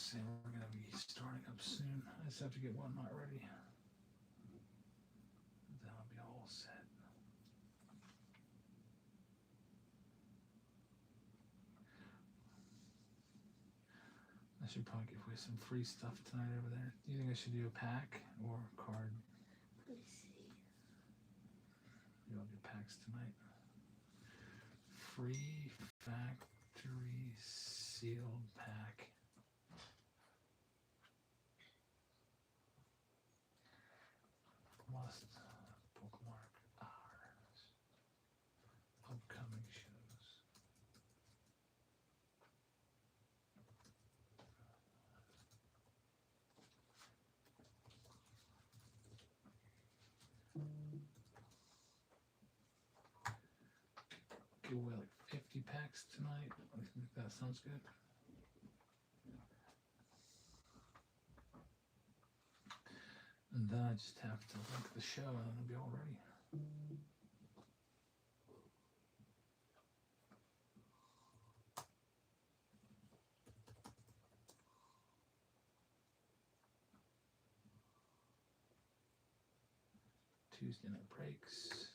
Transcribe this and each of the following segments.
say we're going to be starting up soon. I just have to get one not ready. Then I'll be all set. I should probably give away some free stuff tonight over there. Do you think I should do a pack or a card? Let me see. We all do packs tonight. Free factory sealed pack. Must bookmark ours. Upcoming shows. Give away like 50 packs tonight. I think that sounds good. And then I just have to link the show and it'll be all ready. Tuesday night breaks.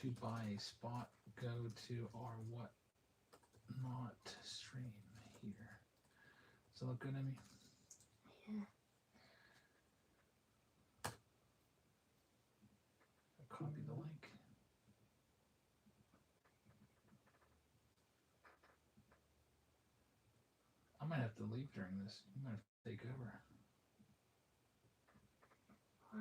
To buy a spot, go to our what not stream here. Does that look good, Emmy? Yeah. Copy the link. I might have to leave during this. You might have to take over. Why?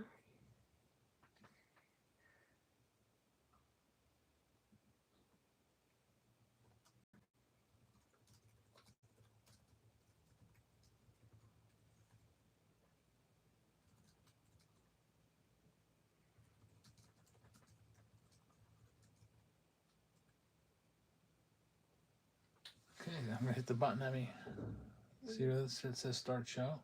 Okay, I'm gonna hit the button, Emmy. See where it says start show?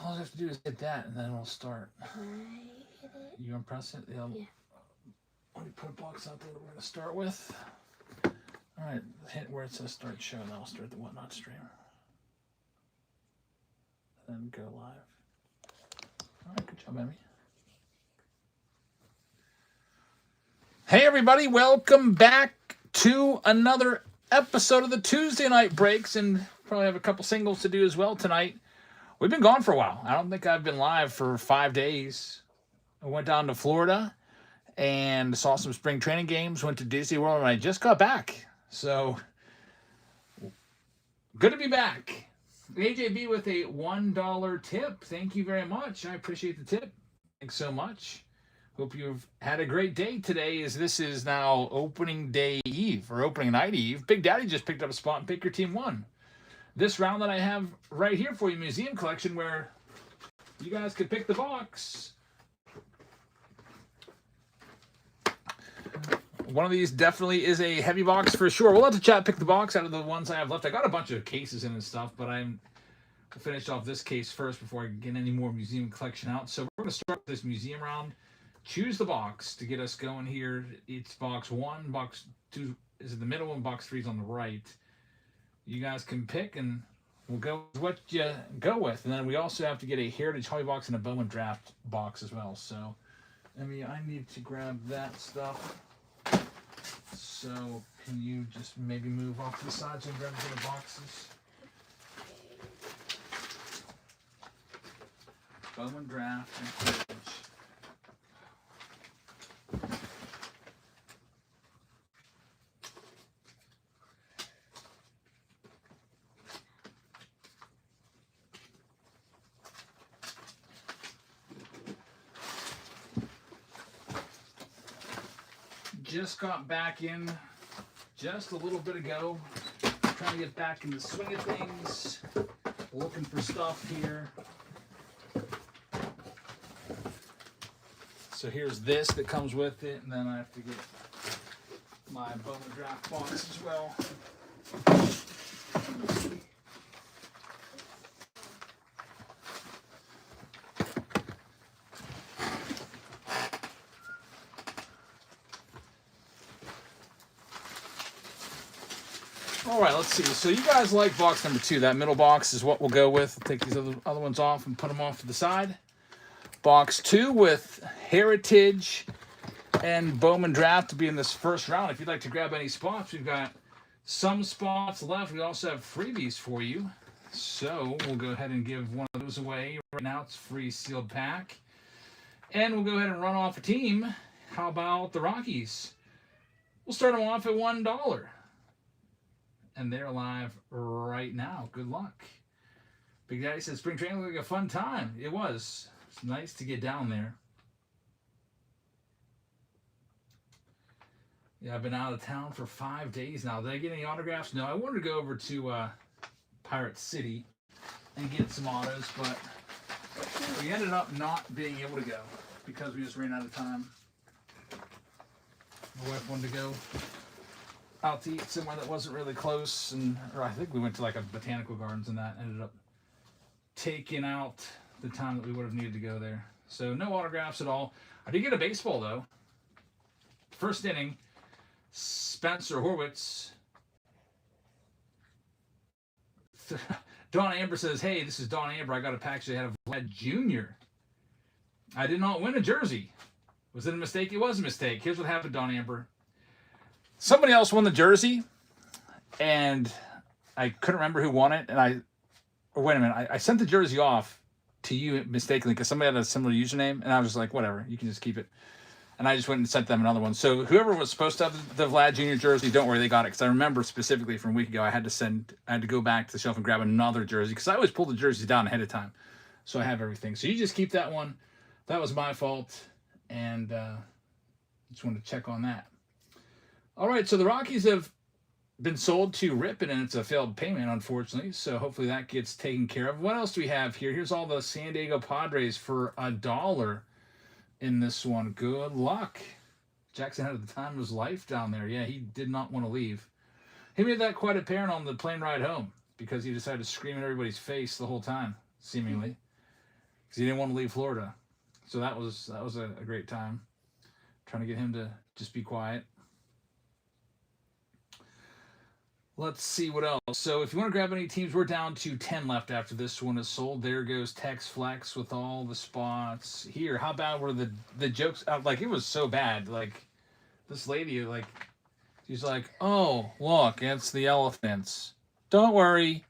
All I have to do is hit that and then we'll start. Can I hit it? You gonna press it? Yeah. Let me put a box out there that we're gonna start with. Alright, hit where it says start show and then I'll start the whatnot stream. And then go live. Alright, good job, Emmy. Hey everybody, welcome back to another episode of the Tuesday Night Breaks, and probably have a couple singles to do as well tonight. We've been gone for a while. I don't think I've been live for 5 days. I went down to Florida and saw some spring training games, went to Disney World, and I just got back. So, good to be back. AJB with a $1 tip. Thank you very much. I appreciate the tip. Thanks so much. Hope you've had a great day today, as this is now opening day eve, or opening night eve. Big Daddy just picked up a spot and Pick Your Team won. This round that I have right here for you, Museum Collection, where you guys could pick the box. One of these definitely is a heavy box for sure. We'll let the chat pick the box out of the ones I have left. I got a bunch of cases in and stuff, but I'm finished off this case first before I get any more Museum Collection out. So we're going to start this museum round. Choose the box to get us going here. It's box 1, box 2 is in the middle, and box 3 is on the right. You guys can pick, and we'll go with what you go with. And then we also have to get a Heritage Hobby box and a Bowman draft box as well. So, I mean, I need to grab that stuff. So, can you just maybe move off to the sides and grab the boxes? Bowman draft and Heritage. Just got back in just a little bit ago. Trying to get back in the swing of things. Looking for stuff here. So here's this that comes with it, and then I have to get my Bowman draft box as well. All right, let's see. So you guys like box number 2. That middle box is what we'll go with. I'll take these other ones off and put them off to the side. Box 2 with Heritage and Bowman draft to be in this first round. If you'd like to grab any spots, we've got some spots left. We also have freebies for you. So we'll go ahead and give one of those away. Right now it's free sealed pack. And we'll go ahead and run off a team. How about the Rockies? We'll start them off at $1. And they're live right now. Good luck. Big Daddy said spring training looked like a fun time. It was. It's nice to get down there. Yeah, I've been out of town for 5 days now. Did I get any autographs? No, I wanted to go over to Pirate City and get some autos, but we ended up not being able to go because we just ran out of time. My wife wanted to go out to eat somewhere that wasn't really close, or I think we went to like a botanical gardens, and that ended up taking out the time that we would have needed to go there. So no autographs at all. I did get a baseball though. First inning, Spencer Horwitz. Don Amber says, "Hey, this is Don Amber. I got a package ahead of Vlad Jr. I did not win a jersey. Was it a mistake? It was a mistake. Here's what happened, Don Amber. Somebody else won the jersey, and I couldn't remember who won it. And wait a minute, I sent the jersey off to you mistakenly because somebody had a similar username, and I was just like, whatever, you can just keep it. And I just went and sent them another one. So whoever was supposed to have the Vlad Jr. jersey, don't worry, they got it. Because I remember specifically from a week ago, I had to go back to the shelf and grab another jersey because I always pull the jerseys down ahead of time, so I have everything. So you just keep that one. That was my fault, and just wanted to check on that. All right, so the Rockies have been sold to Ripon, and it's a failed payment, unfortunately. So hopefully that gets taken care of. What else do we have here? Here's all the San Diego Padres for $1 in this one. Good luck. Jackson had the time of his life down there. Yeah, he did not want to leave. He made that quite apparent on the plane ride home because he decided to scream in everybody's face the whole time, seemingly, because he didn't want to leave Florida. So that was a great time. Trying to get him to just be quiet. Let's see what else. So if you want to grab any teams, we're down to 10 left after this one is sold. There goes Tex Flex with all the spots. Here, how bad were the jokes? Like, it was so bad. Like, this lady, like, she's like, oh, look, it's the elephants. Don't worry.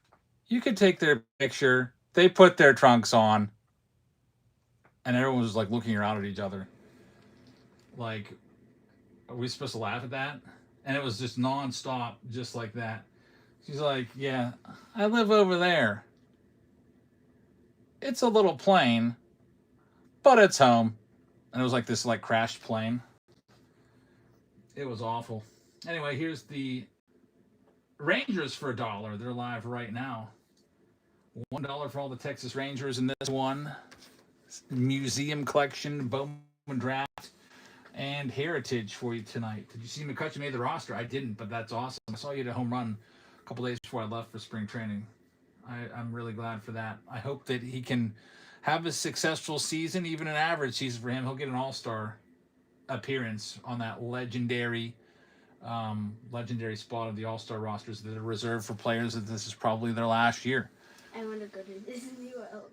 You can take their picture. They put their trunks on. And everyone was, like, looking around at each other. Like, are we supposed to laugh at that? And it was just nonstop, just like that. She's like, yeah, I live over there. It's a little plane, but it's home. And it was like this like crashed plane. It was awful. Anyway, here's the Rangers for $1. They're live right now. $1 for all the Texas Rangers in this one. Museum collection, Bowman draft, and Heritage for you tonight. Did you see McCutcheon made the roster? I didn't, but that's awesome. I saw you hit a home run a couple days before I left for spring training. I'm really glad for that. I hope that he can have a successful season, even an average season for him. He'll get an all-star appearance on that legendary spot of the all-star rosters that are reserved for players that this is probably their last year. I want to go to Disney World.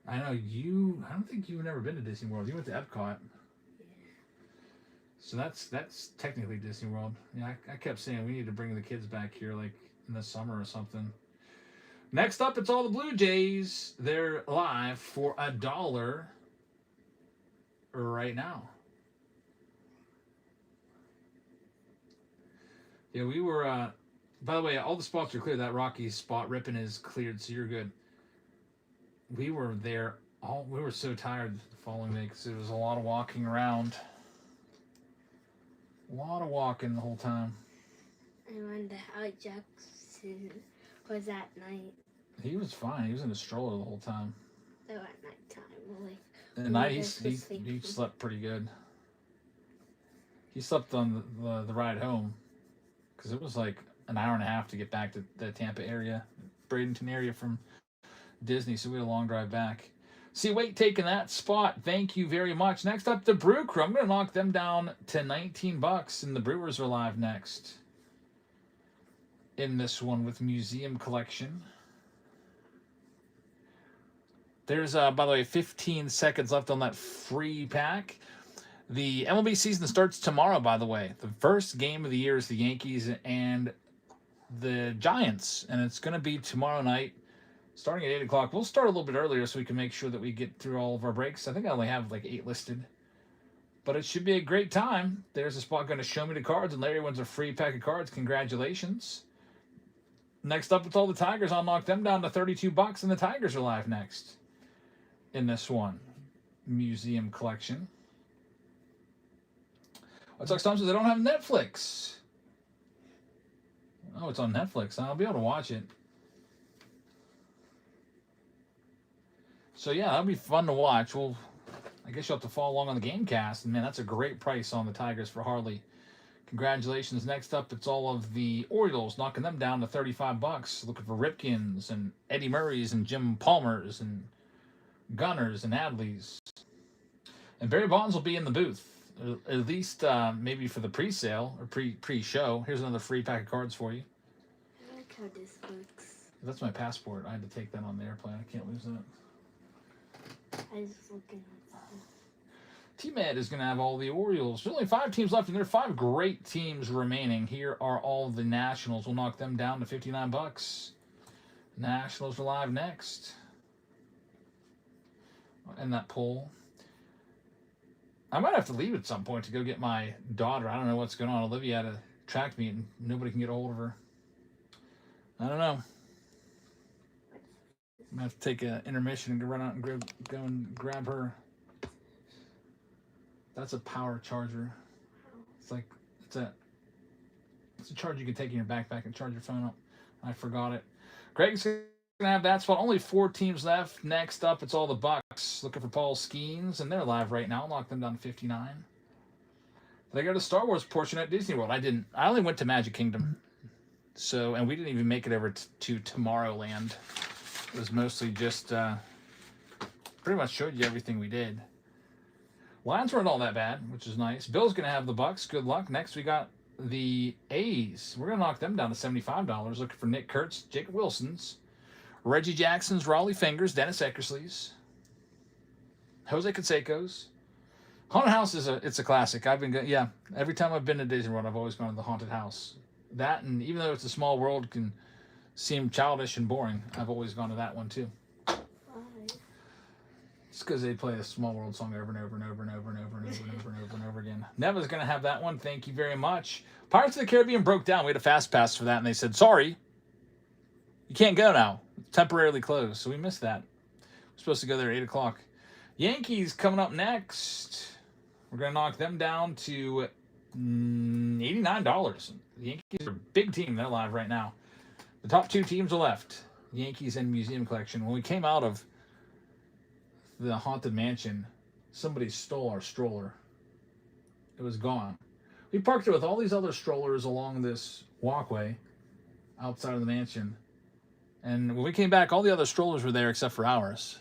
I know you. I don't think you've ever been to Disney World. You went to Epcot. So that's technically Disney World. Yeah, I kept saying we need to bring the kids back here like in the summer or something. Next up, it's all the Blue Jays. They're live for $1 right now. Yeah, we were. By the way, all the spots are clear. That Rockies spot Ripon is cleared, so you're good. We were there. We were so tired the following day because it was a lot of walking around. A lot of walking the whole time. I wonder how Jackson was at night. He was fine. He was in a stroller the whole time. So at nighttime, like at night, he slept pretty good. He slept on the ride home because it was like an hour and a half to get back to the Tampa area, Bradenton area from Disney. So we had a long drive back. See, Wait taking that spot. Thank you very much. Next up, the Brew Crew. I'm going to knock them down to $19, and the Brewers are live next. in this one with Museum Collection. There's, by the way, 15 seconds left on that free pack. The MLB season starts tomorrow, by the way. The first game of the year is the Yankees and the Giants, and it's going to be tomorrow night, starting at 8 o'clock. We'll start a little bit earlier so we can make sure that we get through all of our breaks. I think I only have like 8 listed. But it should be a great time. There's a spot going to show me the cards, and Larry wins a free pack of cards. Congratulations. Next up, it's all the Tigers. I'll knock them down to $32, and the Tigers are live next in this one. Museum Collection. White Sox Tom says, I don't have Netflix. Oh, it's on Netflix. I'll be able to watch it. So, yeah, that'll be fun to watch. Well, I guess you'll have to follow along on the game cast. And, man, that's a great price on the Tigers for Harley. Congratulations. Next up, it's all of the Orioles, knocking them down to $35. Looking for Ripkins and Eddie Murrays and Jim Palmers and Gunners and Adleys. And Barry Bonds will be in the booth, at least maybe for the pre-sale or pre-show. Here's another free pack of cards for you. I like how this looks. That's my passport. I had to take that on the airplane. I can't lose that. I was looking at that. T-Med is going to have all the Orioles. There's only 5 teams left, and there are 5 great teams remaining. Here are all the Nationals. We'll knock them down to $59. Nationals are live next. In that poll. I might have to leave at some point to go get my daughter. I don't know what's going on. Olivia had a track meet, and nobody can get a hold of her. I don't know. I'm going to have to take an intermission and run out and go and grab her. That's a power charger. It's a charger you can take in your backpack and charge your phone up. I forgot it. Greg's going to have that spot. Only 4 teams left. Next up, it's all the Bucks. Looking for Paul Skeens, and they're live right now. I'll knock them down to 59. They got a Star Wars portion at Disney World. I didn't. I only went to Magic Kingdom. So, and we didn't even make it over to Tomorrowland. It was mostly just pretty much showed you everything we did. Lions weren't all that bad, which is nice. Bill's going to have the Bucks. Good luck. Next, we got the A's. We're going to knock them down to $75. Looking for Nick Kurtz, Jacob Wilson's, Reggie Jackson's, Raleigh Fingers, Dennis Eckersley's, Jose Canseco's. Haunted House it's a classic. I've been every time I've been to Disney World, I've always gone to the Haunted House. That, and even though it's a small world, can seem childish and boring, I've always gone to that one too. Why? It's because they play a Small World song over and over and over and over and over and over and over and over and over again. Neva's going to have that one. Thank you very much. Pirates of the Caribbean broke down. We had a fast pass for that, and they said, sorry, you can't go now. It's temporarily closed, so we missed that. We're supposed to go there at 8 o'clock. Yankees coming up next. We're going to knock them down to $89. The Yankees are a big team. They're live right now. The top 2 teams are left. Yankees and Museum Collection. When we came out of the Haunted Mansion, somebody stole our stroller. It was gone. We parked it with all these other strollers along this walkway outside of the mansion. And when we came back, all the other strollers were there except for ours.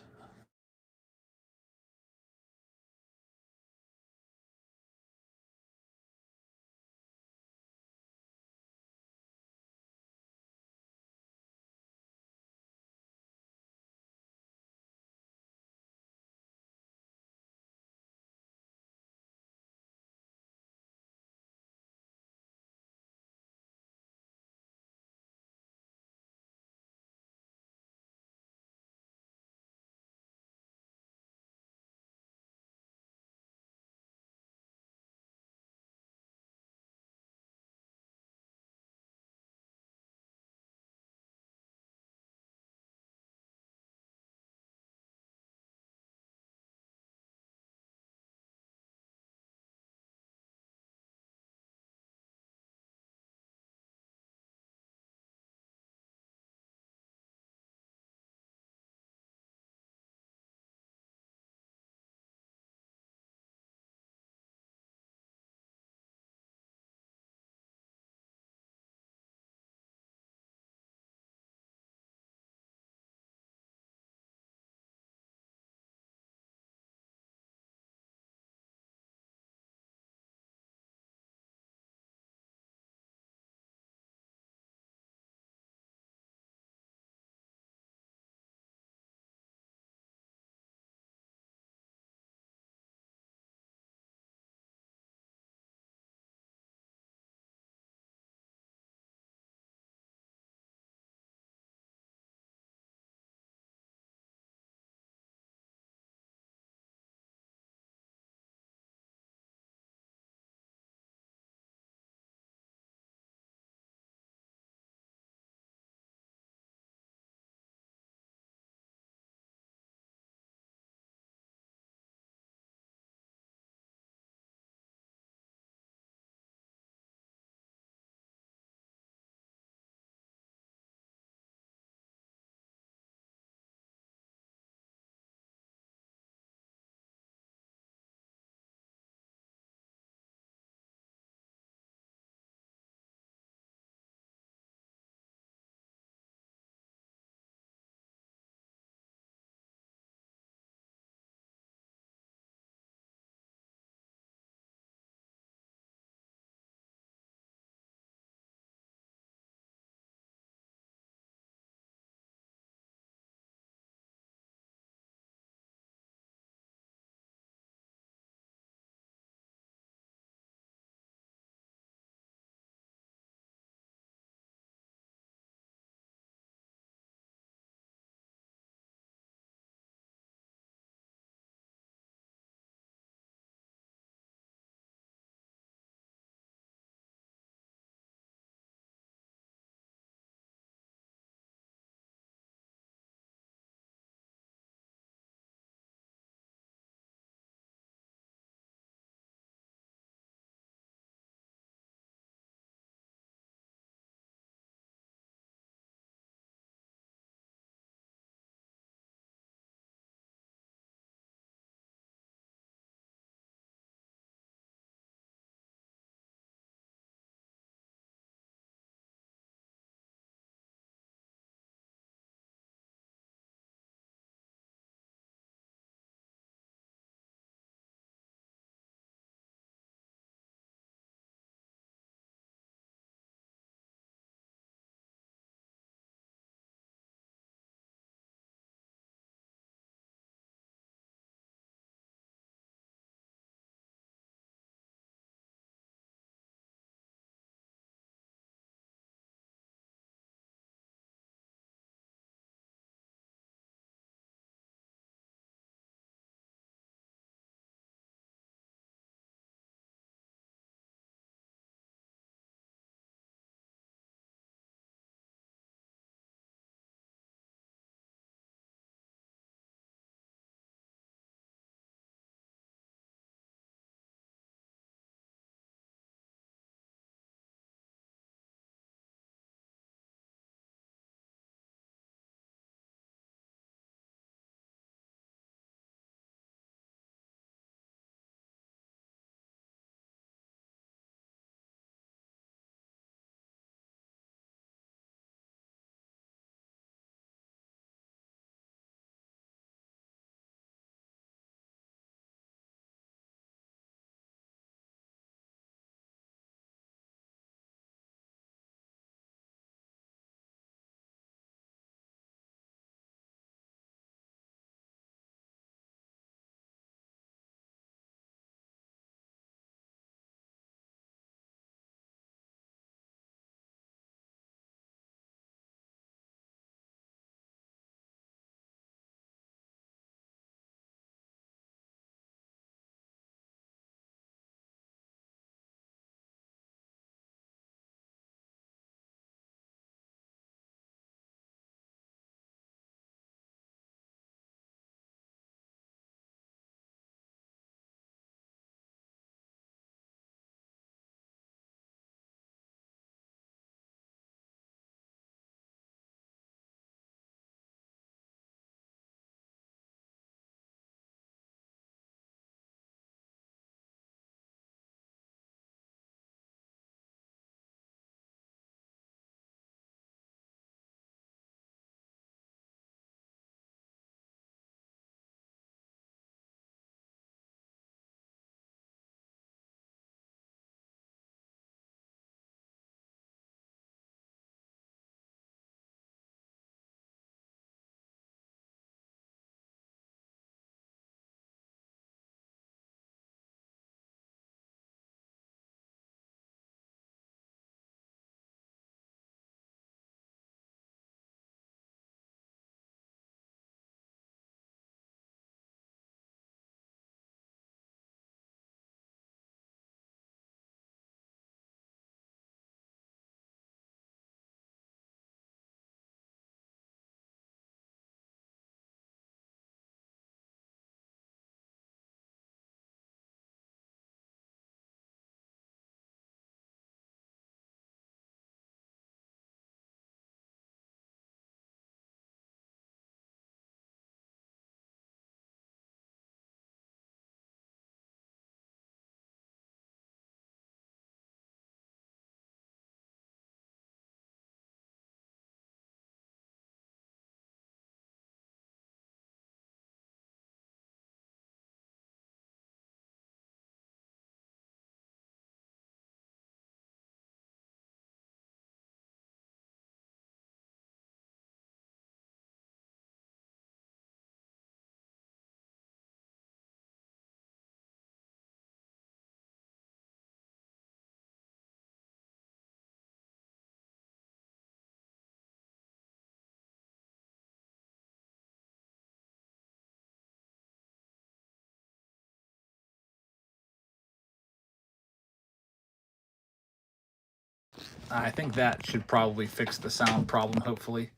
I think that should probably fix the sound problem, hopefully.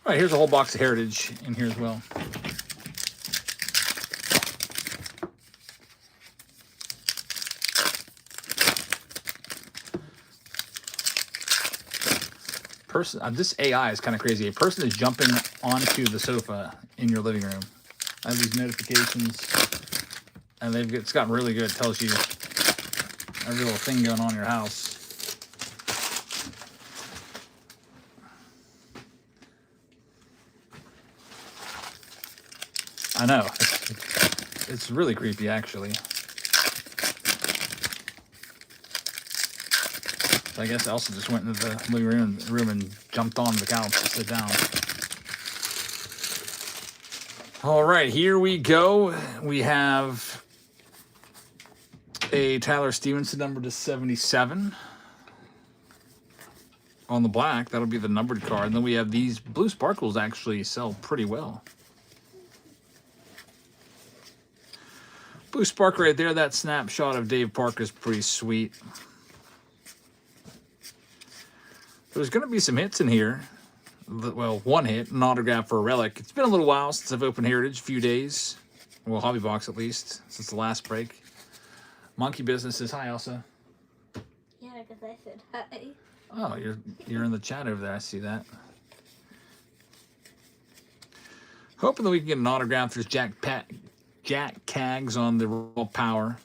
All right, here's a whole box of Heritage in here as well. This AI is kind of crazy. A person is jumping onto the sofa in your living room. I have these notifications, and it's gotten really good. It tells you every little thing going on in your house. I know. It's really creepy, actually. I guess Elsa just went into the living room and jumped on the couch to sit down. All right, here we go. We have a Tyler Stevenson number to 77. On the black, that'll be the numbered card. And then we have these blue sparkles actually sell pretty well. Blue spark right there, that snapshot of Dave Parker is pretty sweet. There's going to be some hits in here. Well, one hit, an autograph for a relic. It's been a little while since I've opened Heritage, a few days. Well, Hobby Box at least, since the last break. Monkey Business says, hi, Elsa. Yeah, because I said hi. Oh, you're in the chat over there. I see that. Hoping that we can get an autograph. There's Jack Caggs on the Raw Power.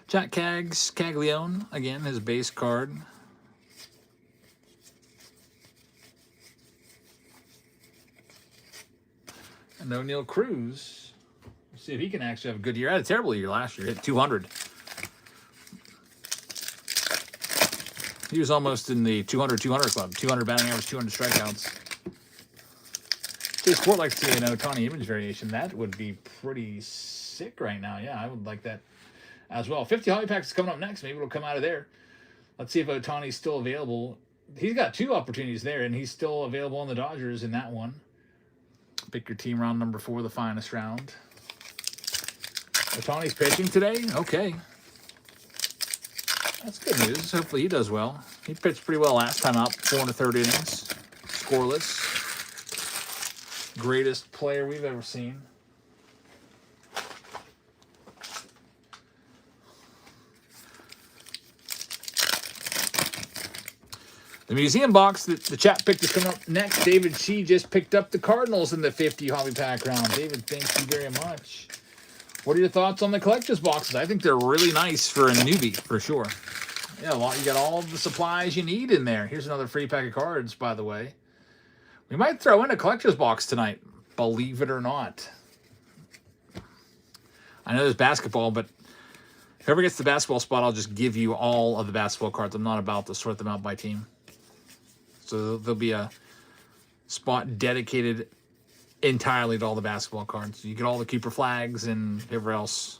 Jack Caglione, again, his base card. And O'Neal Cruz. Let's see if he can actually have a good year. Had a terrible year last year. Hit 200. He was almost in the 200-200 club. 200 batting average, 200 strikeouts. This sport likes to see an Ohtani image variation. That would be pretty sick right now. Yeah, I would like that as well. 50 Hobby Packs is coming up next. Maybe it'll come out of there. Let's see if Ohtani's still available. He's got 2 opportunities there, and he's still available on the Dodgers in that one. Pick your team round number 4, the finest round. Ohtani's pitching today? Okay. That's good news. Hopefully he does well. He pitched pretty well last time out. 4 1/3 innings. Scoreless. Greatest player we've ever seen. The museum box that the chat picked is coming up next. David Shee just picked up the Cardinals in the 50 Hobby Pack round. David, thank you very much. What are your thoughts on the collector's boxes? I think they're really nice for a newbie, for sure. Yeah, you got all the supplies you need in there. Here's another free pack of cards, by the way. We might throw in a collector's box tonight, believe it or not. I know there's basketball, but whoever gets the basketball spot, I'll just give you all of the basketball cards. I'm not about to sort them out by team. So there'll be a spot dedicated entirely to all the basketball cards. You get all the keeper flags and whatever else.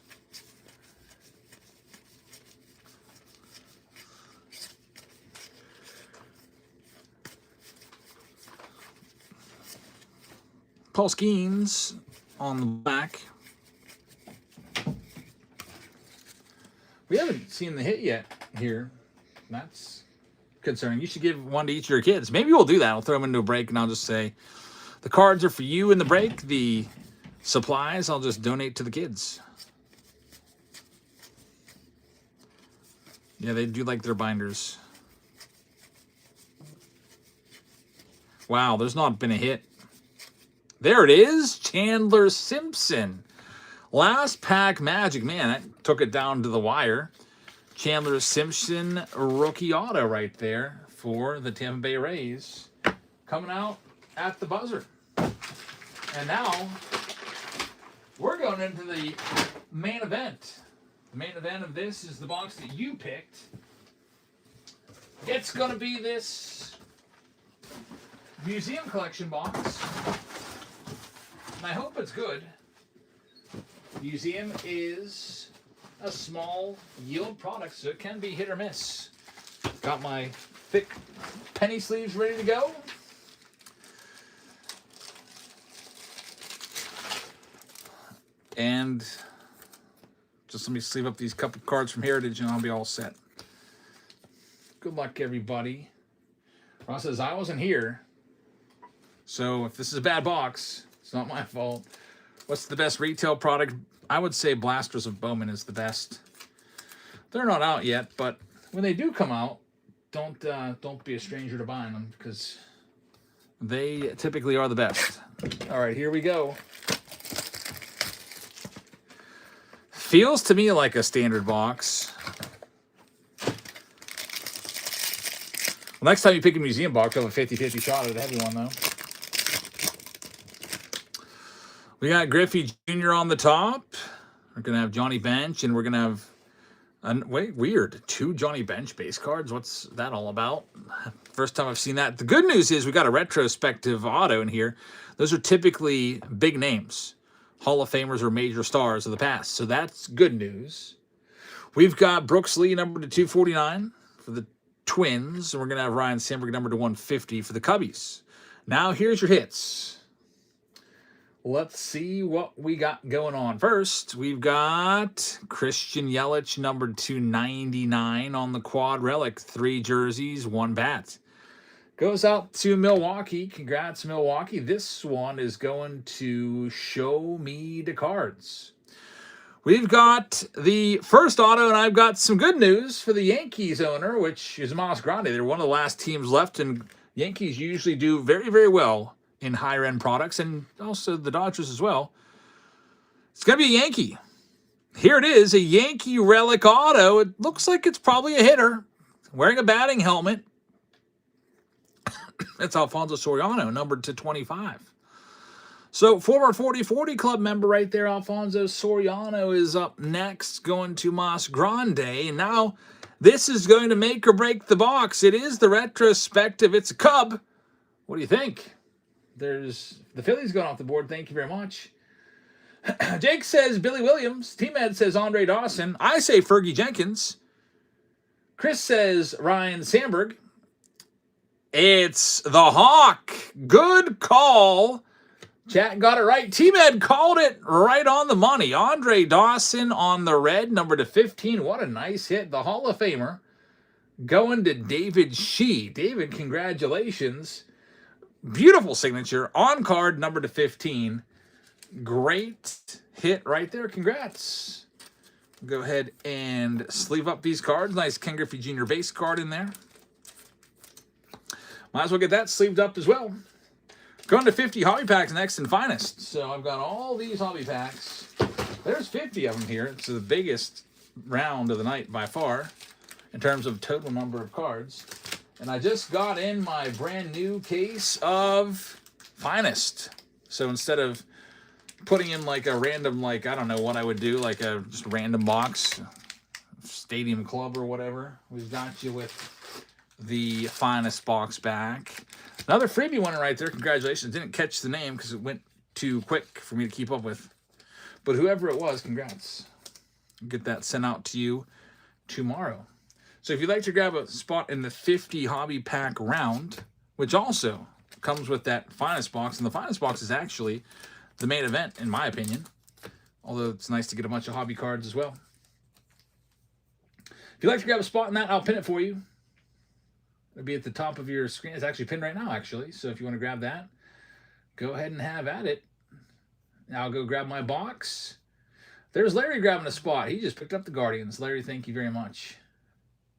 Paul Skeens on the back. We haven't seen the hit yet here. That's concerning. You should give one to each of your kids. Maybe we'll do that. I'll throw them into a break and I'll just say, the cards are for you in the break. The supplies, I'll just donate to the kids. Yeah, they do like their binders. Wow, there's not been a hit. There it is. Chandler Simpson. Last pack magic. Man, that took it down to the wire. Chandler Simpson rookie auto right there for the Tampa Bay Rays. Coming out at the buzzer. And now we're going into the main event. The main event of this is the box that you picked. It's going to be this museum collection box. And I hope it's good. Museum is a small yield product, so it can be hit or miss. Got my thick penny sleeves ready to go. And Just let me sleeve up these couple cards from Heritage and I'll be all set. Good luck, everybody. Ross says, I wasn't here. So if this is a bad box, it's not my fault. What's the best retail product? I would say Blasters of Bowman is the best. They're not out yet, but when they do come out, don't be a stranger to buying them because they typically are the best. All right, here we go. Feels to me like a standard box. Well, next time you pick a museum box, you'll have a 50-50 shot at a heavy one, though. We got Griffey Jr. on the top. We're going to have Johnny Bench, and we're going to have... wait, weird. 2 Johnny Bench base cards. What's that all about? First time I've seen that. The good news is we got a retrospective auto in here. Those are typically big names. Hall of Famers or major stars of the past. So that's good news. We've got Brooks Lee numbered to 249 for the Twins. And we're going to have Ryan Sandberg numbered to 150 for the Cubbies. Now here's your hits. Let's see what we got going on. First, we've got Christian Yelich numbered to 299 on the quad relic. 3 jerseys, 1 bat. Goes out to Milwaukee. Congrats, Milwaukee. This one is going to Show Me the Cards. We've got the first auto, and I've got some good news for the Yankees owner, which is Mas Grande. They're one of the last teams left, and Yankees usually do very, very well in higher-end products, and also the Dodgers as well. It's going to be a Yankee. Here it is, a Yankee relic auto. It looks like it's probably a hitter. Wearing a batting helmet. That's Alfonso Soriano, numbered to 25. So, former 40-40 Club member right there, Alfonso Soriano, is up next, going to Mas Grande. And now, this is going to make or break the box. It is the retrospective. It's a Cub. What do you think? There's the Phillies going off the board. Thank you very much. Jake says Billy Williams. T-Med says Andre Dawson. I say Fergie Jenkins. Chris says Ryan Sandberg. It's the Hawk. Good call. Chat got it right. T-Med called it right on the money. Andre Dawson on the red, number to 15. What a nice hit. The Hall of Famer going to David Shee. David, congratulations. Beautiful signature. On card, number to 15. Great hit right there. Congrats. Go ahead and sleeve up these cards. Nice Ken Griffey Jr. base card in there. Might as well get that sleeved up as well. Going to 50 hobby packs next and finest. So I've got all these hobby packs. There's 50 of them here. It's the biggest round of the night by far in terms of total number of cards. And I just got in my brand new case of finest. So instead of putting in like a random, like, I don't know what I would do, like a just random box, Stadium Club or whatever, we've got you with the finest box back. Another freebie winner right there. Congratulations. Didn't catch the name because it went too quick for me to keep up with. But whoever it was, congrats. Get that sent out to you tomorrow. So if you'd like to grab a spot in the 50 hobby pack round, which also comes with that finest box, and the finest box is actually the main event, in my opinion. Although it's nice to get a bunch of hobby cards as well. If you'd like to grab a spot in that, I'll pin it for you. It'll be at the top of your screen. It's actually pinned right now, actually. So if you want to grab that, go ahead and have at it. Now I'll go grab my box. There's Larry grabbing a spot. He just picked up the Guardians. Larry, thank you very much.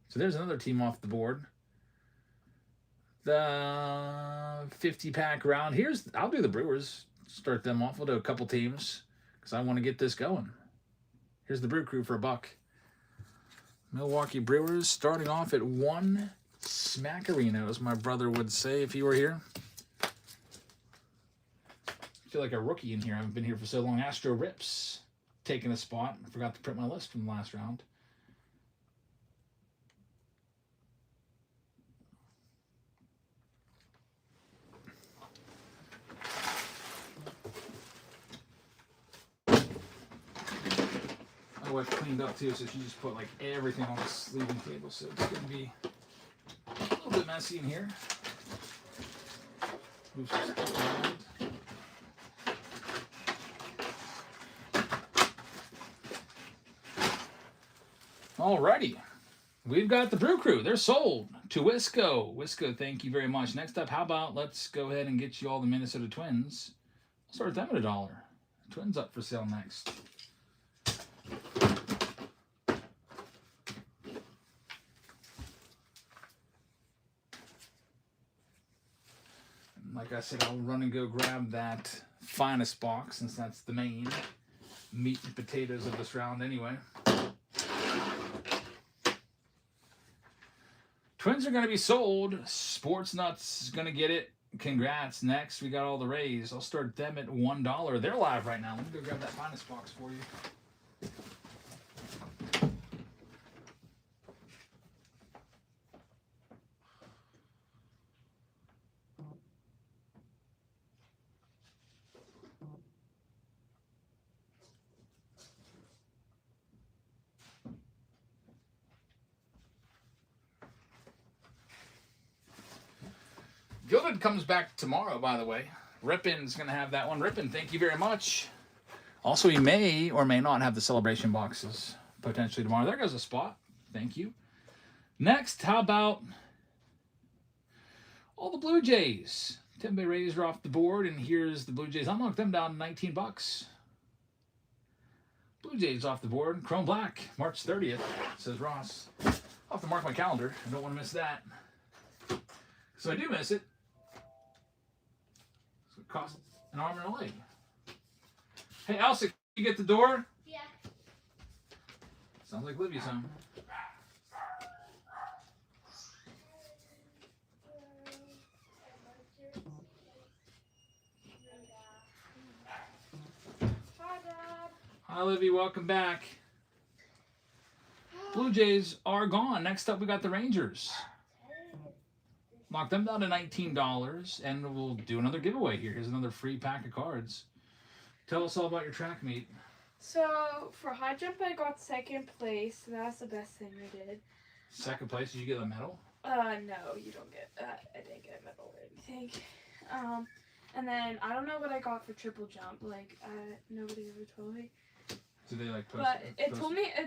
So there's another team off the board. The 50-pack round. I'll do the Brewers. Start them off. We'll do a couple teams because I want to get this going. Here's the Brew Crew for $1. Milwaukee Brewers starting off at 1 smackerino, as my brother would say if he were here. I feel like a rookie in here. I haven't been here for so long. Astro Rips taking a spot. I forgot to print my list from the last round. My wife cleaned up too, so she just put like everything on the sleeving table, so it's going to be a little bit messy in here. Move some stuff around. Alrighty. We've got the Brew Crew. They're sold to Wisco. Wisco, thank you very much. Next up, how about let's go ahead and get you all the Minnesota Twins. I'll start them at $1. Twins up for sale next. Like I said, I'll run and go grab that finest box since that's the main meat and potatoes of this round anyway. Twins are going to be sold. Sports Nuts is going to get it. Congrats. Next, we got all the Rays. I'll start them at $1. They're live right now. Let me go grab that finest box for you. Gilded comes back tomorrow, by the way. Rippin's going to have that one. Rippin, thank you very much. Also, he may or may not have the celebration boxes potentially tomorrow. There goes a spot. Thank you. Next, how about all the Blue Jays? Tampa Bay Rays are off the board, and here's the Blue Jays. I'll knock them down to $19. Blue Jays off the board. Chrome Black, March 30th, says Ross. I'll have to mark my calendar. I don't want to miss that. So I do miss it. So it costs an arm and a leg. Hey, Elsa, can you get the door? Yeah. Sounds like Livy's home. Hi, Dad. Hi, Livy. Welcome back. Blue Jays are gone. Next up, we got the Rangers. Knock them down to $19, and we'll do another giveaway here. Here's another free pack of cards. Tell us all about your track meet. So, for high jump, I got second place. So that's the best thing I did. Second place, did you get a medal? No, you don't get I didn't get a medal or anything. And then, I don't know what I got for triple jump. Like, nobody ever told me. Did they, like, post But it?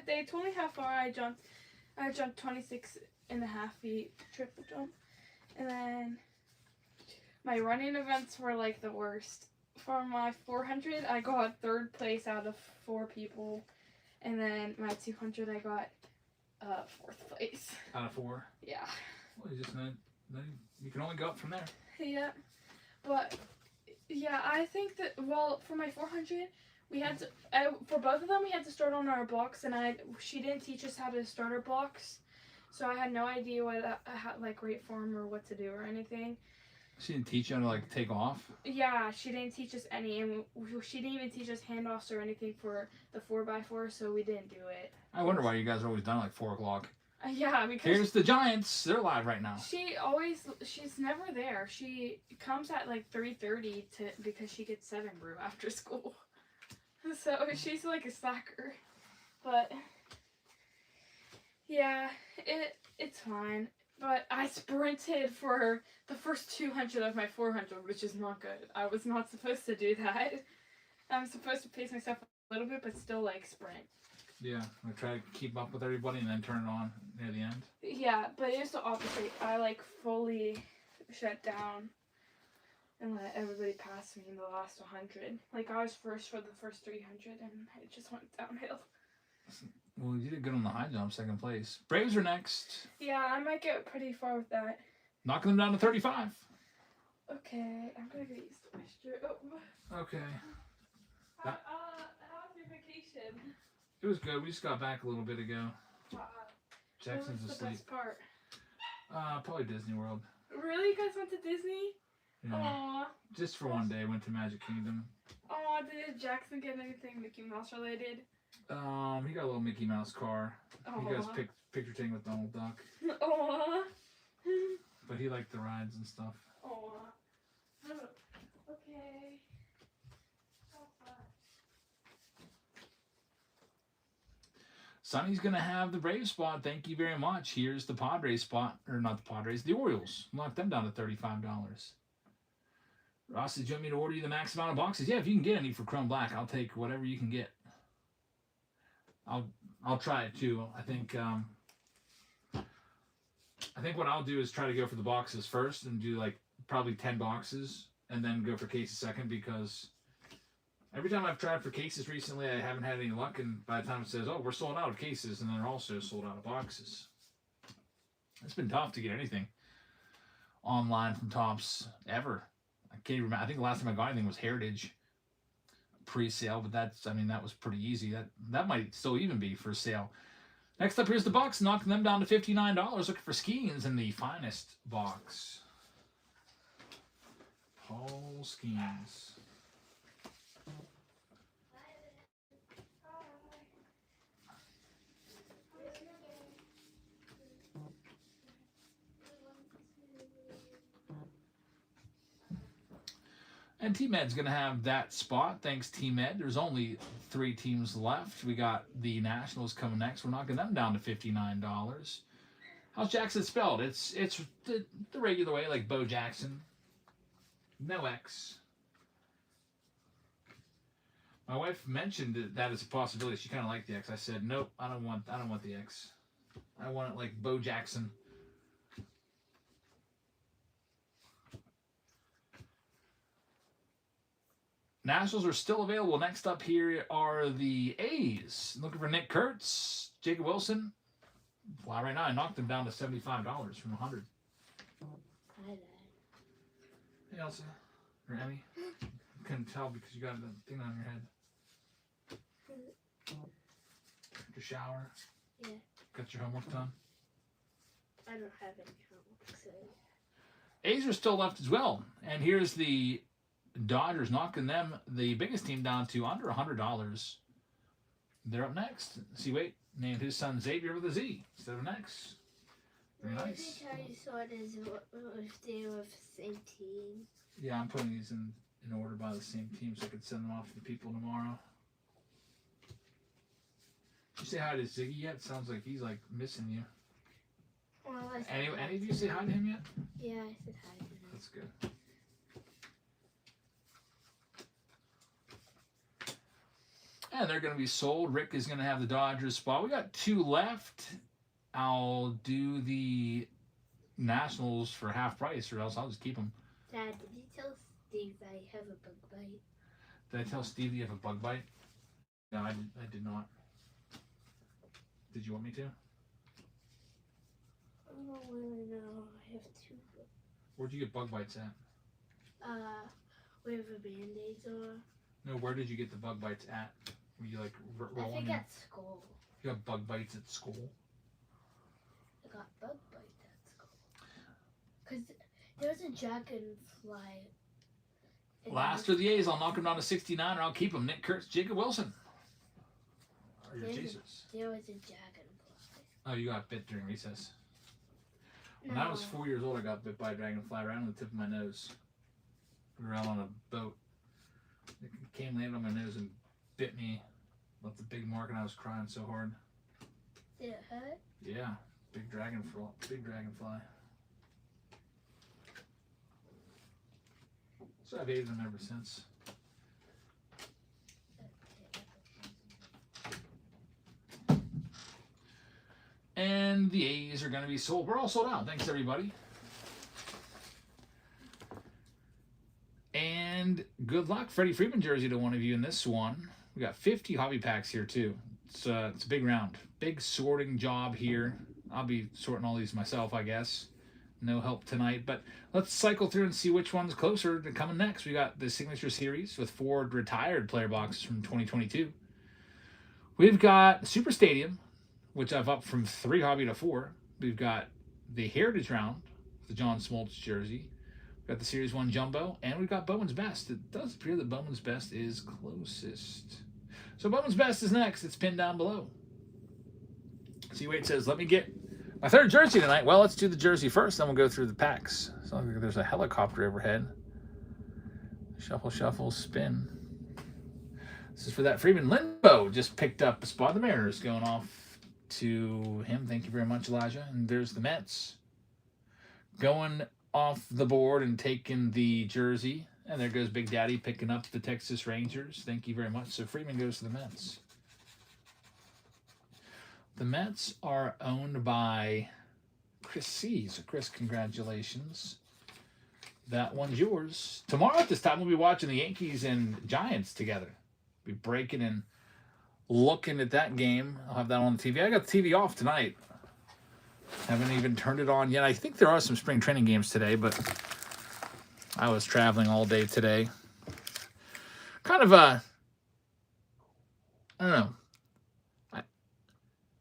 they told me how far I jumped. I jumped 26.5 feet triple jump. And then, my running events were, like, the worst. For my 400, I got third place out of 4 people. And then my 200, I got fourth place. Out of 4? Yeah. Well, you can only go up from there. Yeah. But, yeah, I think that, well, for my 400, we had to, for both of them, we had to start on our blocks. And she didn't teach us how to start our blocks. So I had no idea what, like, rate form or what to do or anything. She didn't teach you how to, like, take off? Yeah, she didn't teach us any, and she didn't even teach us handoffs or anything for the 4x4, so we didn't do it. I wonder why you guys are always done at, like, 4 o'clock. Yeah, because... Here's the Giants. They're live right now. She's never there. She comes at, like, 3:30 because she gets 7 brew after school. So, she's, like, a slacker. But, yeah, it's fine. But I sprinted for the first 200 of my 400, which is not good. I was not supposed to do that. I'm supposed to pace myself a little bit, but still, like, sprint. Yeah, I try to keep up with everybody and then turn it on near the end. Yeah, but it was the opposite. I, like, fully shut down and let everybody pass me in the last 100. Like, I was first for the first 300, and it just went downhill. Well, you did good on the high jump, second place. Braves are next. Yeah, I might get pretty far with that. Knocking them down to 35. Okay, I'm gonna get used to my shirt. Oh. Okay. How was your vacation? It was good. We just got back a little bit ago. Jackson's What was the asleep. best part? Probably Disney World. Really? You guys went to Disney? Yeah. Aww. Just for one day, went to Magic Kingdom. Aw, did Jackson get anything Mickey Mouse related? He got a little Mickey Mouse car. Aww. He got his picture taken with Donald Duck. Aww. But he liked the rides and stuff. Aww. Okay. Sonny's going to have the Brave spot. Thank you very much. Here's the Padres spot. Or not the Padres, the Orioles. Lock them down to $35. Ross, did you want me to order you the max amount of boxes? Yeah, if you can get any for Chrome Black, I'll take whatever you can get. I'll I'll try it too. I think what I'll do is try to go for the boxes first and do like probably 10 boxes and then go for cases second, because every time I've tried for cases recently, I haven't had any luck. And by the time it says, oh, we're sold out of cases, and then they're also sold out of boxes. It's been tough to get anything online from Topps ever. I can't even remember. I think the last time I got anything was Heritage pre-sale, but that was pretty easy. That might still even be for sale. Next up, here's the box, knocking them down to $59. Looking for Skeens in the finest box. Paul Skeens. And T-Med's going to have that spot. Thanks, T-Med. There's only 3 teams left. We got the Nationals coming next. We're knocking them down to $59. How's Jackson spelled? It's the regular way, like Bo Jackson. No X. My wife mentioned that as a possibility. She kind of liked the X. I said, nope, I don't want the X. I want it like Bo Jackson. Nationals are still available. Next up here are the A's. Looking for Nick Kurtz, Jacob Wilson. Wow, right now I knocked them down to $75 from $100. Hi there. Hey, Elsa. Or Emmy. Couldn't tell because you got the thing on your head. Took a shower. Yeah. Got your homework done. I don't have any homework, so. A's are still left as well. And here's the Dodgers knocking them, the biggest team, down to under $100. They're up next. See, wait, named his son Xavier with a Z instead of an X. Very nice. Every time you saw it as if they were the same team. Yeah, I'm putting these in order by the same team so I could send them off to the people tomorrow. Did you say hi to Ziggy yet? Sounds like he's like missing you. Well, I said Any hi of to you say hi to him yet? Yeah, I said hi to him. That's good. And they're going to be sold. Rick is going to have the Dodgers spot. We got 2 left. I'll do the Nationals for half price, or else I'll just keep them. Dad, did you tell Steve I have a bug bite? Did I tell Steve you have a bug bite? No, I did not. Did you want me to? I don't really know. I have 2. Where'd you get bug bites at? Wherever Band-Aids are. No, where did you get the bug bites at? Were you like I rolling? think at school. You got bug bites at school? I got bug bites at school. Because there was a dragonfly. Last are the A's. I'll knock them down to 69, or I'll keep them. Nick Kurtz, Jacob Wilson. Or your Jesus. There was a dragonfly. Oh, you got bit during recess. When No. I was 4 years old, I got bit by a dragonfly right on the tip of my nose. We were out on a boat. It came, landed on my nose, and bit me. Left a big mark, and I was crying so hard. Did it hurt? Yeah, big dragonfly. Big dragonfly. So I've hated them ever since. And the A's are going to be sold. We're all sold out. Thanks, everybody. And good luck. Freddie Freeman jersey to one of you in this one. We got 50 hobby packs here, too. It's a big round. Big sorting job here. I'll be sorting all these myself, I guess. No help tonight. But let's cycle through and see which one's closer to coming next. We got the Signature Series with 4 retired player boxes from 2022. We've got Super Stadium, which I've upped from 3 hobby to 4. We've got the Heritage Round, the John Smoltz jersey. We've got the Series 1 Jumbo, and we've got Bowman's Best. It does appear that Bowman's Best is closest. So Bowman's Best is next. It's pinned down below. See, Wade says, let me get my 3rd jersey tonight. Well, let's do the jersey first, then we'll go through the packs. Sounds like there's a helicopter overhead. Shuffle, shuffle, spin. This is for that Freeman. Limbo just picked up a spot. The Mariners going off to him. Thank you very much, Elijah. And there's the Mets going off the board and taking the jersey. And there goes Big Daddy picking up the Texas Rangers. Thank you very much. So Freeman goes to the Mets. The Mets are owned by Chris C. So, Chris, congratulations. That one's yours. Tomorrow at this time, we'll be watching the Yankees and Giants together. Be breaking and looking at that game. I'll have that on the TV. I got the TV off tonight. Haven't even turned it on yet. I think there are some spring training games today, but I was traveling all day today. Kind of a, I don't know,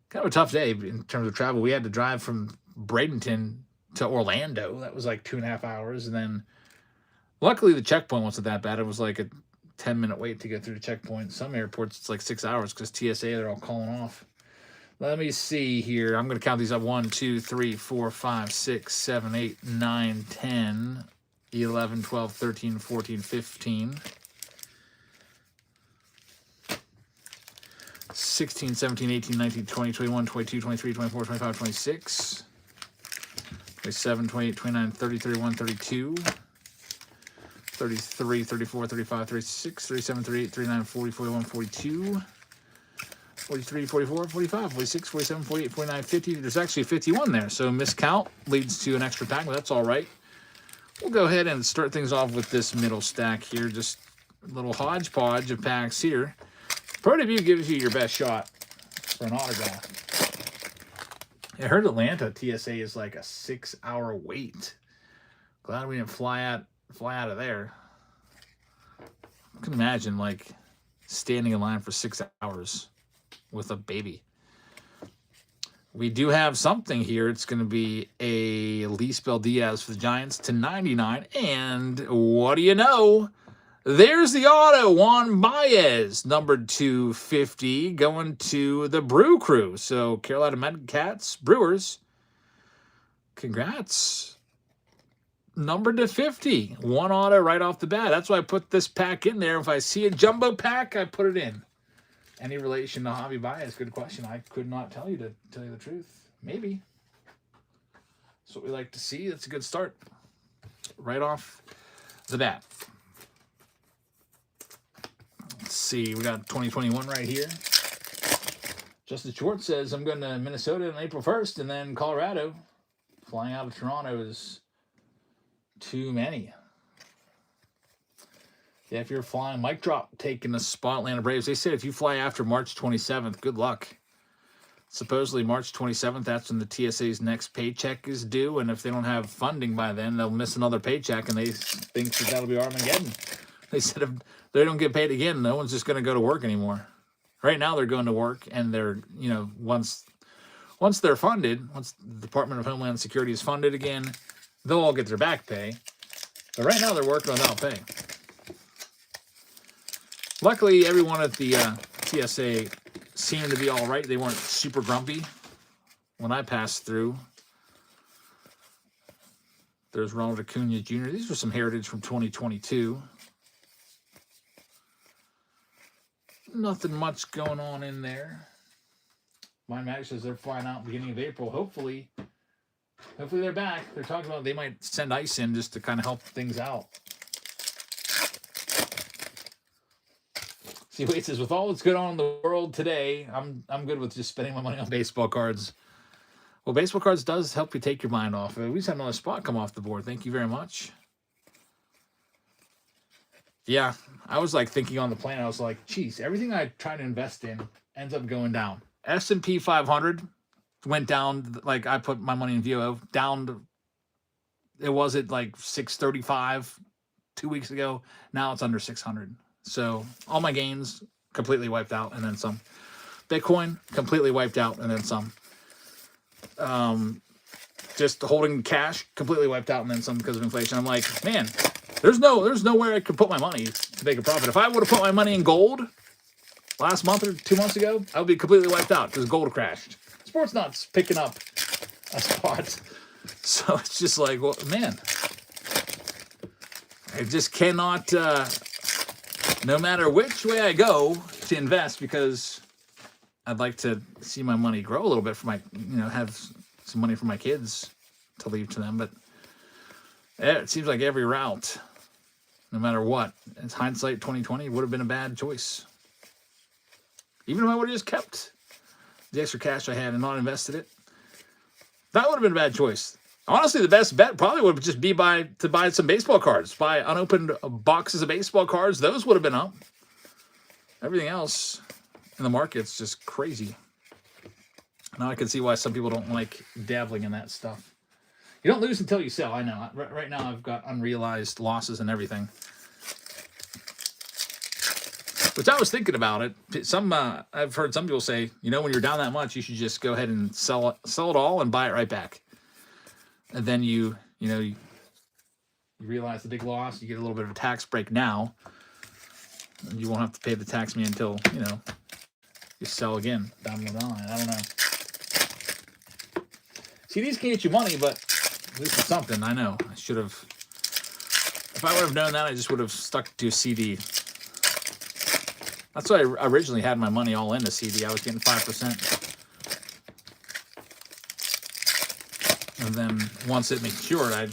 kind of a tough day in terms of travel. We had to drive from Bradenton to Orlando. That was like 2.5 hours. And then luckily the checkpoint wasn't that bad. It was like a 10-minute wait to get through the checkpoint. Some airports, it's like 6 hours because TSA, they're all calling off. Let me see here. I'm going to count these up. 1, 2, 3, 4, 5, 6, 7, 8, 9, 10, 11, 12, 13, 14, 15. 16, 17, 18, 19, 20, 21, 22, 23, 24, 25, 26, 27, 28, 29, 30, 31, 32, 33, 34, 35, 36, 37, 38, 39, 40, 41, 42, 43, 44, 45, 46, 47, 48, 49, 50. There's actually 51 there, so miscount leads to an extra pack, but that's all right. We'll go ahead and start things off with this middle stack here. Just a little hodgepodge of packs here. Pro Debut gives you your best shot for an autograph. I heard Atlanta TSA is like a 6-hour wait. Glad we didn't fly out of there. I can imagine like standing in line for 6 hours with a baby. We do have something here. It's going to be a Lisbel Diaz for the Giants to 99. And what do you know? There's the auto, Juan Baez, numbered 250, going to the Brew Crew. So, Carolina Medcats, Brewers, congrats. Numbered to 50. One auto right off the bat. That's why I put this pack in there. If I see a jumbo pack, I put it in. Any relation to Javi Baez? Good question. I could not tell you, to tell you the truth. Maybe. That's what we like to see. That's a good start. Right off the bat. Let's see, we got 2021 right here. Justin Schwartz says, I'm going to Minnesota on April 1st, and then Colorado. Flying out of Toronto is too many. Yeah, if you're flying, mic drop taking the spot, Atlanta Braves. They said if you fly after March 27th, good luck. Supposedly March 27th, that's when the TSA's next paycheck is due, and if they don't have funding by then, they'll miss another paycheck, and they think that that'll be Armageddon. They said if they don't get paid again, no one's just going to go to work anymore. Right now they're going to work, and they're, you know, once they're funded, once the Department of Homeland Security is funded again, they'll all get their back pay. But right now they're working without pay. Luckily, everyone at the TSA seemed to be all right. They weren't super grumpy when I passed through. There's Ronald Acuna Jr. These were some heritage from 2022. Nothing much going on in there. My Magic says they're flying out beginning of April. Hopefully they're back. They're talking about they might send ice in just to kind of help things out. See, Wade says, with all that's going on in the world today, I'm good with just spending my money on baseball cards. Well, baseball cards does help you take your mind off. We just had another spot come off the board. Thank you very much. Yeah, I was like thinking on the plan. I was like, geez, everything I try to invest in ends up going down. S&P 500 went down, like I put my money in VO, down to, it was at like 635 2 weeks ago. Now it's under 600. So all my gains completely wiped out and then some. Bitcoin completely wiped out and then some. Just holding cash completely wiped out and then some because of inflation. I'm like, man, there's nowhere I could put my money to make a profit. If I would have put my money in gold last month or 2 months ago, I would be completely wiped out because gold crashed. Sports not picking up a spot. So it's just like, well, man, I just cannot, no matter which way I go to invest, because I'd like to see my money grow a little bit for my, have some money for my kids to leave to them. But it seems like every route, no matter what, it's hindsight 2020, would have been a bad choice. Even if I would have just the extra cash I had and not invested it, that would have been a bad choice. Honestly, the best bet probably would just be to buy some baseball cards. Buy unopened boxes of baseball cards. Those would have been up. Everything else in the market's just crazy. Now I can see why some people don't like dabbling in that stuff. You don't lose until you sell. I know. Right now I've got unrealized losses and everything. Which I was thinking about it. I've heard some people say, when you're down that much, you should just go ahead and sell it all and buy it right back. And then you realize the big loss. You get a little bit of a tax break now. And you won't have to pay the tax man until, you sell again down the line. I don't know. See, these can get you money, but at least it's something. I know. I should have. If I would have known that, I just would have stuck to a CD. That's why I originally had my money all in a CD. I was getting 5%. And then once it matured, I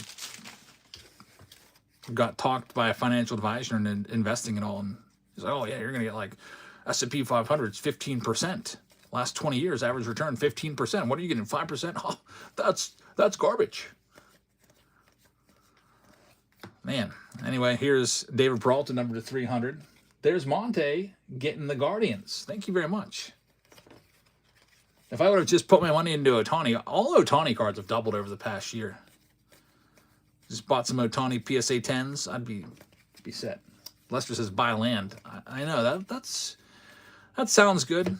got talked by a financial advisor and investing it all. And he's like, oh, yeah, you're going to get like S&P 500. It's 15%. Last 20 years, average return 15%. What are you getting, 5%? Oh, that's garbage. Man. Anyway, here's David Peralta, number to 300. There's Monte getting the Guardians. Thank you very much. If I would have just put my money into Ohtani, all Ohtani cards have doubled over the past year. Just bought some Ohtani PSA 10s, I'd be set. Lester says buy land. I know that sounds good.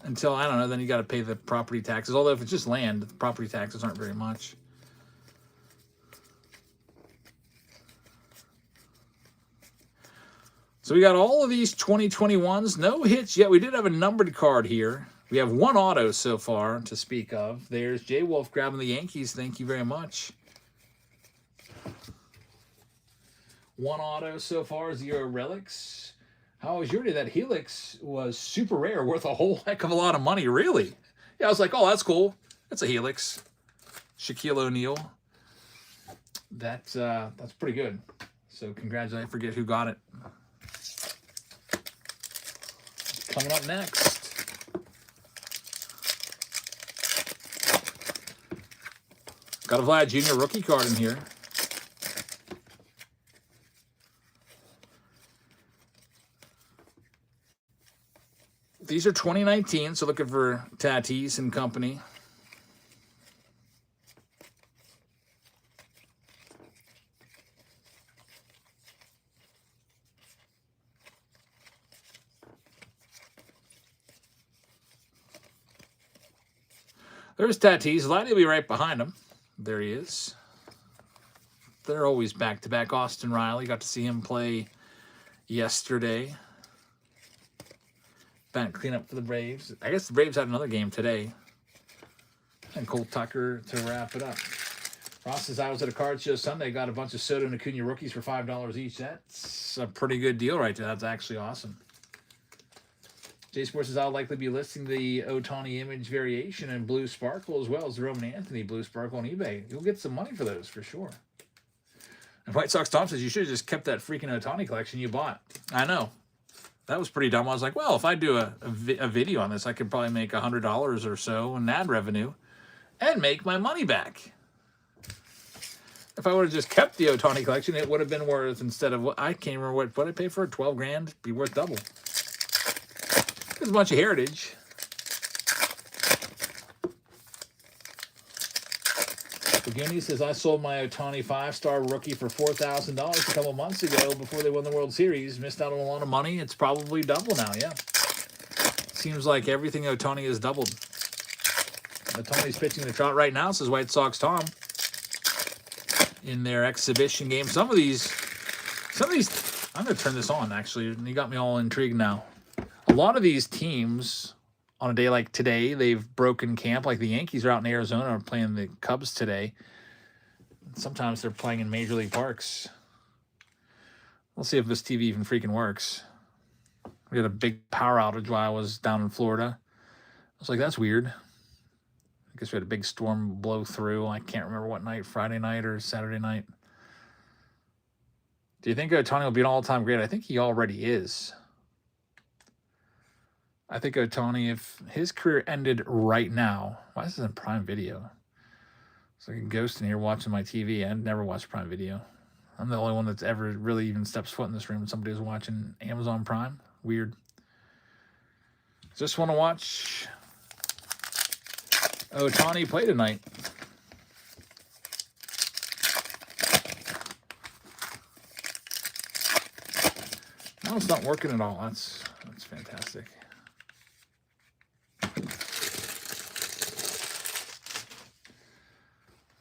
Until, I don't know, then you got to pay the property taxes. Although if it's just land, the property taxes aren't very much. So we got all of these 2021s. No hits yet. We did have a numbered card here. We have one auto so far to speak of. There's J. Wolf grabbing the Yankees. Thank you very much. One auto so far, 0 relics. How was your day? That Helix was super rare, worth a whole heck of a lot of money, really. Yeah, I was like, oh, that's cool. That's a Helix. Shaquille O'Neal. That's pretty good. So congratulations. I forget who got it. Coming up next. Got a Vlad Jr. rookie card in here. These are 2019, so looking for Tatis and company. There's Tatis. Vladdy will be right behind him. There he is. They're always back-to-back. Austin Riley. Got to see him play yesterday. Back cleanup for the Braves. I guess the Braves had another game today. And Cole Tucker to wrap it up. Ross says, I was at a card show Sunday. Got a bunch of Soto and Acuna rookies for $5 each. That's a pretty good deal right there. That's actually awesome. Jay Sports says, I'll likely be listing the Ohtani image variation and Blue Sparkle as well as the Roman Anthony Blue Sparkle on eBay. You'll get some money for those for sure. And White Sox Tom says, you should have just kept that freaking Ohtani collection you bought. I know. That was pretty dumb. I was like, well, if I do a video on this, I could probably make $100 or so in ad revenue and make my money back. If I would have just kept the Ohtani collection, it would have been worth, instead of what I can't remember what I paid for it, 12 grand, be worth double. There's a bunch of heritage. Paguni says, I sold my Ohtani 5-star rookie for $4,000 a couple months ago before they won the World Series. Missed out on a lot of money. It's probably double now, yeah. Seems like everything Ohtani has doubled. Ohtani's pitching the Trout right now, says White Sox Tom. In their exhibition game. Some of these, I'm going to turn this on, actually. You got me all intrigued now. A lot of these teams, on a day like today, they've broken camp. Like the Yankees are out in Arizona are playing the Cubs today. Sometimes they're playing in Major League parks. We'll see if this TV even freaking works. We had a big power outage while I was down in Florida. I was like, that's weird. I guess we had a big storm blow through. I can't remember what night, Friday night or Saturday night. Do you think Ohtani will be an all-time great? I think he already is. I think Ohtani, if his career ended right now, why is this in Prime Video? It's like a ghost in here watching my TV. I'd never watch Prime Video. I'm the only one that's ever really even steps foot in this room. Somebody's watching Amazon Prime. Weird. Just want to watch Ohtani play tonight. No, it's not working at all. That's fantastic.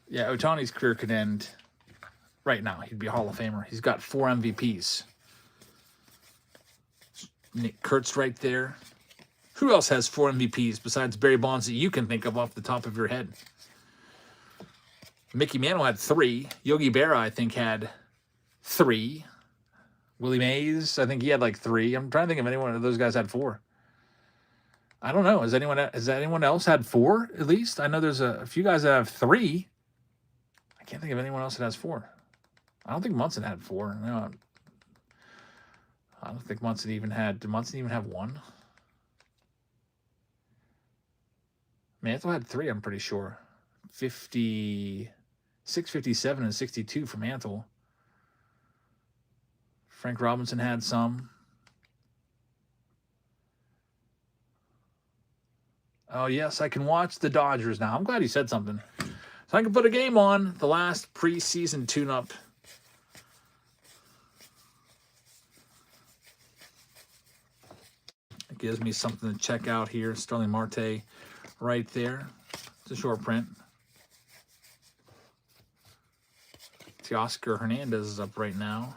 Yeah, Ohtani's career could end right now. He'd be a Hall of Famer. He's got 4 MVPs. Nick Kurtz right there. Who else has 4 MVPs besides Barry Bonds that you can think of off the top of your head? Mickey Mantle had 3. Yogi Berra, I think, had 3. Willie Mays, I think he had like 3. I'm trying to think if anyone of those guys had 4. I don't know. Has anyone else had 4 at least? I know there's a few guys that have 3. I can't think of anyone else that has 4. I don't think Munson had 4. No, I don't think Munson even had. Did Munson even have 1? Mantle had 3, I'm pretty sure. 56, 57, and 62 for Mantle. Frank Robinson had some. Oh, yes, I can watch the Dodgers now. I'm glad you said something. So I can put a game on, the last preseason tune-up. It gives me something to check out here. Starling Marte right there. It's a short print. Teoscar Hernandez is up right now.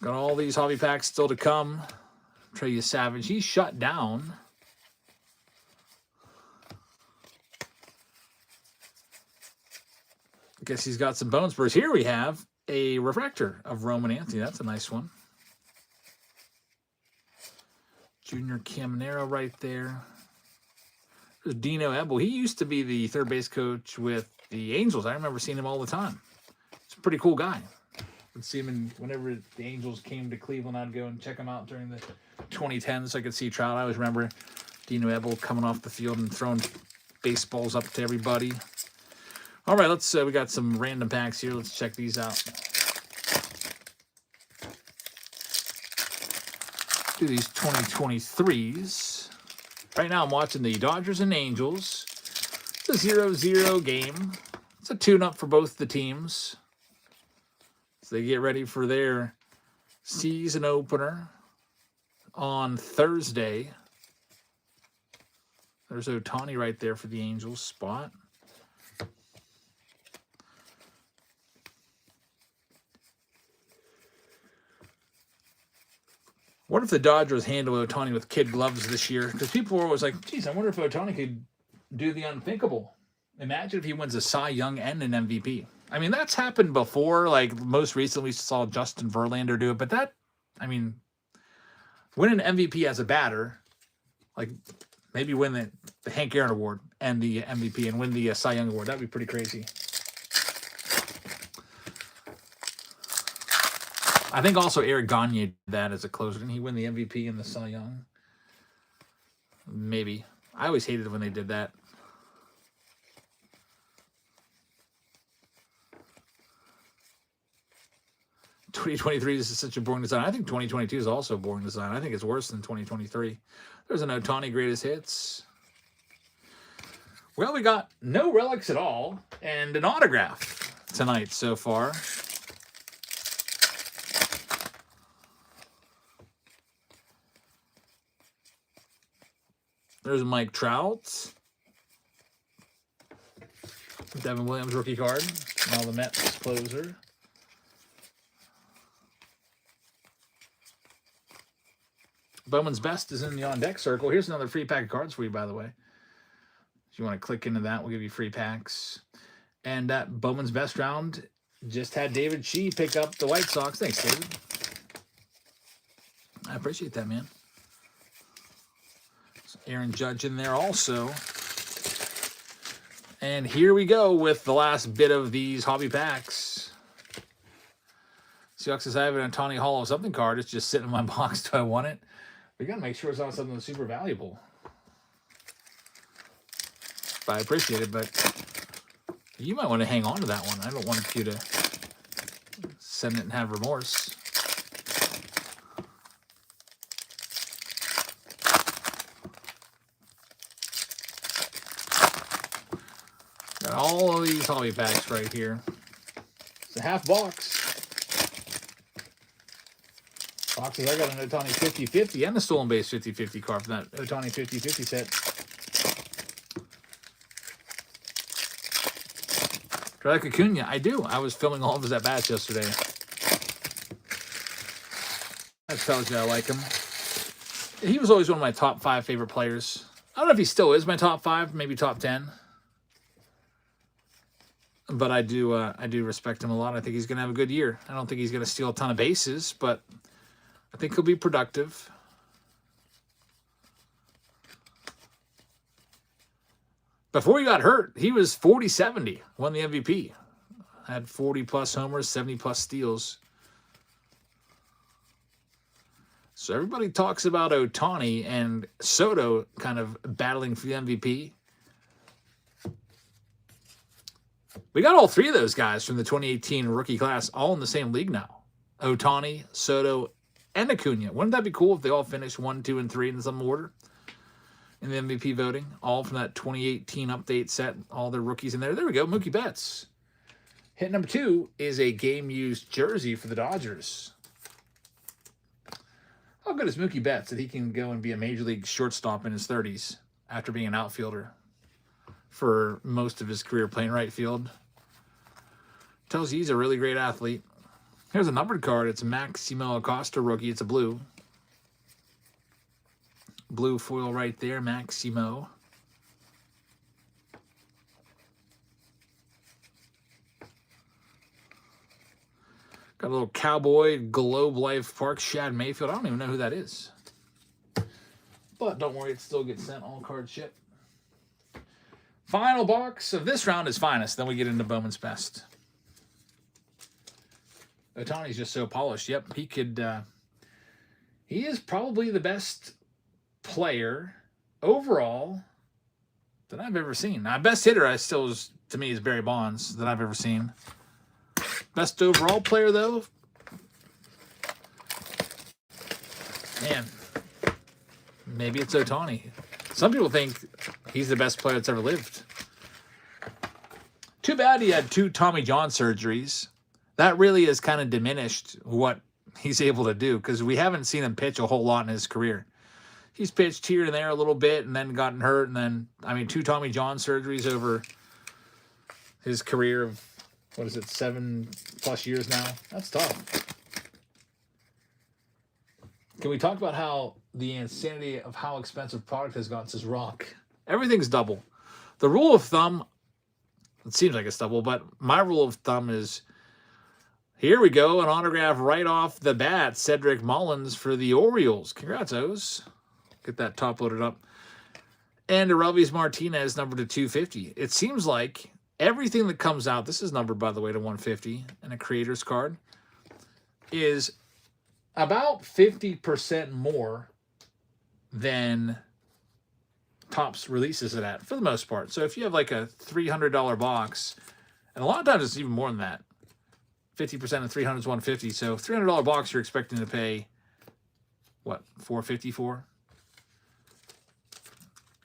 Got all these hobby packs still to come. Trey Savage, he's shut down. I guess he's got some bone spurs. Here we have a refractor of Roman Anthony. That's a nice one. Junior Caminero right there. There's Dino Ebel. He used to be the third base coach with the Angels. I remember seeing him all the time. He's a pretty cool guy. I'd see him whenever the Angels came to Cleveland, I'd go and check him out during the 2010s. I could see Trout. I always remember Dino Ebel coming off the field and throwing baseballs up to everybody. All right, let's. We got some random packs here. Let's check these out. Do these 2023s. Right now, I'm watching the Dodgers and Angels. It's a 0-0 game. It's a tune-up for both the teams. So they get ready for their season opener on Thursday. There's Ohtani right there for the Angels spot. What if the Dodgers handle Ohtani with kid gloves this year? Because people were always like, geez, I wonder if Ohtani could do the unthinkable. Imagine if he wins a Cy Young and an MVP. I mean, that's happened before. Like, most recently, we saw Justin Verlander do it. But that, I mean, win an MVP as a batter, like, maybe win the Hank Aaron Award and the MVP and win the Cy Young Award. That'd be pretty crazy. I think also Eric Gagne did that as a closer. Didn't he win the MVP and the Cy Young? Maybe. I always hated it when they did that. "2023 is such a boring design." I think 2022 is also a boring design. I think it's worse than 2023. There's an Ohtani greatest hits. Well, we got no relics at all and an autograph tonight so far. There's Mike Trout. Devin Williams rookie card. Now the Mets closer. Bowman's Best is in the on-deck circle. Here's another free pack of cards for you, by the way. If you want to click into that, we'll give you free packs. And that Bowman's Best round just had David Shee pick up the White Sox. Thanks, David. I appreciate that, man. Aaron Judge in there also. And here we go with the last bit of these hobby packs. Seahawks says I have an Ohtani Hall of something card. It's just sitting in my box. Do I want it? We got to make sure it's not something that's super valuable. But I appreciate it, but you might want to hang on to that one. I don't want you to send it and have remorse. Got all of these hobby packs right here. It's a half box. Boxes, I got an Ohtani 50-50 and a stolen base 50-50 card from that Ohtani 50-50 set. Do I like Acuna? I do. I was filming all of his at-bats yesterday. That tells you I like him. He was always one of my top 5 favorite players. I don't know if he still is my top 5, maybe top 10. But I do respect him a lot. I think he's going to have a good year. I don't think he's going to steal a ton of bases, but I think he'll be productive. Before he got hurt, he was 40-70, won the MVP. Had 40-plus homers, 70-plus steals. So everybody talks about Ohtani and Soto kind of battling for the MVP. We got all 3 of those guys from the 2018 rookie class all in the same league now. Ohtani, Soto, and Acuna. Wouldn't that be cool if they all finished 1, 2, and 3 in some order in the MVP voting? All from that 2018 update set, all their rookies in there. There we go, Mookie Betts. Hit number 2 is a game-used jersey for the Dodgers. How good is Mookie Betts that he can go and be a major league shortstop in his 30s after being an outfielder for most of his career playing right field? Tells you he's a really great athlete. Here's a numbered card. It's Maximo Acosta rookie. It's a blue. Blue foil right there, Maximo. Got a little Cowboy Globe Life Park Shad Mayfield. I don't even know who that is. But don't worry, it still gets sent all card ship. Final box of this round is finest. Then we get into Bowman's best. Ohtani's just so polished. Yep, he could. He is probably the best player overall that I've ever seen. Now, best hitter, to me, is Barry Bonds that I've ever seen. Best overall player, though, man, maybe it's Ohtani. Some people think he's the best player that's ever lived. Too bad he had 2 Tommy John surgeries. That really has kind of diminished what he's able to do because we haven't seen him pitch a whole lot in his career. He's pitched here and there a little bit and then gotten hurt. And then, 2 Tommy John surgeries over his career of, 7+ years now? That's tough. Can we talk about how the insanity of how expensive product has gotten? Says Rock. Everything's double. The rule of thumb, it seems like it's double, but my rule of thumb is, here we go, an autograph right off the bat, Cedric Mullins for the Orioles. Congrats, O's. Get that top loaded up. And Aurelvis Martinez, numbered to 250. It seems like everything that comes out, this is numbered, by the way, to 150, and a creator's card, is about 50% more than Topps releases it at, for the most part. So if you have like a $300 box, and a lot of times it's even more than that, 50% of 300 is 150. So $300 box, you're expecting to pay, what, $450 for?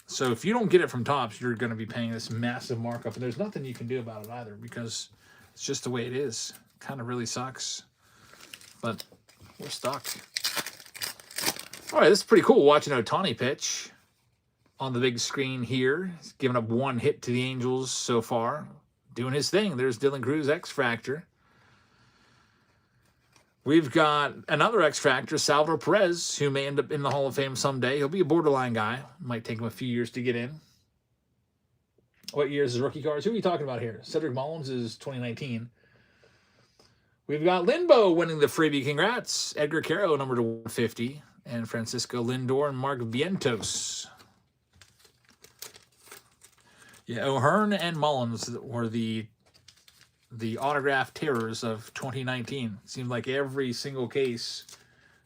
So if you don't get it from Topps, you're going to be paying this massive markup. And there's nothing you can do about it either because it's just the way it is. Kind of really sucks. But we're stuck. All right, this is pretty cool watching Ohtani pitch on the big screen here. He's given up 1 hit to the Angels so far. Doing his thing. There's Dylan Cruz, X-Factor. We've got another X-Factor, Salvador Perez, who may end up in the Hall of Fame someday. He'll be a borderline guy. Might take him a few years to get in. What year is his rookie cards? Who are we talking about here? Cedric Mullins is 2019. We've got Linbo winning the freebie. Congrats. Edgar Caro, number to 150. And Francisco Lindor and Mark Vientos. Yeah, O'Hearn and Mullins were the the autograph terrors of 2019. It seemed like every single case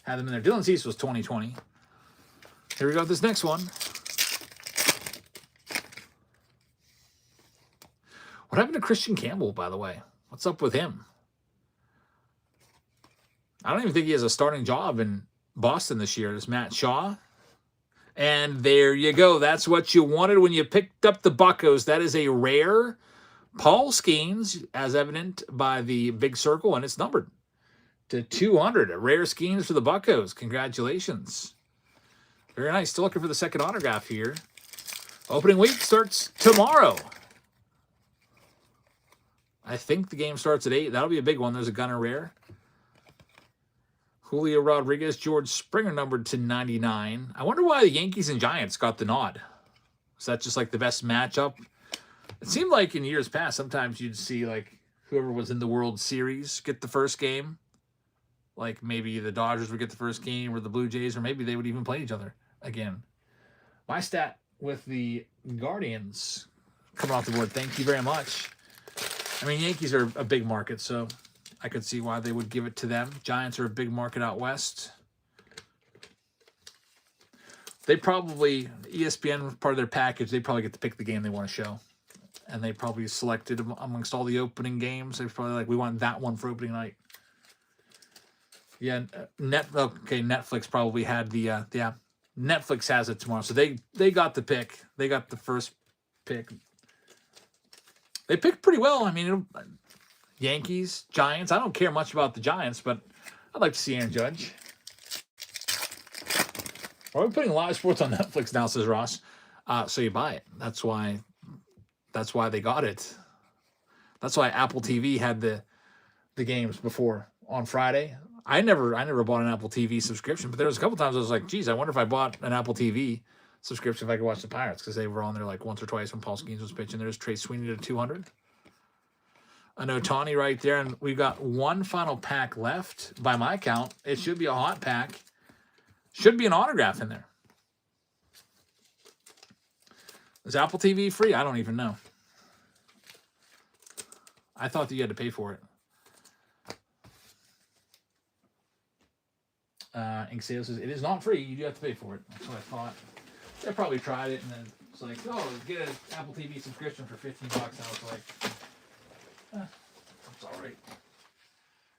had them in there. Dylan Cease was 2020. Here we go with this next one. What happened to Christian Campbell, by the way? What's up with him? I don't even think he has a starting job in Boston this year. There's Matt Shaw. And there you go. That's what you wanted when you picked up the Buccos. That is a rare Paul Skeens, as evident by the big circle, and it's numbered to 200. A rare Skeens for the Buccos. Congratulations. Very nice. Still looking for the second autograph here. Opening week starts tomorrow. I think the game starts at 8. That'll be a big one. There's a Gunner rare. Julio Rodriguez, George Springer numbered to 99. I wonder why the Yankees and Giants got the nod. Is that just like the best matchup? It seemed like in years past, sometimes you'd see like whoever was in the World Series get the first game. Like maybe the Dodgers would get the first game or the Blue Jays, or maybe they would even play each other again. My stat with the Guardians coming off the board. Thank you very much. I mean, Yankees are a big market, so I could see why they would give it to them. Giants are a big market out west. They probably, ESPN, part of their package, they probably get to pick the game they want to show. And they probably selected amongst all the opening games. They're probably like, we want that one for opening night. Yeah, Netflix probably had the, yeah, Netflix has it tomorrow. So they got the pick. They got the first pick. They picked pretty well. I mean, Yankees, Giants. I don't care much about the Giants, but I'd like to see Aaron Judge. Are we putting live sports on Netflix now, says Ross. So you buy it. That's why they got it. That's why Apple TV had the games before on Friday. I never bought an Apple TV subscription, but there was a couple times I was like, geez, I wonder if I bought an Apple TV subscription if I could watch the Pirates, because they were on there like once or twice when Paul Skeens was pitching. There's Trey Sweeney to 200. An Ohtani right there, and we've got one final pack left. By my count, it should be a hot pack. Should be an autograph in there. Is Apple TV free? I don't even know. I thought that you had to pay for it. Ink Sales says, it is not free. You do have to pay for it. That's what I thought. They probably tried it, and then it's like, oh, get an Apple TV subscription for $15. And I was like, it's all right.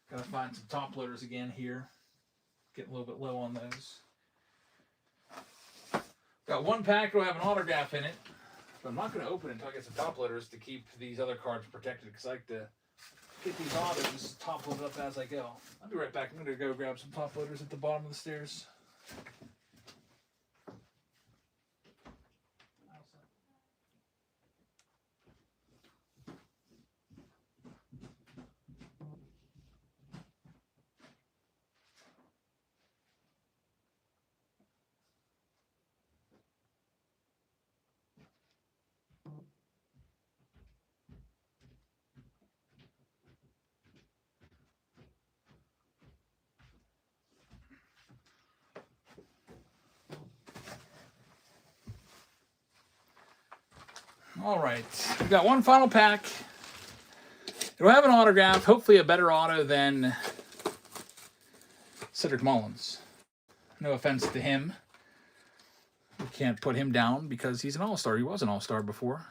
Gotta find some top loaders again here. Getting a little bit low on those. Got one pack that'll have an autograph in it, but I'm not going to open it until I get some top loaders to keep these other cards protected, because I like to get these autos top loaded up as I go. I'll be right back. I'm going to go grab some top loaders at the bottom of the stairs. All right, we got one final pack. It'll have an autograph, hopefully a better auto than Cedric Mullins. No offense to him. We can't put him down because he's an all-star. He was an all-star before.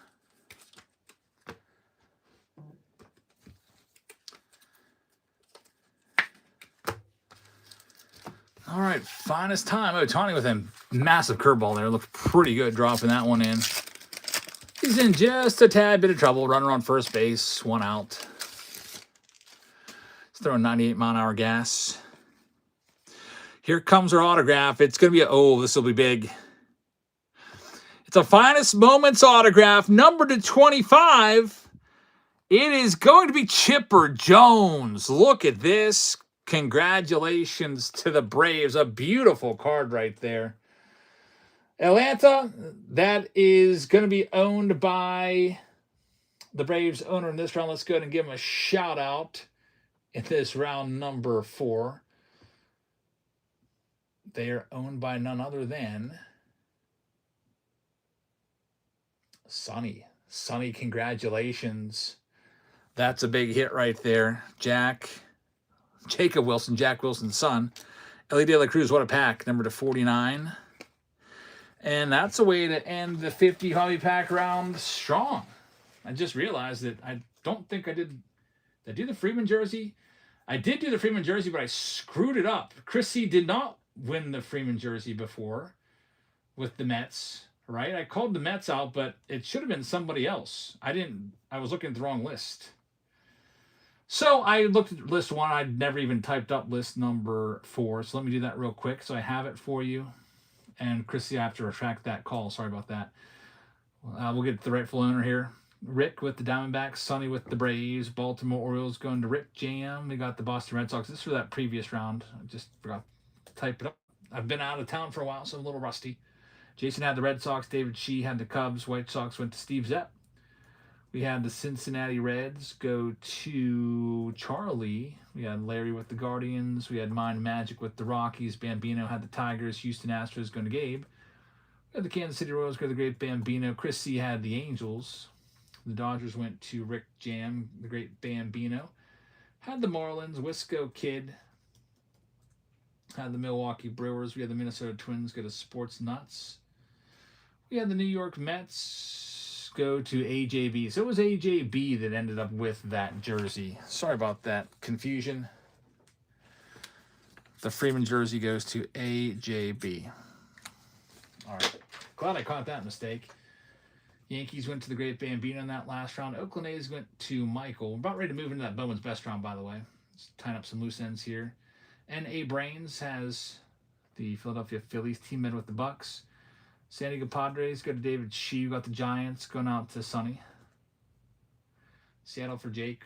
All right, finest time. Ohtani with a massive curveball there. Looked pretty good dropping that one in. He's in just a tad bit of trouble. Runner on first base, one out. He's throwing 98-mile-an-hour gas. Here comes our autograph. It's going to be this will be big. It's a Finest Moments autograph, numbered to 25. It is going to be Chipper Jones. Look at this. Congratulations to the Braves. A beautiful card right there. Atlanta, that is going to be owned by the Braves owner in this round. Let's go ahead and give him a shout out in this round number 4. They are owned by none other than Sonny. Sonny, congratulations That's a big hit right there. Jacob Wilson, Jack Wilson's son. Ellie De La Cruz, what a pack. Number to 49. And that's a way to end the 50 hobby pack round strong. I just realized that I don't think I did do the Freeman jersey. I did do the Freeman jersey, but I screwed it up. Chris C. did not win the Freeman jersey before with the Mets, right? I called the Mets out, but it should have been somebody else. I was looking at the wrong list. So I looked at list 1. I'd never even typed up list number 4. So let me do that real quick so I have it for you. And Chrissy, I have to retract that call. Sorry about that. We'll get the rightful owner here. Rick with the Diamondbacks, Sonny with the Braves, Baltimore Orioles going to Rick Jam. We got the Boston Red Sox. This is for that previous round. I just forgot to type it up. I've been out of town for a while, so I'm a little rusty. Jason had the Red Sox. David Shee had the Cubs. White Sox went to Steve Zepp. We had the Cincinnati Reds go to Charlie. We had Larry with the Guardians. We had Mind Magic with the Rockies. Bambino had the Tigers. Houston Astros going to Gabe. We had the Kansas City Royals go to the Great Bambino. Chris C. had the Angels. The Dodgers went to Rick Jam, the Great Bambino. Had the Marlins. Wisco Kid. Had the Milwaukee Brewers. We had the Minnesota Twins go to Sports Nuts. We had the New York Mets go to AJB. So it was AJB that ended up with that jersey. Sorry about that confusion. The Freeman jersey goes to AJB. All right. Glad I caught that mistake. Yankees went to the Great Bambino in that last round. Oakland A's went to Michael. We're about ready to move into that Bowman's Best round, by the way. Just tying up some loose ends here. And A. Brains has the Philadelphia Phillies team med with the Bucks. San Diego Padres go to David Shee. We got the Giants going out to Sonny. Seattle for Jake.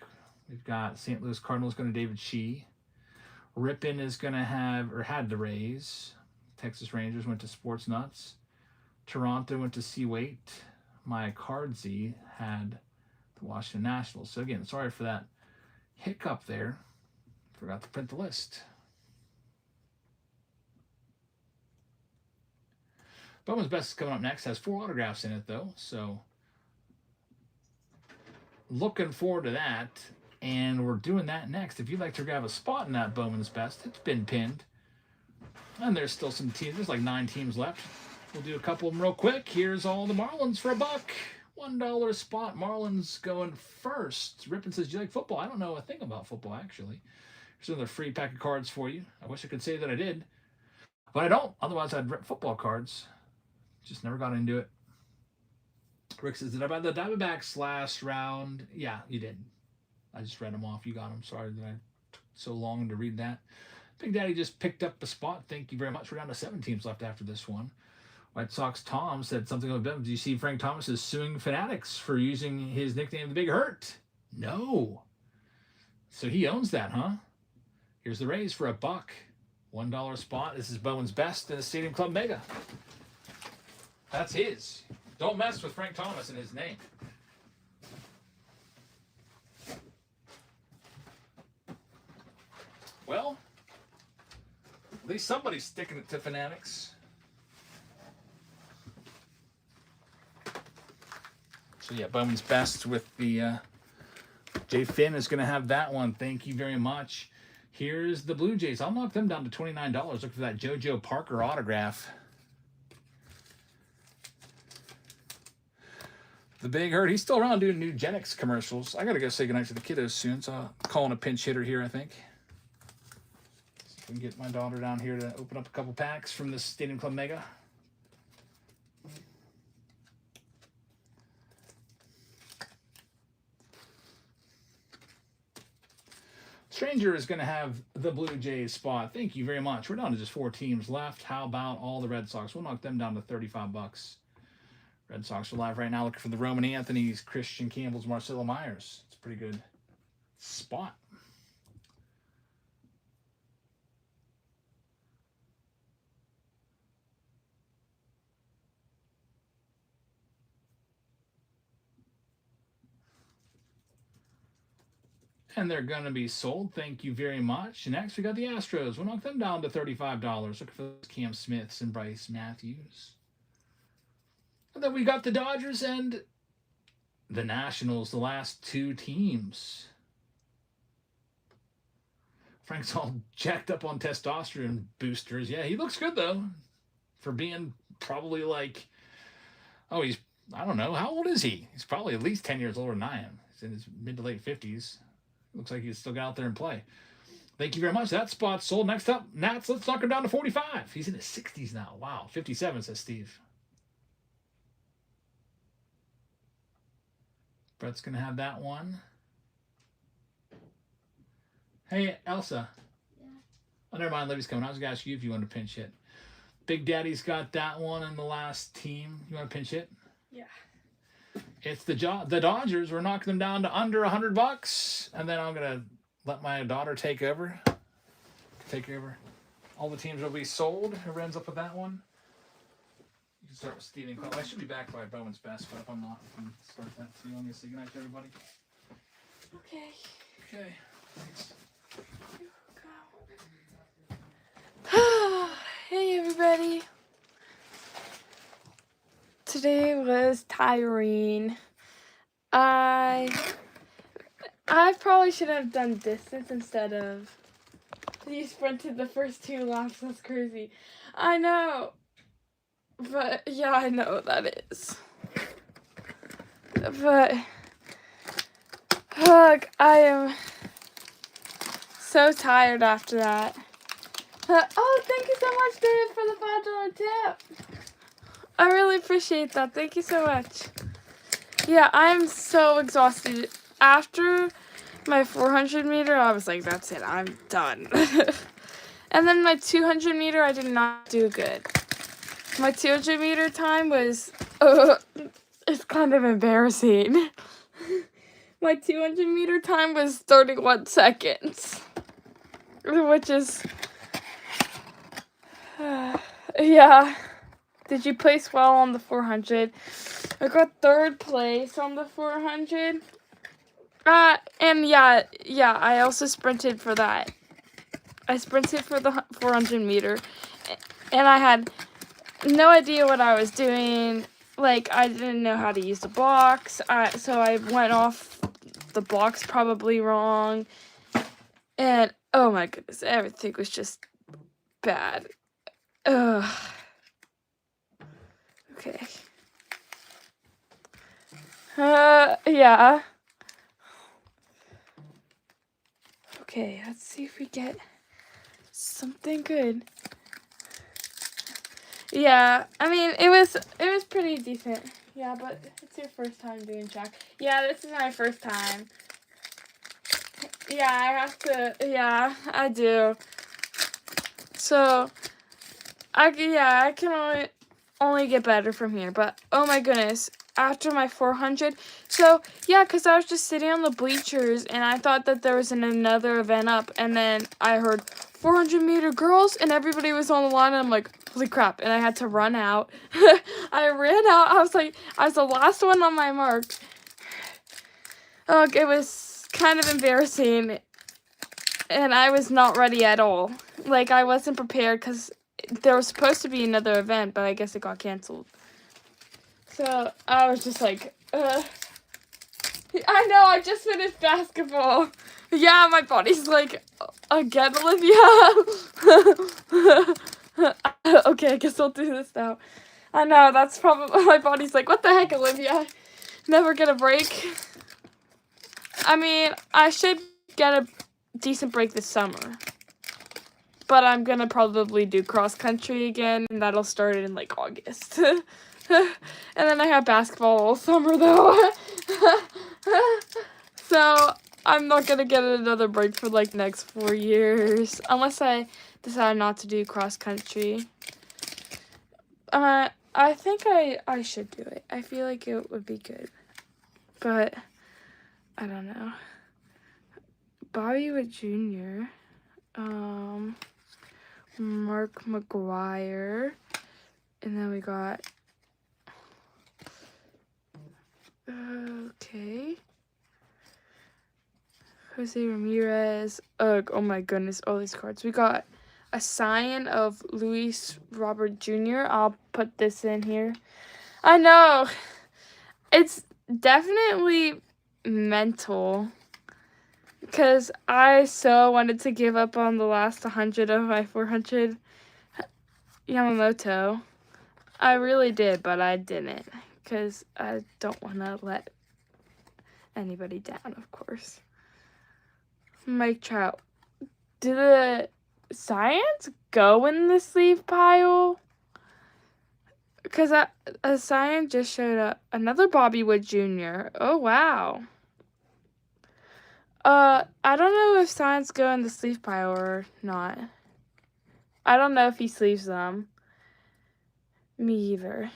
We've got St. Louis Cardinals going to David Shee. Ripon is going to have, or had the Rays. Texas Rangers went to Sports Nuts. Toronto went to C. Waite. My Cardzy had the Washington Nationals. So again, sorry for that hiccup there. Forgot to print the list. Bowman's Best is coming up next. Has 4 autographs in it, though. So looking forward to that. And we're doing that next. If you'd like to grab a spot in that Bowman's Best, it's been pinned. And there's still some teams. There's like 9 teams left. We'll do a couple of them real quick. Here's all the Marlins for $1. $1 a spot. Marlins going first. Ripon says, do you like football? I don't know a thing about football, actually. Here's another free pack of cards for you. I wish I could say that I did. But I don't. Otherwise, I'd rip football cards. Just never got into it. Rick says, did I buy the Diamondbacks last round? Yeah, you did. I just read them off. You got them. Sorry that I took so long to read that. Big Daddy just picked up a spot. Thank you very much. We're down to 7 teams left after this one. White Sox Tom said something about them. Do you see Frank Thomas is suing Fanatics for using his nickname, The Big Hurt? No. So he owns that, huh? Here's the Rays for $1. $1 spot. This is Bowman's Best in the Stadium Club Mega. That's his. Don't mess with Frank Thomas and his name. Well, at least somebody's sticking it to Fanatics. So yeah, Bowman's Best with the Jay Finn is going to have that one. Thank you very much. Here's the Blue Jays. I'll knock them down to $29. Look for that JoJo Parker autograph. The Big Hurt. He's still around doing Nugenics commercials. I got to go say goodnight to the kiddos soon, so I'm calling a pinch hitter here, I think. See if we can get my daughter down here to open up a couple packs from this Stadium Club Mega. Stranger is going to have the Blue Jays spot. Thank you very much. We're down to just 4 teams left. How about all the Red Sox? We'll knock them down to $35. Red Sox are live right now looking for the Roman Anthony's, Christian Campbell's, Marcelo Myers. It's a pretty good spot. And they're going to be sold. Thank you very much. Next, we got the Astros. We'll knock them down to $35. Looking for those Cam Smiths and Bryce Matthews. And then we got the Dodgers and the Nationals, the last 2 teams. Frank's all jacked up on testosterone boosters. Yeah, he looks good, though, for being probably like, oh, he's, I don't know, how old is he? He's probably at least 10 years older than I am. He's in his mid to late 50s. Looks like he's still got out there and play. Thank you very much. That spot's sold. Next up, Nats. Let's knock him down to 45. He's in his 60s now. Wow. 57, says Steve. Brett's going to have that one. Hey, Elsa. Yeah. Oh, never mind. Libby's coming. I was going to ask you if you want to pinch hit. Big Daddy's got that one in the last team. You want to pinch hit? Yeah. It's the Dodgers. We're knocking them down to under $100. And then I'm going to let my daughter take over. All the teams will be sold. Whoever ends up with that one. You can start with Steven. I should be back by Bowman's best, but if I'm not, we can start that too. I'm going to say goodnight to everybody. Okay. Okay. Thanks. Hey everybody. Today was tiring. I probably should have done distance instead of you sprinted the first 2 laps. That's crazy. I know. But yeah, I know that is. But look, I am so tired after that. Oh, thank you so much, David, for the $5 tip. I really appreciate that. Thank you so much. Yeah, I'm so exhausted. After my 400 meter, I was like, that's it. I'm done. And then my 200 meter, I did not do good. My 200 meter time was, it's kind of embarrassing. My 200 meter time was 31 seconds. Which is, yeah. Did you place well on the 400? I got 3rd place on the 400. And yeah, I also sprinted for that. I sprinted for the 400 meter. And I had no idea what I was doing. Like, I didn't know how to use the blocks. So I went off the blocks probably wrong. And, oh my goodness, everything was just bad. Ugh. Okay. Yeah. Okay, let's see if we get something good. Yeah, I mean, it was pretty decent. Yeah, but it's your first time doing track. Yeah, this is my first time. Yeah, I have to, yeah, I do. So, I can only get better from here. But, oh my goodness, after my 400, so, yeah, because I was just sitting on the bleachers, and I thought that there was another event up, and then I heard 400 meter girls, and everybody was on the line, and I'm like, holy crap, and I had to run out. I ran out, I was the last one on my mark. Oh, it was kind of embarrassing, and I was not ready at all. Like, I wasn't prepared, because there was supposed to be another event, but I guess it got canceled. So, I was just like, I know, I just finished basketball. Yeah, my body's like, again, Olivia. Okay, I guess I'll do this now. I know, that's probably, my body's like, what the heck, Olivia? Never get a break. I mean, I should get a decent break this summer. But I'm gonna probably do cross country again, and that'll start in like August. And then I have basketball all summer though. So I'm not gonna get another break for like next 4 years. Unless I decide not to do cross country. I think I should do it. I feel like it would be good. But I don't know. Bobby Wood Jr. Mark McGuire. And then we got okay. Jose Ramirez. Oh my goodness, all these cards. We got a sign of Luis Robert Jr. I'll put this in here. I know. definitely mental. Because I so wanted to give up on the last 100 of my 400 Yamamoto. I really did, but I didn't. Because I don't want to let anybody down, of course. Mike Trout. Do the Science go in the sleeve pile? Because a Science just showed up. Another Bobby Wood Jr. Oh, wow. I don't know if Science go in the sleeve pile or not. I don't know if he sleeves them. Me either.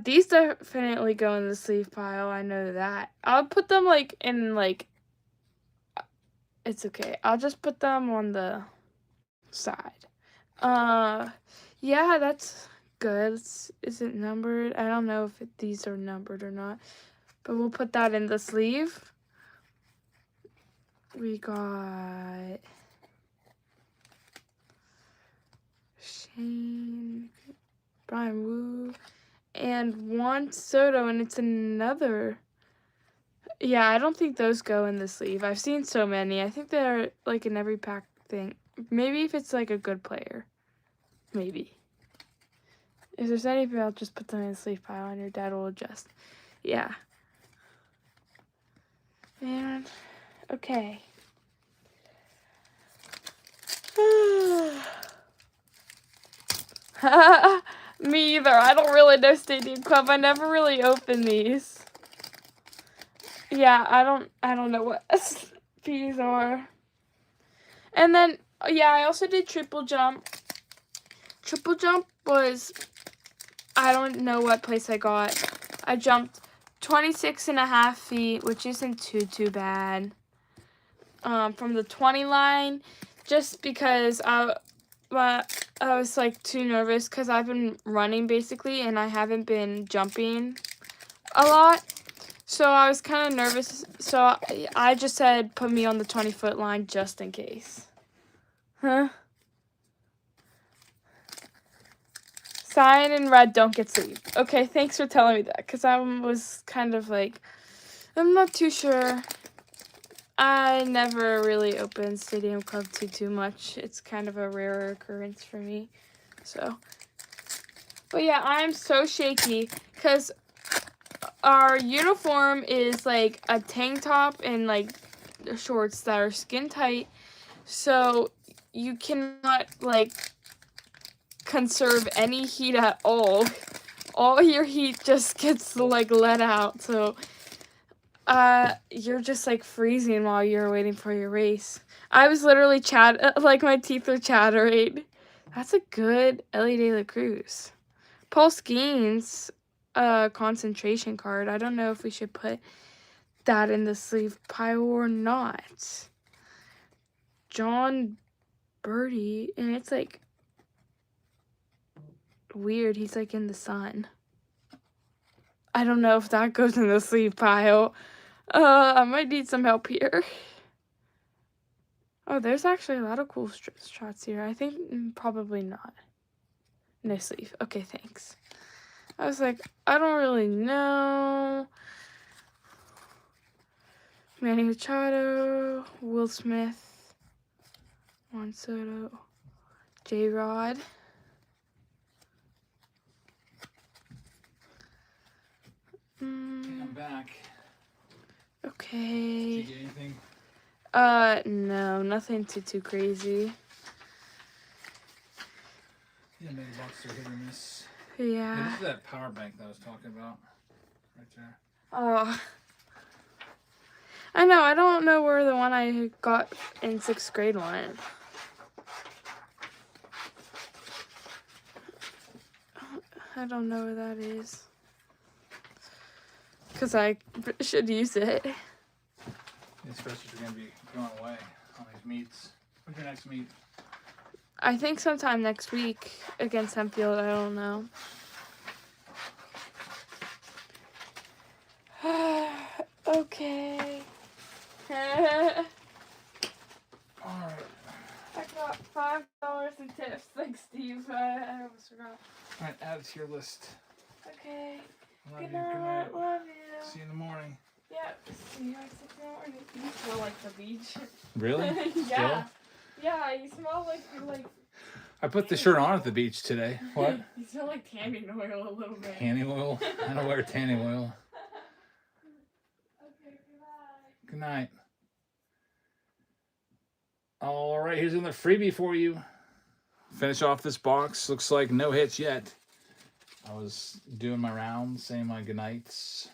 These definitely go in the sleeve pile. I know that. I'll put them like in like. It's okay. I'll just put them on the side. Yeah, that's good. Is it numbered? I don't know if these are numbered or not, but we'll put that in the sleeve. We got Shane, Brian Wu, and Juan Soto, and it's another. Yeah, I don't think those go in the sleeve. I've seen so many. I think they're like in every pack thing. Maybe if it's like a good player. Maybe. If there's anything, I'll just put them in the sleeve pile and your dad will adjust. Yeah. And, okay. Me either. I don't really know Stadium Club. I never really opened these. Yeah, I don't know what these are. And then, yeah, I also did triple jump. Triple jump was, I don't know what place I got. I jumped 26.5 feet, which isn't too bad. From the 20 line, just because I was like too nervous because I've been running basically and I haven't been jumping a lot. So I was kind of nervous. So I just said put me on the 20-foot line just in case. Huh? Cyan and red don't get sleeved. Okay, thanks for telling me that because I was kind of like, I'm not too sure. I never really opened Stadium Club too much. It's kind of a rare occurrence for me. So, but yeah, I'm so shaky because our uniform is like a tank top and like shorts that are skin tight. So you cannot like conserve any heat at all. All your heat just gets like let out. So you're just like freezing while you're waiting for your race. I was literally like my teeth were chattering. That's a good Ellie De La Cruz. Paul Skeens, concentration card. I don't know if we should put that in the sleeve pile or not. John Birdie, and it's like weird. He's like in the sun. I don't know if that goes in the sleeve pile. I might need some help here. Oh, there's actually a lot of cool shots here. I think probably not. No sleeve. Okay, thanks. I was like, I don't really know. Manny Machado, Will Smith, Juan Soto, J-Rod. I'm back. Okay. Did you get anything? No, nothing too crazy. Yeah, maybe box are hit or miss. Yeah. Yeah, this is that power bank that I was talking about. Right there. Oh. I know, I don't know where the one I got in 6th grade went. I don't know where that is. Because I should use it. Especially if you're going to be going away on these meets. When's your next meet? I think sometime next week against Hempfield. I don't know. Okay. Alright. I got $5 in tips. Thanks, Steve. I almost forgot. Alright, add it to your list. Okay. Good night. Love you. See you in the morning. Yeah. See you at 6 in the morning. You smell like the beach. Really? Yeah. Yeah, you smell like. I put the shirt on at the beach today. What? You smell like tanning oil a little bit. Tanning oil? I don't wear tanning oil. Okay, goodbye. Good night. All right, here's another freebie for you. Finish off this box. Looks like no hits yet. I was doing my rounds, saying my goodnights.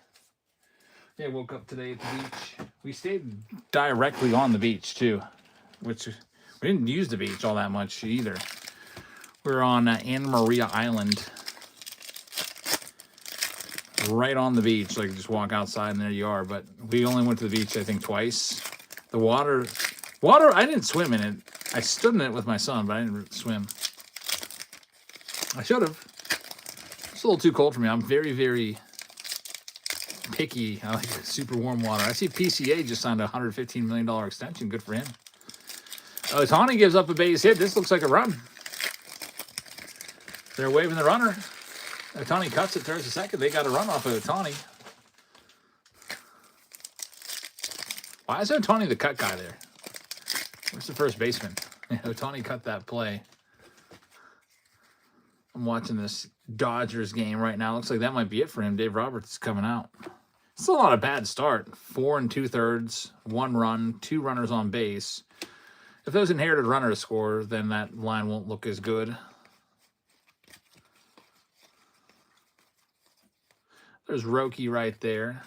Yeah, woke up today at the beach. We stayed directly on the beach, too, which we didn't use the beach all that much either. We were on Anna Maria Island, right on the beach. Like, just walk outside and there you are. But we only went to the beach, I think, twice. The water, I didn't swim in it. I stood in it with my son, but I didn't swim. I should have. It's a little too cold for me. I'm very, very picky. I like super warm water. I see PCA just signed a $115 million extension. Good for him. Otani gives up a base hit. This looks like a run. They're waving the runner. Otani cuts it, throws a second. They got a run off of Otani. Why is Otani the cut guy there? Where's the first baseman? Otani cut that play. I'm watching this Dodgers game right now. Looks like that might be it for him. Dave Roberts is coming out. Still not a bad start. 4 2/3, 1 run, 2 runners on base. If those inherited runners score, then that line won't look as good. There's Roki right there.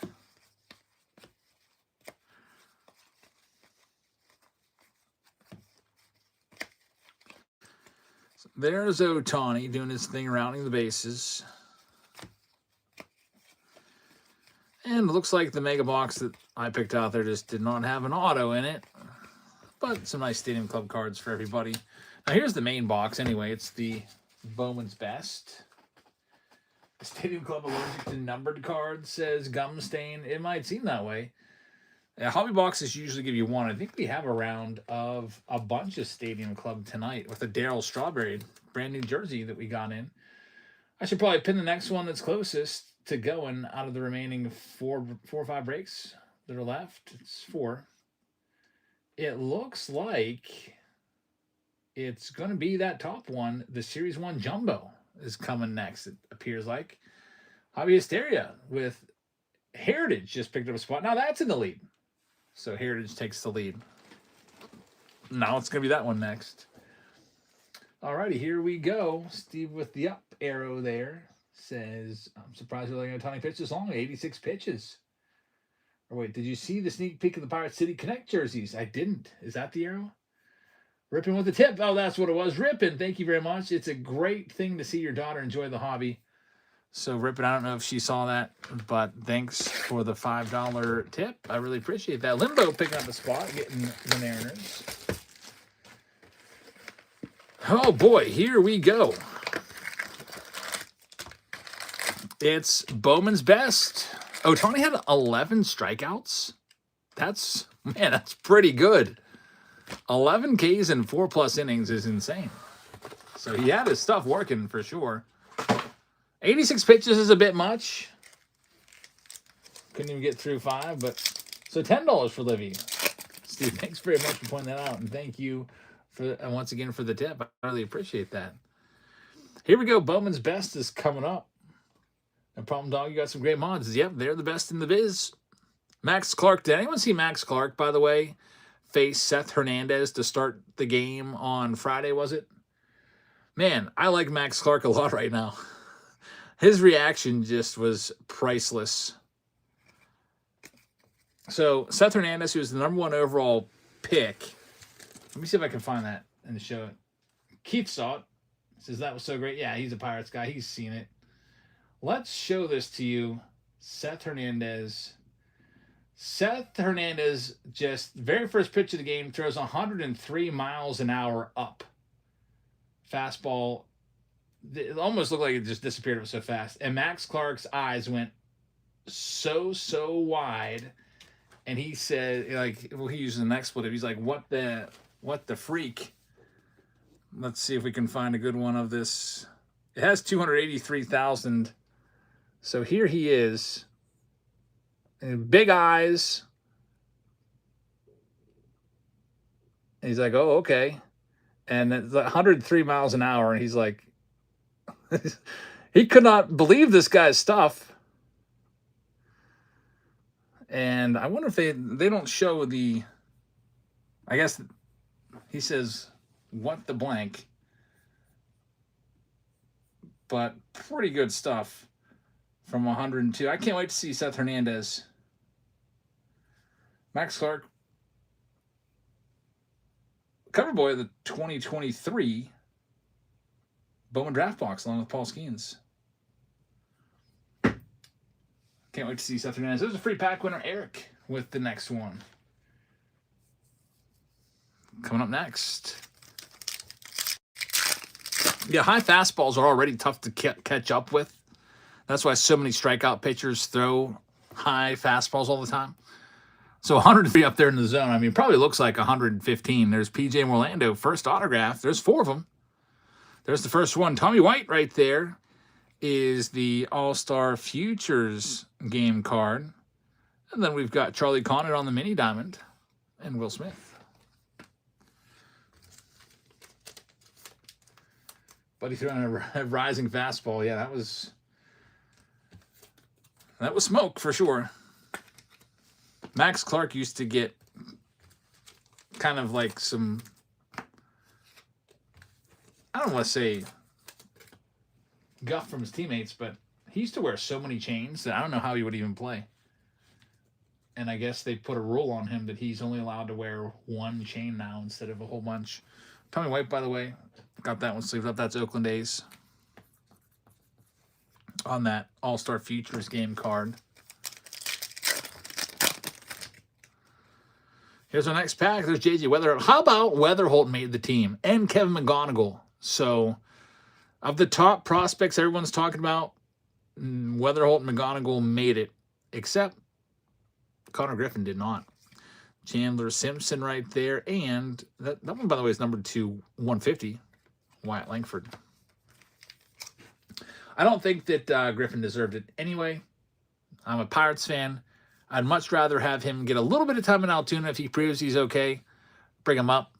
So there's Otani doing his thing, rounding the bases. And it looks like the mega box that I picked out there just did not have an auto in it. But some nice Stadium Club cards for everybody. Now here's the main box anyway. It's the Bowman's Best. Stadium Club allergic to numbered cards, says Gum Stain. It might seem that way. Hobby boxes usually give you one. I think we have a round of a bunch of Stadium Club tonight with a Darryl Strawberry brand new jersey that we got in. I should probably pin the next one that's closest to going out of the remaining four or five breaks that are left. It's 4. It looks like it's going to be that top one. The Series 1 Jumbo is coming next, it appears like. Hobby Hysteria with Heritage just picked up a spot. Now that's in the lead. So Heritage takes the lead. Now it's going to be that one next. Alrighty, here we go. Steve with the up arrow there says, I'm surprised you're letting Otani pitch this long. 86 pitches. Or wait, did you see the sneak peek of the Pirate City Connect jerseys? I didn't. Is that the arrow? Rippin' with the tip. Oh, that's what it was. Rippin', thank you very much. It's a great thing to see your daughter enjoy the hobby. So, Rippin', I don't know if she saw that, but thanks for the $5 tip. I really appreciate that. Limbo picking up a spot, getting the Mariners. Oh, boy, here we go. It's Bowman's Best. Otani had 11 strikeouts. That's pretty good. 11 Ks in 4+ innings is insane. So he had his stuff working for sure. 86 pitches is a bit much. Couldn't even get through 5, but so $10 for Livy. Steve, thanks very much for pointing that out, and thank you for once again for the tip. I really appreciate that. Here we go. Bowman's Best is coming up. No problem, dog. You got some great mods. Yep, they're the best in the biz. Max Clark. Did anyone see Max Clark, by the way, face Seth Hernandez to start the game on Friday, was it? Man, I like Max Clark a lot right now. His reaction just was priceless. So, Seth Hernandez, who was the #1 overall pick. Let me see if I can find that and show it. Keith saw it. Says that was so great. Yeah, he's a Pirates guy. He's seen it. Let's show this to you. Seth Hernandez. Seth Hernandez, just very first pitch of the game, throws 103 miles an hour up. Fastball. It almost looked like it just disappeared. It was so fast. And Max Clark's eyes went so wide. And he said, like, well, he uses an expletive. He's like, what the freak? Let's see if we can find a good one of this. It has 283,000 So here he is, and big eyes. And he's like, oh, okay. And it's 103 miles an hour. And he's like, he could not believe this guy's stuff. And I wonder if they don't show the, I guess he says, what the blank. But pretty good stuff from 102. I can't wait to see Seth Hernandez. Max Clark, cover boy of the 2023 Bowman draft box along with Paul Skeens. Can't wait to see Seth Hernandez. There's a free pack winner, Eric, with the next one. Coming up next. Yeah, high fastballs are already tough to catch up with. That's why so many strikeout pitchers throw high fastballs all the time. So 103 up there in the zone. I mean, probably looks like 115. There's PJ Orlando, first autograph. There's 4 of them. There's the first one. Tommy White right there is the All-Star Futures game card. And then we've got Charlie Conant on the mini diamond and Will Smith. Buddy throwing a rising fastball. Yeah, that was smoke for sure. Max Clark used to get kind of like some, I don't want to say guff from his teammates, but he used to wear so many chains that I don't know how he would even play. And I guess they put a rule on him that he's only allowed to wear 1 chain now instead of a whole bunch. Tommy White, by the way, got that one sleeved up. That's Oakland A's on that All-Star Futures game card. Here's our next pack. There's J.J. Weatherholt. How about Weatherholt made the team? And Kevin McGonigal. So, of the top prospects everyone's talking about, Weatherholt and McGonigal made it. Except Connor Griffin did not. Chandler Simpson right there. And that one, by the way, is numbered to 150. Wyatt Langford. I don't think that Griffin deserved it anyway. I'm a Pirates fan. I'd much rather have him get a little bit of time in Altoona if he proves he's okay. Bring him up.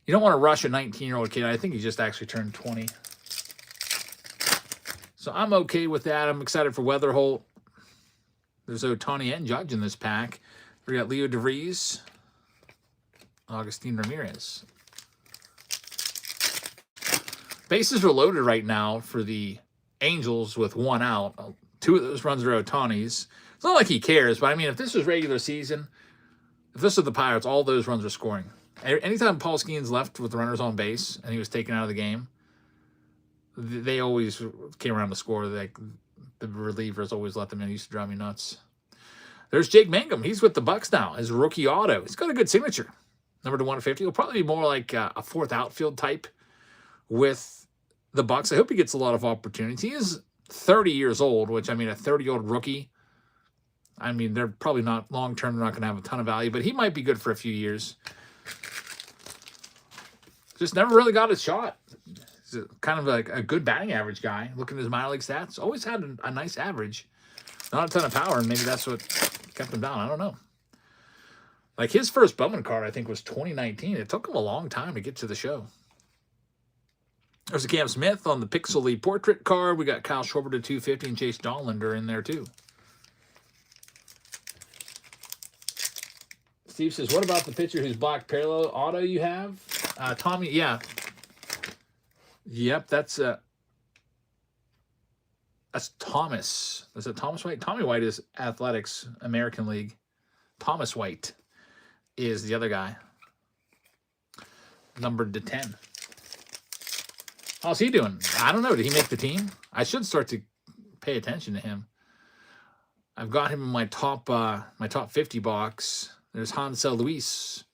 You don't want to rush a 19-year-old kid. I think he just actually turned 20. So I'm okay with that. I'm excited for Weatherholt. There's Ohtani and Judge in this pack. We got Leo DeVries, Augustine Ramirez. Bases are loaded right now for the Angels with 1 out. 2 of those runs are Ohtani's. It's not like he cares, but I mean, if this was regular season, if this was the Pirates, all those runs are scoring. Anytime Paul Skeens left with runners on base and he was taken out of the game, they always came around to score. Like the relievers always let them in. It used to drive me nuts. There's Jake Mangum. He's with the Bucks now. His rookie auto. He's got a good signature. Number to 150. He'll probably be more like a 4th outfield type with the Bucks. I hope he gets a lot of opportunities. He is 30 years old, which, I mean, a 30-year-old rookie, I mean, they're probably not long-term. They're not going to have a ton of value, but he might be good for a few years. Just never really got his shot. He's kind of like a good batting average guy. Looking at his minor league stats, always had a nice average. Not a ton of power, and maybe that's what kept him down. I don't know. Like his first Bowman card, I think, was 2019. It took him a long time to get to the show. There's a Cam Smith on the Pixel League portrait card. We got Kyle Schwarber to 250 and Chase Dollander in there too. Steve says, what about the pitcher whose black parallel auto you have? Tommy, yeah. Yep, that's Thomas. Is it Thomas White? Tommy White is Athletics, American League. Thomas White is the other guy. Numbered to 10. How's he doing? I don't know. Did he make the team? I should start to pay attention to him. I've got him in my top 50 box. There's Hansel Luis.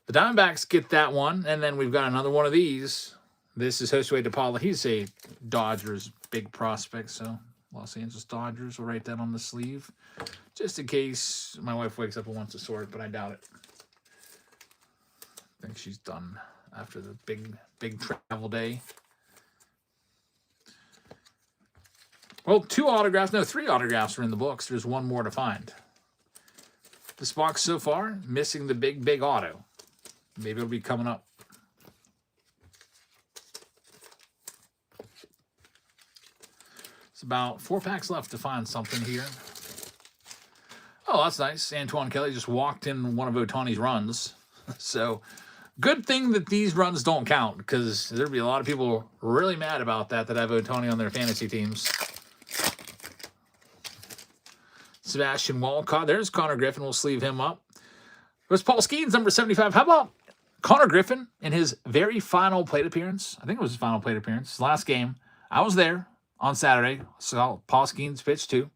The Diamondbacks get that one, and then we've got another one of these. This is Josue DePaula. He's a Dodgers big prospect, so Los Angeles Dodgers will write that on the sleeve, just in case my wife wakes up and wants to sort, but I doubt it. I think she's done after the big travel day. Well, 2 autographs. No, 3 autographs are in the books. There's 1 more to find. This box so far, missing the big auto. Maybe it'll be coming up. It's about 4 packs left to find something here. Oh, that's nice. Antoine Kelly just walked in one of Ohtani's runs. So, good thing that these runs don't count, because there'd be a lot of people really mad about that have Ohtani on their fantasy teams. Sebastian Walcott. There's Connor Griffin. We'll sleeve him up. It was Paul Skeens, number 75. How about Connor Griffin in his very final plate appearance? I think it was his final plate appearance. His last game. I was there on Saturday. Saw Paul Skeens pitch too.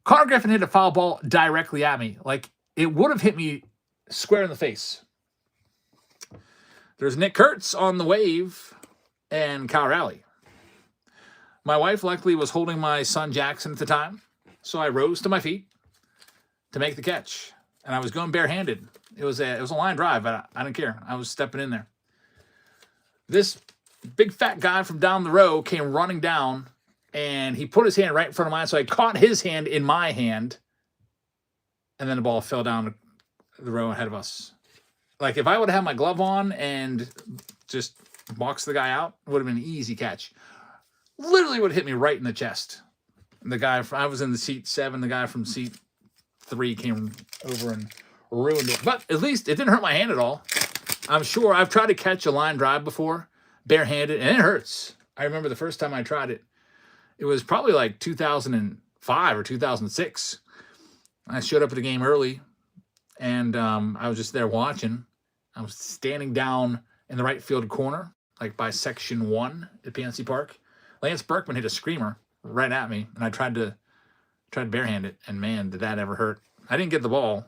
Connor Griffin hit a foul ball directly at me. Like, it would have hit me square in the face. There's Nick Kurtz on the wave and Kyle Raleigh. My wife luckily was holding my son Jackson at the time, so I rose to my feet to make the catch. And I was going barehanded. It was a line drive, but I didn't care. I was stepping in there. This big fat guy from down the row came running down, and he put his hand right in front of mine, so I caught his hand in my hand, and then the ball fell down the row ahead of us. Like, if I would have had my glove on and just boxed the guy out, it would have been an easy catch. Literally would have hit me right in the chest. And the guy, I was in the seat 7, the guy from seat 3 came over and ruined it. But at least it didn't hurt my hand at all. I'm sure I've tried to catch a line drive before, barehanded, and it hurts. I remember the first time I tried it. It was probably like 2005 or 2006. I showed up at the game early, and I was just there watching. I was standing down in the right field corner, like by section 1 at PNC Park. Lance Berkman hit a screamer right at me, and I tried to barehand it, and man, did that ever hurt. I didn't get the ball,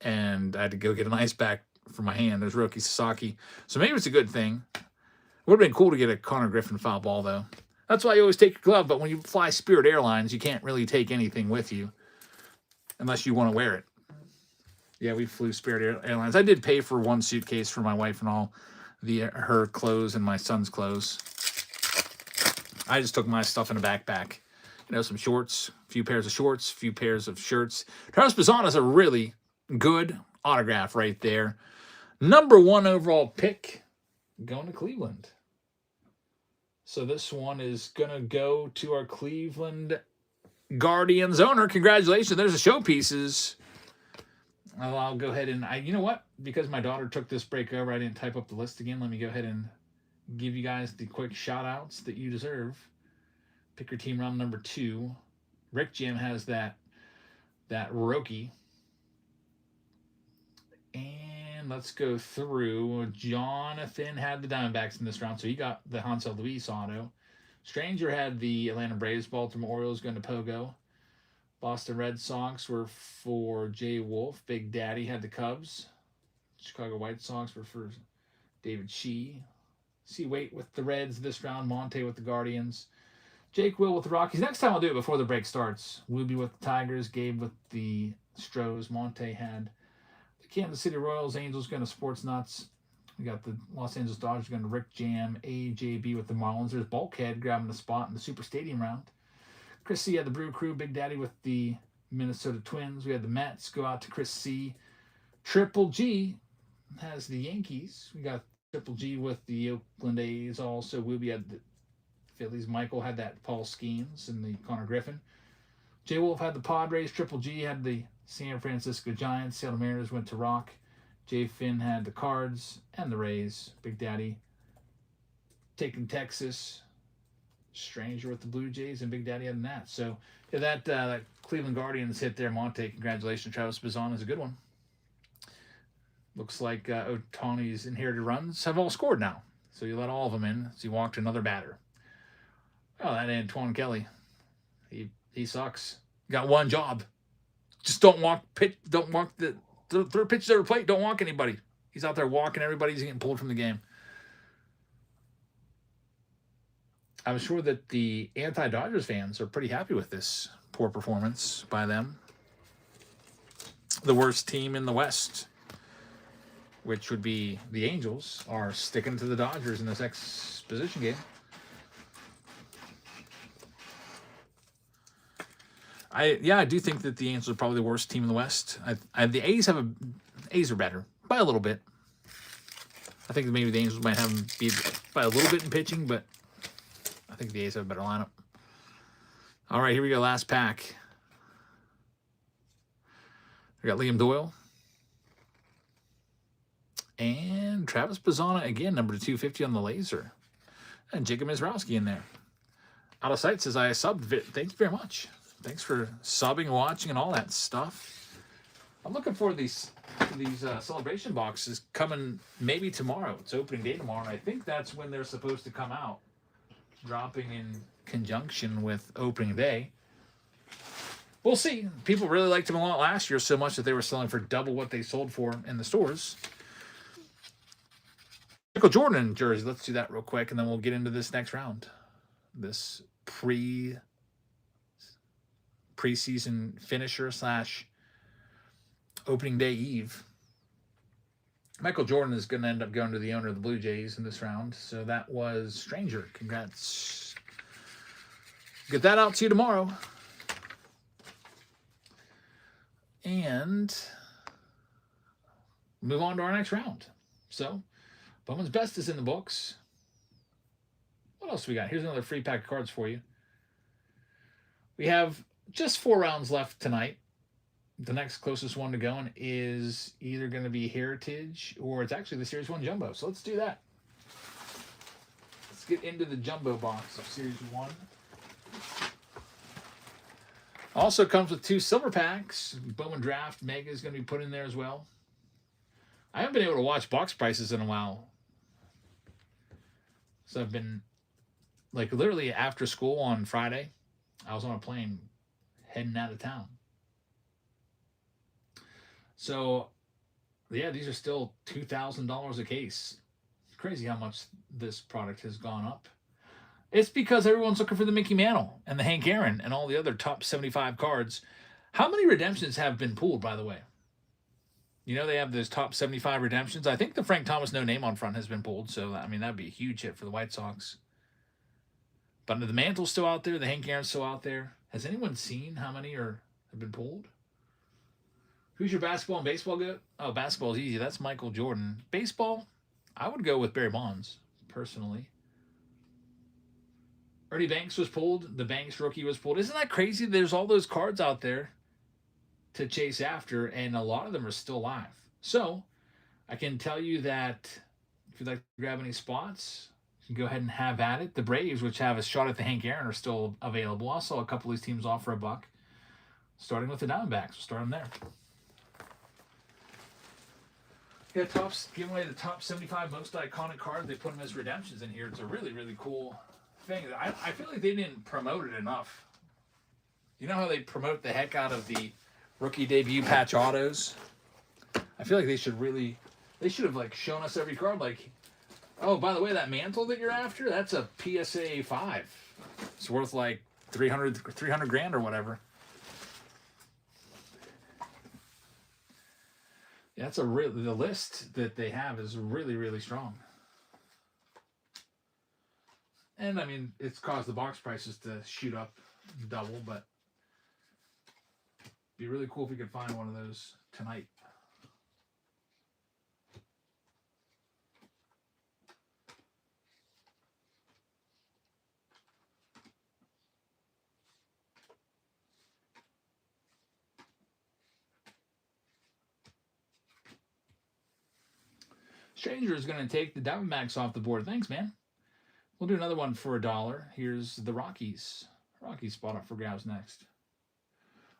and I had to go get an ice pack for my hand. There's Roki Sasaki. So maybe it's a good thing. It would have been cool to get a Connor Griffin foul ball, though. That's why you always take your glove, but when you fly Spirit Airlines, you can't really take anything with you unless you want to wear it. Yeah, we flew Spirit Airlines. I did pay for 1 suitcase for my wife and all her clothes and my son's clothes. I just took my stuff in a backpack. You know, some shorts, a few pairs of shorts, a few pairs of shirts. Travis Bazan is a really good autograph right there. Number 1 overall pick going to Cleveland. So this one is going to go to our Cleveland Guardians owner. Congratulations. There's the showpieces. I'll go ahead and, you know what? Because my daughter took this break over, I didn't type up the list again. Let me go ahead and give you guys the quick shout-outs that you deserve. Pick your team round number 2. Rick Jim has that Roki. And let's go through. Jonathan had the Diamondbacks in this round, so he got the Hansel Luis auto. Stranger had the Atlanta Braves. Baltimore Orioles going to Pogo. Boston Red Sox were for Jay Wolf. Big Daddy had the Cubs. Chicago White Sox were for David Shee. C. Waite with the Reds this round. Monte with the Guardians. Jake Will with the Rockies. Next time I'll do it before the break starts. Wooby with the Tigers. Gabe with the Stros. Monte had the Kansas City Royals. Angels going to Sports Nuts. We got the Los Angeles Dodgers going to Rick Jam. AJB with the Marlins. There's Bulkhead grabbing the spot in the Super Stadium round. Chris C. had the Brew Crew. Big Daddy with the Minnesota Twins. We had the Mets go out to Chris C. Triple G has the Yankees. We got Triple G with the Oakland A's also. Wooby had the Phillies. Michael had that Paul Skeens and the Connor Griffin. Jay Wolf had the Padres. Triple G had the San Francisco Giants. Seattle Mariners went to Rock. Jay Finn had the Cards and the Rays. Big Daddy taking Texas. Stranger with the Blue Jays, and Big Daddy had the Nats. So yeah, that Cleveland Guardians hit there. Monte, congratulations. Travis Bazan is a good one. Looks like Ohtani's inherited runs have all scored now. So you let all of them in as he walked another batter. Oh, that Antoine Kelly. He sucks. Got one job. Just don't walk throw pitches over plate. Don't walk anybody. He's out there walking everybody. He's getting pulled from the game. I'm sure that the anti-Dodgers fans are pretty happy with this poor performance by them. The worst team in the West, which would be the Angels, are sticking to the Dodgers in this exposition game. I do think that the Angels are probably the worst team in the West. The A's A's are better by a little bit. I think maybe the Angels might have them beat by a little bit in pitching, but I think the A's have a better lineup. All right, here we go. Last pack. We got Liam Doyle. And Travis Bazzana again, number 250 on the laser. And Jacob Mizrowski in there. Out of Sight says, I subbed. Thank you very much. Thanks for subbing, watching, and all that stuff. I'm looking for these celebration boxes coming maybe tomorrow. It's opening day tomorrow, and I think that's when they're supposed to come out, dropping in conjunction with opening day. We'll see. People really liked them a lot last year, so much that they were selling for double what they sold for in the stores. Michael Jordan jersey. Let's do that real quick, and then we'll get into this next round. This preseason finisher / opening day eve. Michael Jordan is going to end up going to the owner of the Blue Jays in this round. So that was Stranger. Congrats. Get that out to you tomorrow. And move on to our next round. So Bowman's Best is in the books. What else we got? Here's another free pack of cards for you. We have just 4 rounds left tonight. The next closest one to going is either going to be Heritage or it's actually the Series 1 Jumbo. So let's do that. Let's get into the Jumbo box of Series 1. Also comes with 2 silver packs. Bowman Draft Mega is going to be put in there as well. I haven't been able to watch box prices in a while. So I've been, like, literally after school on Friday, I was on a plane heading out of town. So, yeah, these are still $2,000 a case. It's crazy how much this product has gone up. It's because everyone's looking for the Mickey Mantle and the Hank Aaron and all the other top 75 cards. How many redemptions have been pulled, by the way? You know, they have those top 75 redemptions. I think the Frank Thomas no name on front has been pulled. So, I mean, that'd be a huge hit for the White Sox. But the Mantle's still out there. The Hank Aaron's still out there. Has anyone seen how many have been pulled? Who's your basketball and baseball goat? Oh, basketball's easy. That's Michael Jordan. Baseball, I would go with Barry Bonds, personally. Ernie Banks was pulled. The Banks rookie was pulled. Isn't that crazy? There's all those cards out there to chase after, and a lot of them are still live. So, I can tell you that if you'd like to grab any spots, you can go ahead and have at it. The Braves, which have a shot at the Hank Aaron, are still available. I saw a couple of these teams offer $1. Starting with the Diamondbacks. We'll start them there. Yeah, giving away the top 75 most iconic cards. They put them as redemptions in here. It's a really, really cool thing. I feel like they didn't promote it enough. You know how they promote the heck out of the rookie debut patch autos? I feel like they should have like shown us every card. Like, oh, by the way, that Mantle that you're after, that's a PSA 5. It's worth like 300 grand or whatever. Yeah, the list that they have is really, really strong. And I mean, it's caused the box prices to shoot up double, but it'd be really cool if we could find one of those tonight. Stranger is going to take the Diamondbacks off the board. Thanks, man. We'll do another one for $1. Here's the Rockies. Rockies spot up for grabs next.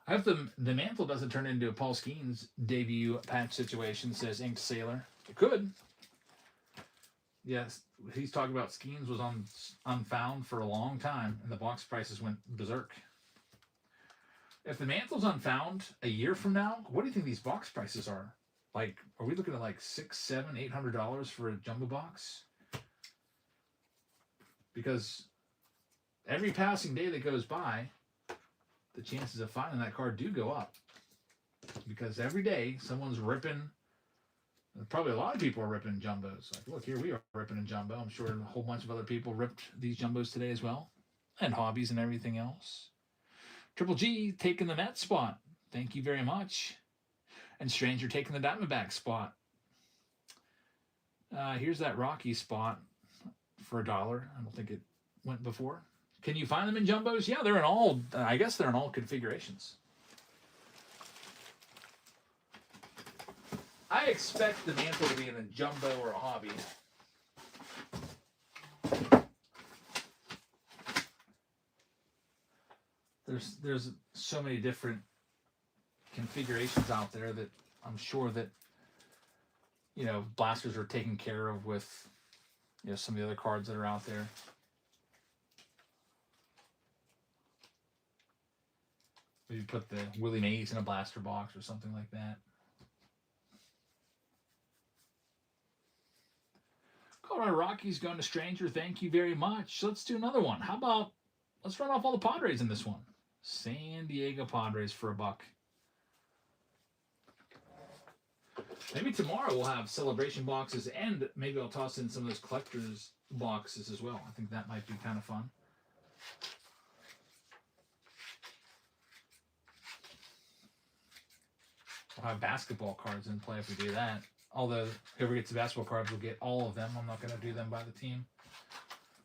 I hope the Mantle doesn't turn into a Paul Skeens debut patch situation, says Inked Sailor. It could. Yes, he's talking about Skeens was unfound for a long time, and the box prices went berserk. If the Mantle's unfound a year from now, what do you think these box prices are? Like, are we looking at like $600, $700, $800 for a jumbo box? Because every passing day that goes by, the chances of finding that card do go up. Because every day someone's ripping, probably a lot of people are ripping jumbos. Like, look, here we are ripping a jumbo. I'm sure a whole bunch of other people ripped these jumbos today as well. And hobbies and everything else. Triple G taking the Mets spot. Thank you very much. And Stranger taking the Diamondback spot. Here's that Rocky spot for $1. I don't think it went before. Can you find them in jumbos? Yeah, they're in all, I guess they're in all configurations. I expect the mantle to be in a jumbo or a hobby. There's so many different configurations out there that I'm sure that, you know, blasters are taken care of with, you know, some of the other cards that are out there. Maybe put the Willie Mays in a blaster box or something like that. Colorado Rockies going to Stranger. Thank you very much. Let's do another one. How about, let's run off all the Padres in this one. San Diego Padres for $1. Maybe tomorrow we'll have celebration boxes, and maybe I'll toss in some of those collector's boxes as well. I think that might be kind of fun. We'll have basketball cards in play if we do that. Although whoever gets the basketball cards will get all of them. I'm not going to do them by the team.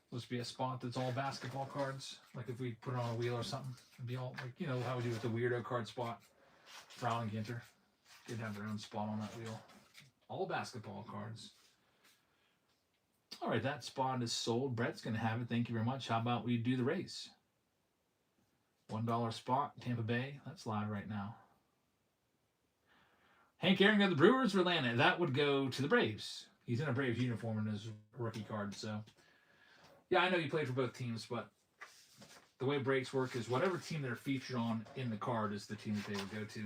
It'll just be a spot that's all basketball cards. Like if we put it on a wheel or something, it'd be all like, you know, how we do with the weirdo card spot. Brown and Ginter. They'd have their own spot on that wheel. All basketball cards. All right, that spot is sold. Brett's going to have it. Thank you very much. How about we do the race? $1 spot, Tampa Bay. That's live right now. Hank Aaron got the Brewers or Atlanta. That would go to the Braves. He's in a Braves uniform in his rookie card. So, yeah, I know you played for both teams, but the way breaks work is whatever team they're featured on in the card is the team that they would go to.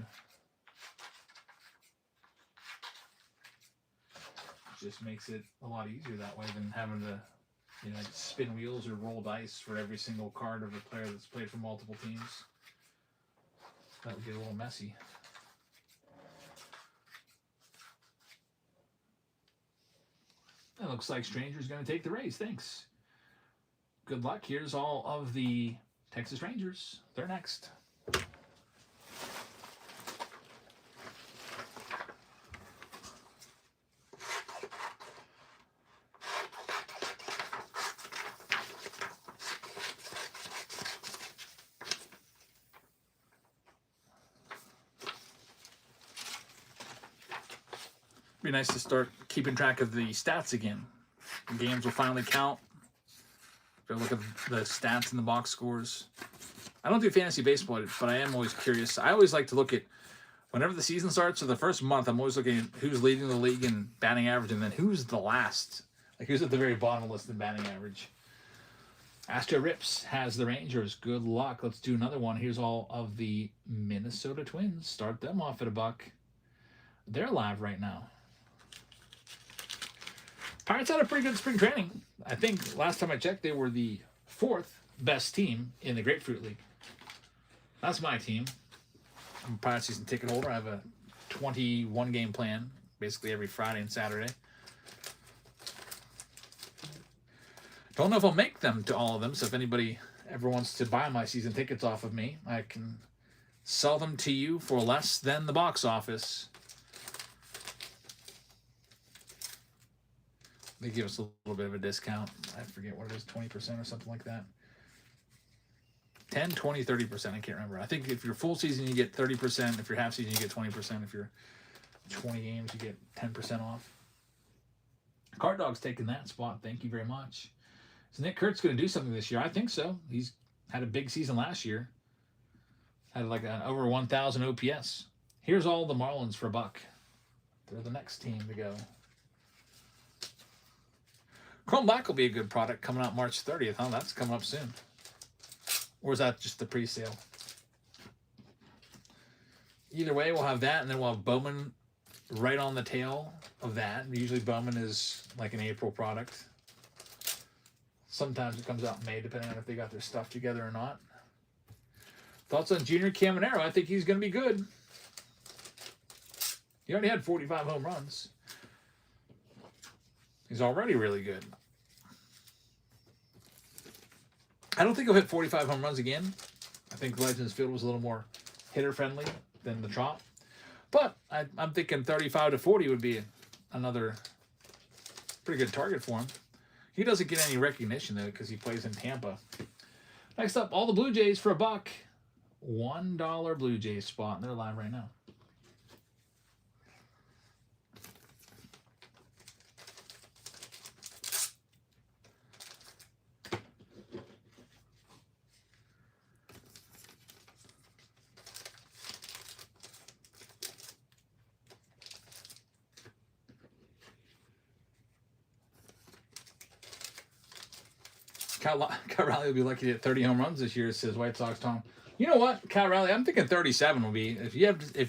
Just makes it a lot easier that way than having to, you know, spin wheels or roll dice for every single card of a player that's played for multiple teams. That would get a little messy. It looks like Stranger's going to take the race. Thanks. Good luck. Here's all of the Texas Rangers. They're next. Be nice to start keeping track of the stats again. The games will finally count. Go look at the stats and the box scores. I don't do fantasy baseball, but I am always curious. I always like to look at, whenever the season starts or the first month, I'm always looking at who's leading the league in batting average and then who's the last. Like who's at the very bottom of the list in batting average. Astro Rips has the Rangers. Good luck. Let's do another one. Here's all of the Minnesota Twins. Start them off at $1. They're live right now. Pirates had a pretty good spring training. I think last time I checked, they were the 4th best team in the Grapefruit League. That's my team. I'm a Pirates season ticket holder. I have a 21-game plan, basically every Friday and Saturday. Don't know if I'll make them to all of them, so if anybody ever wants to buy my season tickets off of me, I can sell them to you for less than the box office. They give us a little bit of a discount. I forget what it is, 20% or something like that. 10, 20, 30%, I can't remember. I think if you're full season, you get 30%. If you're half season, you get 20%. If you're 20 games, you get 10% off. Card Dog's taking that spot. Thank you very much. Is Nick Kurtz going to do something this year? I think so. He's had a big season last year. Had like an over 1,000 OPS. Here's all the Marlins for $1. They're the next team to go. Chrome Black will be a good product coming out March 30th, huh? That's coming up soon. Or is that just the pre-sale? Either way, we'll have that, and then we'll have Bowman right on the tail of that. Usually Bowman is like an April product. Sometimes it comes out in May, depending on if they got their stuff together or not. Thoughts on Junior Caminero? I think he's going to be good. He already had 45 home runs. He's already really good. I don't think he'll hit 45 home runs again. I I think Legends Field was a little more hitter friendly than the Trop. But I'm thinking 35 to 40 would be another pretty good target for him. He doesn't get any recognition though because he plays in Tampa. Next up, all the Blue Jays for $1. $1 Blue Jays spot, and they're live right now. Cal Raleigh will be lucky to hit 30 home runs this year, says White Sox Tom. You know what, Cal Raleigh, I'm thinking 37 will be. If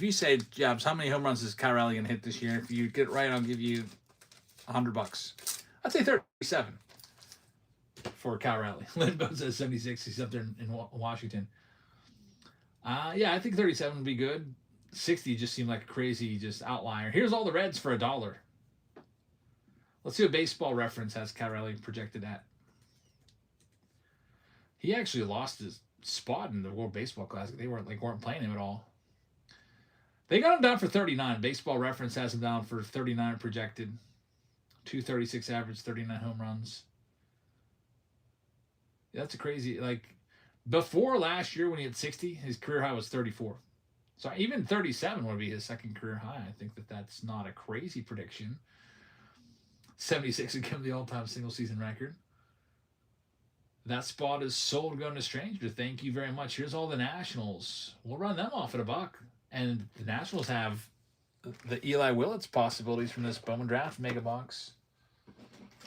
you say, Jobs, how many home runs is Cal Raleigh gonna hit this year? If you get it right, I'll give you $100. I'd say 37 for Cal Raleigh. Lindbo says 76. He's up there in Washington. Yeah, I think 37 would be good. 60 just seemed like a crazy just outlier. Here's all the Reds for $1. Let's see what Baseball Reference has Cal Raleigh projected at. He actually lost his spot in the World Baseball Classic. They weren't playing him at all. They got him down for 39. Baseball Reference has him down for 39 projected. 236 average, 39 home runs. Yeah, that's a crazy, before last year when he had 60, his career high was 34. So even 37 would be his second career high. I think that's not a crazy prediction. 76 would give him the all-time single season record. That spot is sold going to Stranger. Thank you very much. Here's all the Nationals. We'll run them off at $1. And the Nationals have the Eli Willits possibilities from this Bowman Draft Mega Box,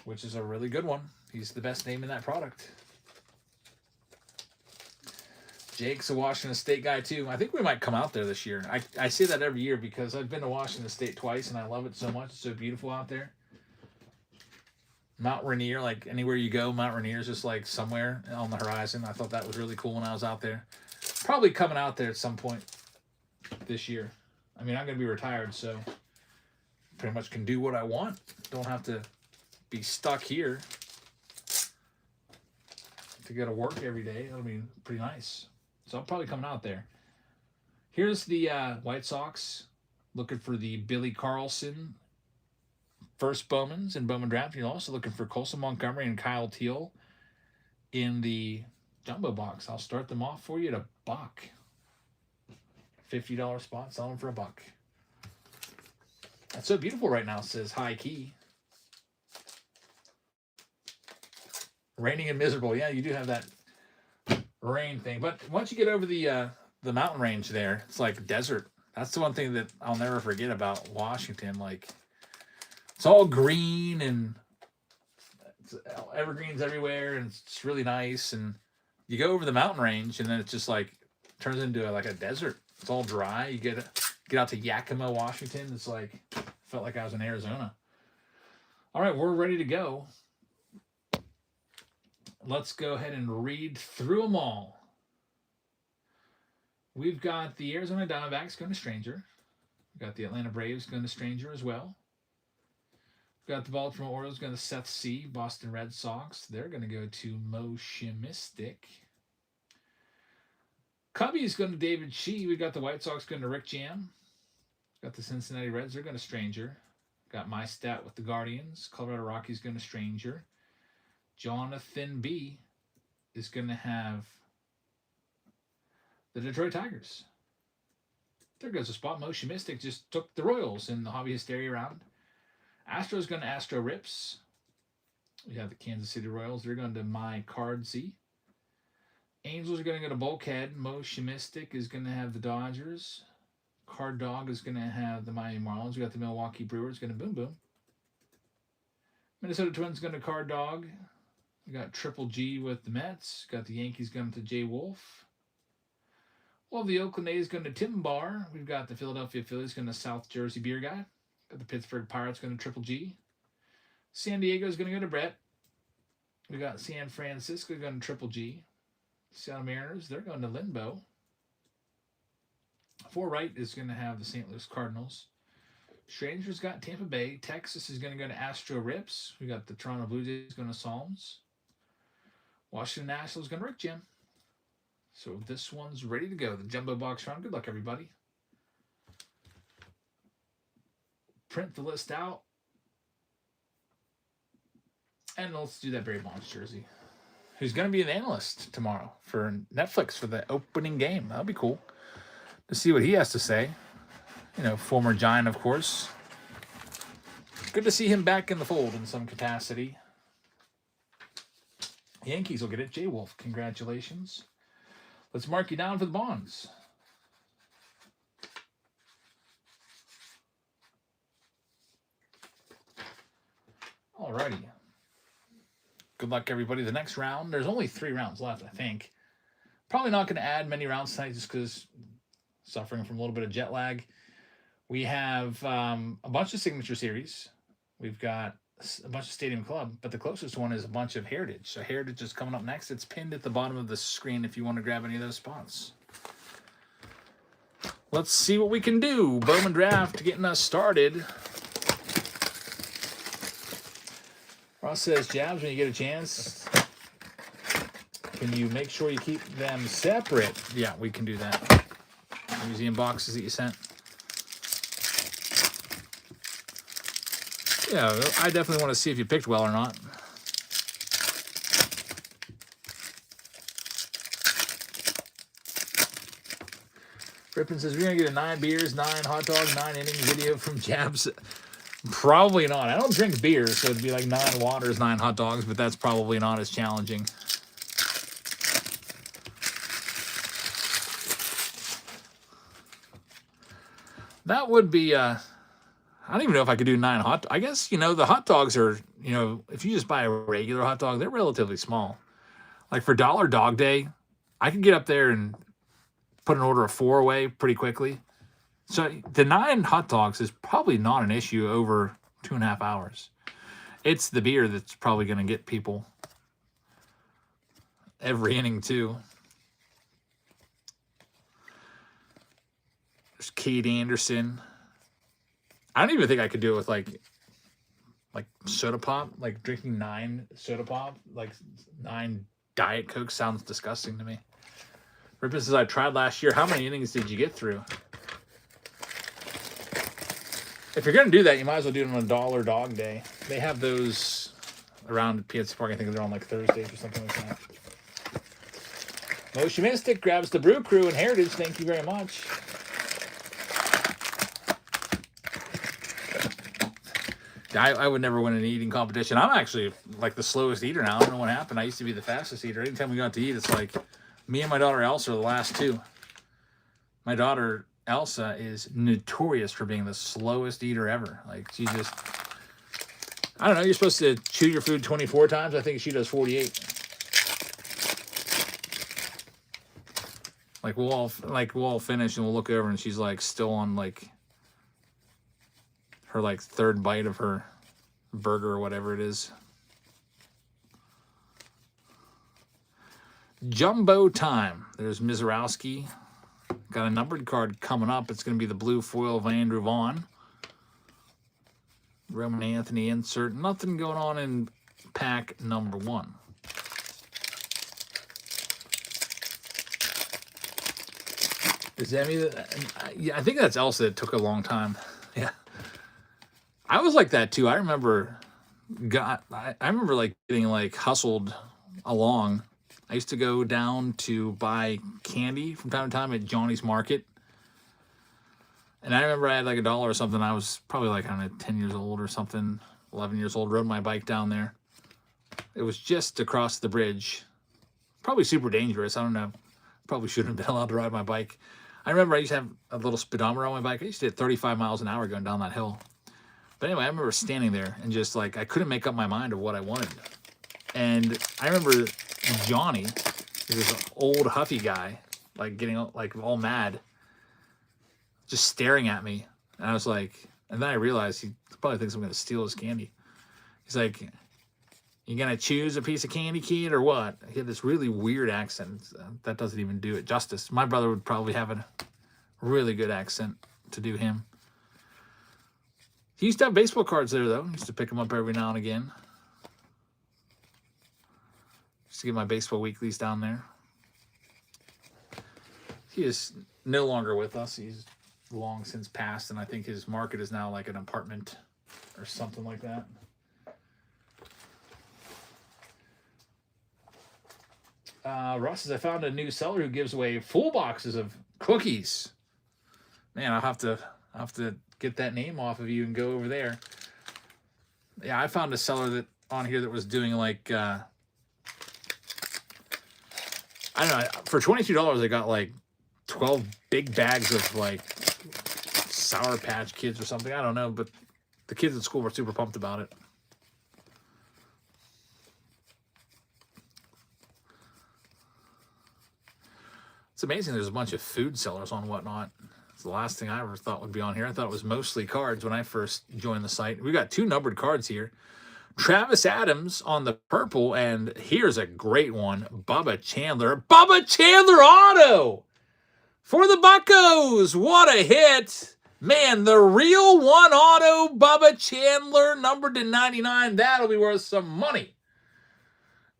which is a really good one. He's the best name in that product. Jake's a Washington State guy, too. I think we might come out there this year. I say that every year because I've been to Washington State twice, and I love it so much. It's so beautiful out there. Mount Rainier, anywhere you go, Mount Rainier is just somewhere on the horizon. I thought that was really cool when I was out there. Probably coming out there at some point this year. I mean, I'm going to be retired, so pretty much can do what I want. Don't have to be stuck here to go to work every day. That'll be pretty nice. So I'm probably coming out there. Here's the White Sox looking for the Billy Carlson first Bowmans in Bowman Draft. You're also looking for Colson Montgomery and Kyle Teal in the jumbo box. I'll start them off for you at $1. $50 spot, sell them for $1. That's so beautiful right now, says High Key. Raining and miserable. Yeah, you do have that rain thing. But once you get over the mountain range there, it's like desert. That's the one thing that I'll never forget about Washington. It's all green and it's evergreens everywhere, and it's really nice. And you go over the mountain range, and then it just turns into a desert. It's all dry. You get out to Yakima, Washington. It's felt like I was in Arizona. All right, we're ready to go. Let's go ahead and read through them all. We've got the Arizona Diamondbacks going to Stranger. We've got the Atlanta Braves going to Stranger as well. Got the Baltimore Orioles going to Seth C. Boston Red Sox. They're going to go to Moshimistic. Cubbies going to David Shee. We got the White Sox going to Rick Jam. Got the Cincinnati Reds. They're going to Stranger. Got my stat with the Guardians. Colorado Rockies going to Stranger. Jonathan B. is going to have the Detroit Tigers. There goes a spot. Moshimistic just took the Royals in the Hobby Hysteria round. Astros going to Astro Rips. We have the Kansas City Royals. They're going to My Cardsy. Angels are going to go to Bulkhead. Moshimistic is going to have the Dodgers. Card Dog is going to have the Miami Marlins. We got the Milwaukee Brewers going to Boom Boom. Minnesota Twins going to Card Dog. We got Triple G with the Mets. Got the Yankees going to Jay Wolf. Well, the Oakland A's going to Tim Bar. We've got the Philadelphia Phillies going to South Jersey Beer Guy. Got the Pittsburgh Pirates going to Triple G. San Diego is going to go to Brett. We got San Francisco going to Triple G. Seattle Mariners, they're going to Lindbo. For right is going to have the St. Louis Cardinals. Stranger's got Tampa Bay. Texas is going to go to Astro Rips. We got the Toronto Blue Jays going to Psalms. Washington Nationals going to Rick Jim. So this one's ready to go. The jumbo box round. Good luck, everybody. Print the list out. And let's do that Barry Bonds jersey. Who's going to be an analyst tomorrow for Netflix for the opening game. That'll be cool to see what he has to say. You know, former Giant, of course. Good to see him back in the fold in some capacity. Yankees will get it. J Wolf, congratulations. Let's mark you down for the Bonds. Alrighty. Good luck, everybody. The next round, there's only 3 rounds left, I think. Probably not going to add many rounds tonight just because suffering from a little bit of jet lag. We have a bunch of Signature Series. We've got a bunch of Stadium Club, but the closest one is a bunch of Heritage. So Heritage is coming up next. It's pinned at the bottom of the screen if you want to grab any of those spots. Let's see what we can do. Bowman Draft getting us started. Ross says, Jabs, when you get a chance, can you make sure you keep them separate? Yeah, we can do that. Museum boxes that you sent. Yeah, I definitely want to see if you picked well or not. Rippin says, we're going to get a 9 beers, 9 hot dogs, 9 innings video from Jabs. Probably not. I don't drink beer, so it'd be like 9 waters, 9 hot dogs, but that's probably not as challenging. That would be, I don't even know if I could do 9 hot. I guess, you know, the hot dogs are, you know, if you just buy a regular hot dog, they're relatively small. Like for Dollar Dog Day, I could get up there and put an order of 4 away pretty quickly. So the 9 hot dogs is probably not an issue over 2.5 hours. It's the beer that's probably going to get people every inning too. There's Kate Anderson. I don't even think I could do it with like soda pop, like drinking 9 soda pop, like 9 Diet Coke sounds disgusting to me. Rippin says, I tried last year. How many innings did you get through? If you're going to do that, you might as well do it on a Dollar Dog Day. They have those around PNC Park. I think they're on like Thursdays or something like that. Motion Mystic grabs the Brew Crew and Heritage. Thank you very much. I would never win an eating competition. I'm actually like the slowest eater now. I don't know what happened. I used to be the fastest eater. Anytime we got to eat, it's like me and my daughter Elsa are the last 2. My daughter Elsa is notorious for being the slowest eater ever. Like she just, I don't know. You're supposed to chew your food 24 times. I think she does 48. Like we'll all finish and we'll look over and she's like still on like her like 3rd bite of her burger or whatever it is. Jumbo time. There's Mizorowski. Got a numbered card coming up. It's going to be the blue foil of Andrew Vaughn. Roman Anthony insert. Nothing going on in pack number 1. Is Emmy? Yeah, I think that's Elsa. It took a long time. Yeah, I was like that too. I remember, I remember like getting like hustled along. I used to go down to buy candy from time to time at Johnny's Market. And I remember I had like $1 or something. I was probably like, I don't know, 10 years old or something, 11 years old, rode my bike down there. It was just across the bridge. Probably super dangerous. I don't know. Probably shouldn't have been allowed to ride my bike. I remember I used to have a little speedometer on my bike. I used to hit 35 miles an hour going down that hill. But anyway, I remember standing there and just like, I couldn't make up my mind of what I wanted. And I remember Johnny, this old huffy guy, like getting like all mad, just staring at me. And I was like, and then I realized he probably thinks I'm going to steal his candy. He's like, you going to choose a piece of candy, kid, or what? He had this really weird accent. That doesn't even do it justice. My brother would probably have a really good accent to do him. He used to have baseball cards there, though. He used to pick them up every now and again. Used to get my baseball weeklies down there. He is no longer with us. He's long since passed, and I think his market is now like an apartment or something like that. Russ says, I found a new seller who gives away full boxes of cookies. Man, I'll have to get that name off of you and go over there. Yeah, I found a seller that on here that was doing like I don't know, for $22 they got like 12 big bags of like Sour Patch Kids or something. I don't know, but the kids at school were super pumped about it. It's amazing there's a bunch of food sellers on Whatnot. It's the last thing I ever thought would be on here. I thought it was mostly cards when I first joined the site. We got 2 numbered cards here. Travis Adams on the purple, and here's a great one. Bubba Chandler. Bubba Chandler auto for the Buccos. What a hit. Man, the real one auto Bubba Chandler, numbered to 99. That'll be worth some money.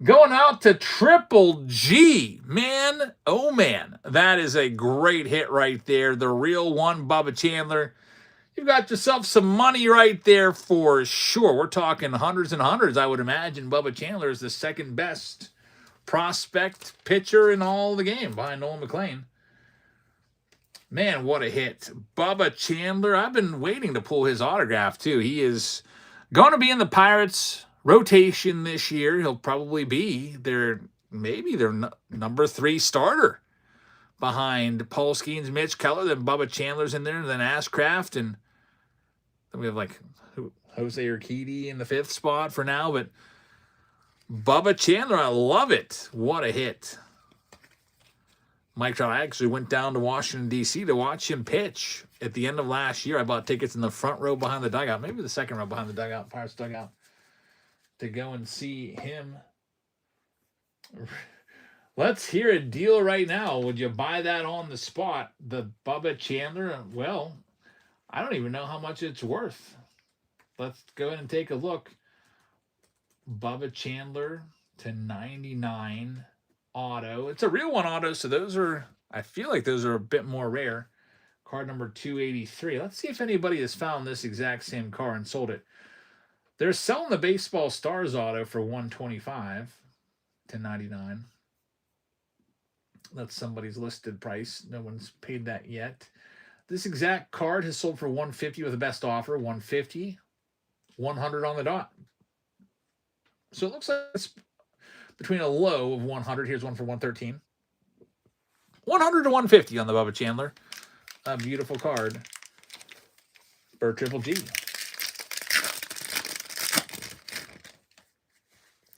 Going out to Triple G. Man, oh man, that is a great hit right there. The real one, Bubba Chandler. You've got yourself some money right there for sure. We're talking hundreds and hundreds, I would imagine. Bubba Chandler is the second best prospect pitcher in all the game behind Nolan McLean. Man, what a hit. Bubba Chandler, I've been waiting to pull his autograph too. He is going to be in the Pirates rotation this year. He'll probably be maybe their number 3 starter behind Paul Skeens, Mitch Keller. Then Bubba Chandler's in there, and then Ashcraft, and then we have like Jose Urquidy in the 5th spot for now. But Bubba Chandler, I love it. What a hit. Mike Trout, I actually went down to Washington, D.C. to watch him pitch at the end of last year. I bought tickets in the front row behind the dugout, maybe the second row behind the dugout, Pirates dugout, to go and see him. Let's hear a deal right now. Would you buy that on the spot? The Bubba Chandler? Well, I don't even know how much it's worth. Let's go ahead and take a look. Bubba Chandler to 99 auto. It's a real one auto, so those are, I feel like those are a bit more rare. Card number 283. Let's see if anybody has found this exact same car and sold it. They're selling the Baseball Stars auto for $125 to 99. That's somebody's listed price. No one's paid that yet. This exact card has sold for $150 with the best offer. $150, $100 on the dot. So it looks like it's between a low of $100. Here's one for $113. $100 to $150 on the Bubba Chandler. A beautiful card for Triple G.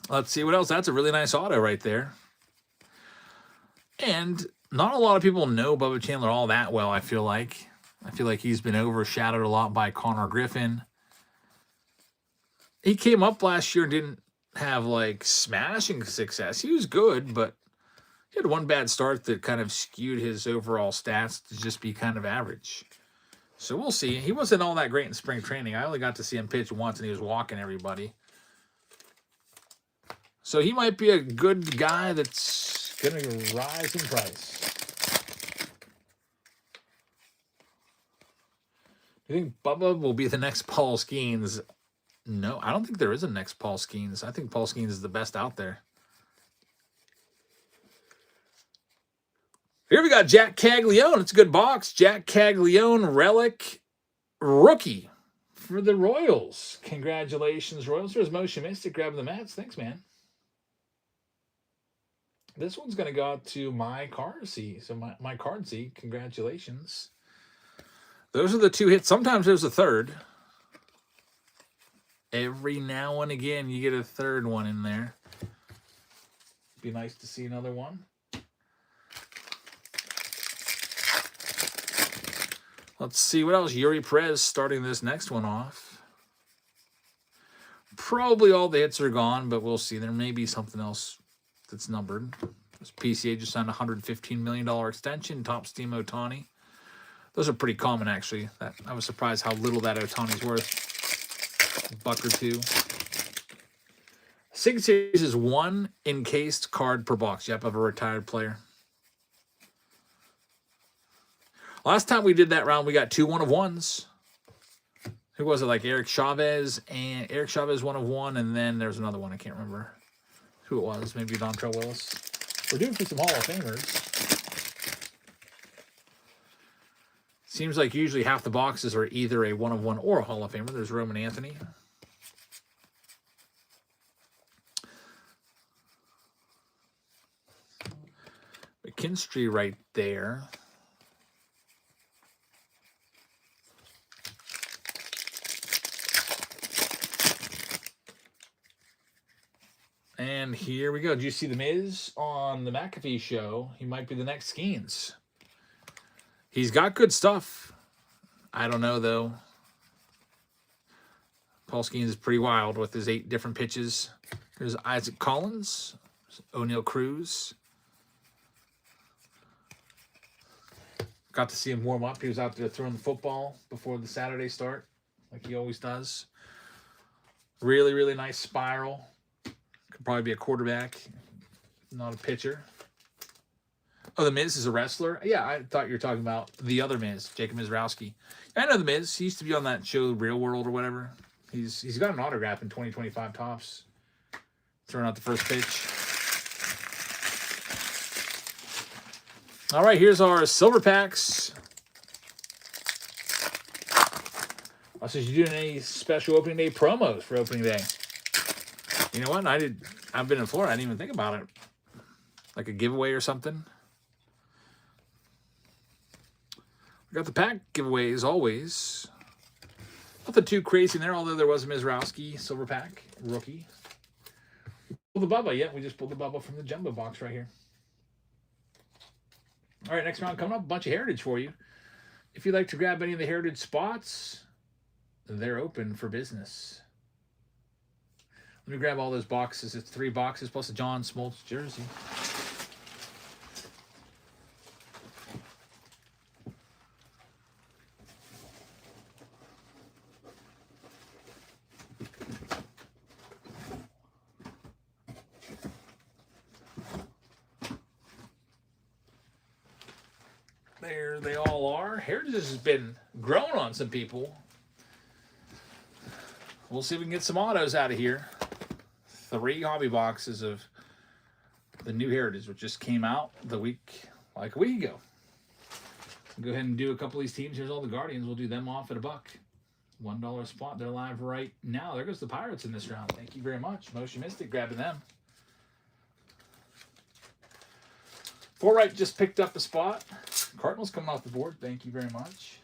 Let's see what else. That's a really nice auto right there. And not a lot of people know Bubba Chandler all that well, I feel like. I feel like he's been overshadowed a lot by Connor Griffin. He came up last year and didn't have, like, smashing success. He was good, but he had one bad start that kind of skewed his overall stats to just be kind of average. So we'll see. He wasn't all that great in spring training. I only got to see him pitch once, and he was walking everybody. So he might be a good guy that's going to rise in price. Do you think Bubba will be the next Paul Skeens? No, I don't think there is a next Paul Skeens. I think Paul Skeens is the best out there. Here we got Jack Caglione. It's a good box. Jack Caglione relic rookie for the Royals. Congratulations, Royals. There's Motion Mystic grabbing the mats. Thanks, man. This one's going to go out to my Carsey. So my Cardsy, congratulations. Those are the 2 hits. Sometimes there's a third. Every now and again, you get a third one in there. Be nice to see another one. Let's see what else. Yuri Perez starting this next one off. Probably all the hits are gone, but we'll see. There may be something else that's numbered. This PCA just signed a $115 million extension. Top Steam Ohtani. Those are pretty common, actually. I was surprised how little that Ohtani's worth. $1 or $2. Sig Series is 1 encased card per box. Yep, of a retired player. Last time we did that round, we got 2 1-of-1s. Who was it? Like Eric Chavez 1-of-1, and then there's another one. I can't remember who it was. Maybe Dontrell Willis. We're doing for some Hall of Famers. Seems like usually half the boxes are either a 1-of-1 or a Hall of Famer. There's Roman Anthony. McKinstry right there. And here we go. Did you see The Miz on the McAfee show? He might be the next Skeens. He's got good stuff. I don't know, though. Paul Skeens is pretty wild with his 8 different pitches. There's Isaac Collins, O'Neal Cruz. Got to see him warm up. He was out there throwing the football before the Saturday start, like he always does. Really, really nice spiral. Could probably be a quarterback, not a pitcher. Oh, The Miz is a wrestler? Yeah, I thought you were talking about the other Miz, Jacob Mizrowski. I know The Miz. He used to be on that show, Real World or whatever. He's got an autograph in 2025 Topps. Throwing out the first pitch. All right, here's our silver packs. Also, you doing any special opening day promos for opening day? You know what? I've been in Florida. I didn't even think about it. Like a giveaway or something. We got the pack giveaway as always. Nothing too crazy in there, although there was a Mizrowski silver pack rookie. Pull the Bubba. Yeah, we just pulled the Bubba from the jumbo box right here. All right, next round coming up, a bunch of Heritage for you. If you'd like to grab any of the Heritage spots, they're open for business. Let me grab all those boxes. It's 3 boxes plus a John Smoltz jersey. There they all are. Heritage has been growing on some people. We'll see if we can get some autos out of here. 3 hobby boxes of the new Heritage, which just came out a week ago. Go ahead and do a couple of these teams. Here's all the Guardians. We'll do them off at $1. $1 spot. They're live right now. There goes the Pirates in this round. Thank you very much. Motion Mystic grabbing them. Forright just picked up a spot. Cardinals coming off the board. Thank you very much.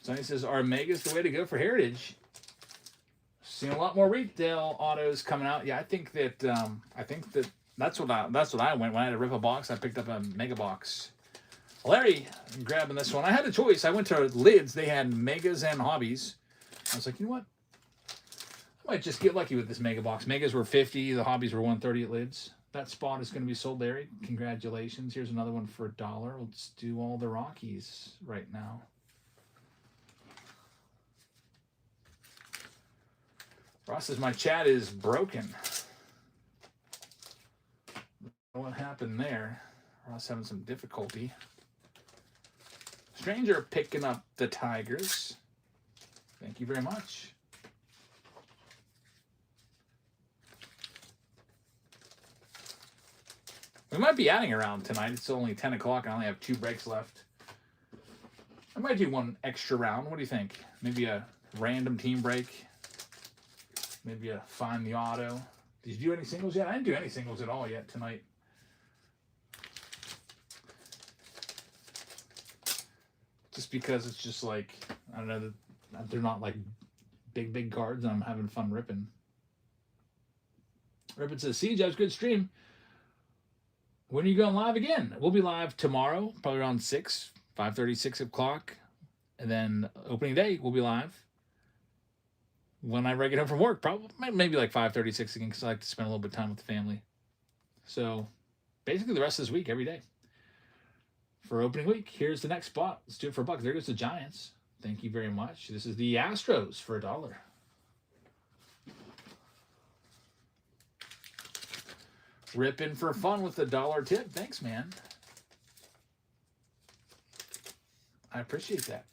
Sonny says, are Megas the way to go for Heritage? Seen a lot more retail autos coming out. Yeah, I think that that's what I went when I had to rip a box. I picked up a mega box. Larry, I'm grabbing this one. I had a choice. I went to Lids. They had megas and hobbies. I was like, you know what? I might just get lucky with this mega box. Megas were 50. The hobbies were 130 at Lids. That spot is going to be sold, Larry. Congratulations. Here's another one for $1. Let's do all the Rockies right now. Ross says, my chat is broken. I don't know what happened there. Ross having some difficulty. Stranger picking up the Tigers. Thank you very much. We might be adding around tonight. It's only 10 o'clock. I only have 2 breaks left. I might do one extra round. What do you think? Maybe a random team break. Maybe a find the auto. Did you do any singles yet? I didn't do any singles at all yet tonight. Just because it's just like, I don't know, they're not like big cards and I'm having fun ripping. Rippin says, Siege, that was a good stream. When are you going live again? We'll be live tomorrow, probably around 5:30, 6 o'clock. And then opening day, we'll be live. When I get home from work, probably maybe like 5:30, 6 again, because I like to spend a little bit of time with the family. So basically the rest of this week, every day. For opening week, here's the next spot. Let's do it for $1. There goes the Giants. Thank you very much. This is the Astros for $1. Ripping for fun with the $1 tip. Thanks, man. I appreciate that.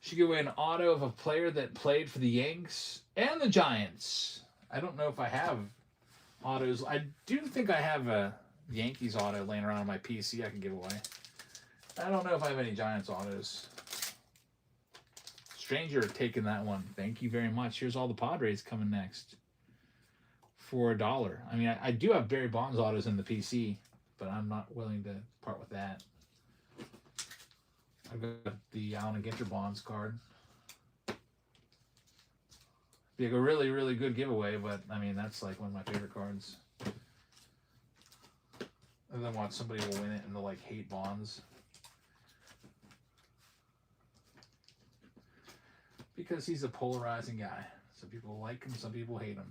Should give away an auto of a player that played for the Yanks and the Giants. I don't know if I have autos. I do think I have a Yankees auto laying around on my PC I can give away. I don't know if I have any Giants autos. Stranger taking that one. Thank you very much. Here's all the Padres coming next for $1. I mean, I do have Barry Bonds autos in the PC, but I'm not willing to part with that. I've got the Allen and Ginter Bonds card. Be like a really, really good giveaway, but I mean, that's like one of my favorite cards. And then watch somebody will win it and they'll like hate Bonds. Because he's a polarizing guy. Some people like him, some people hate him.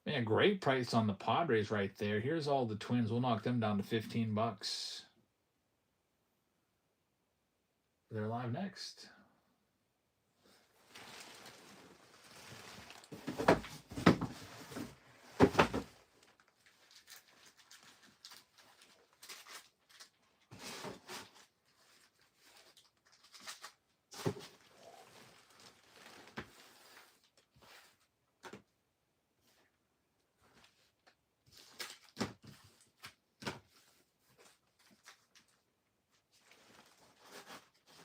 Man, great price on the Padres right there. Here's all the Twins. We'll knock them down to $15. They're live next.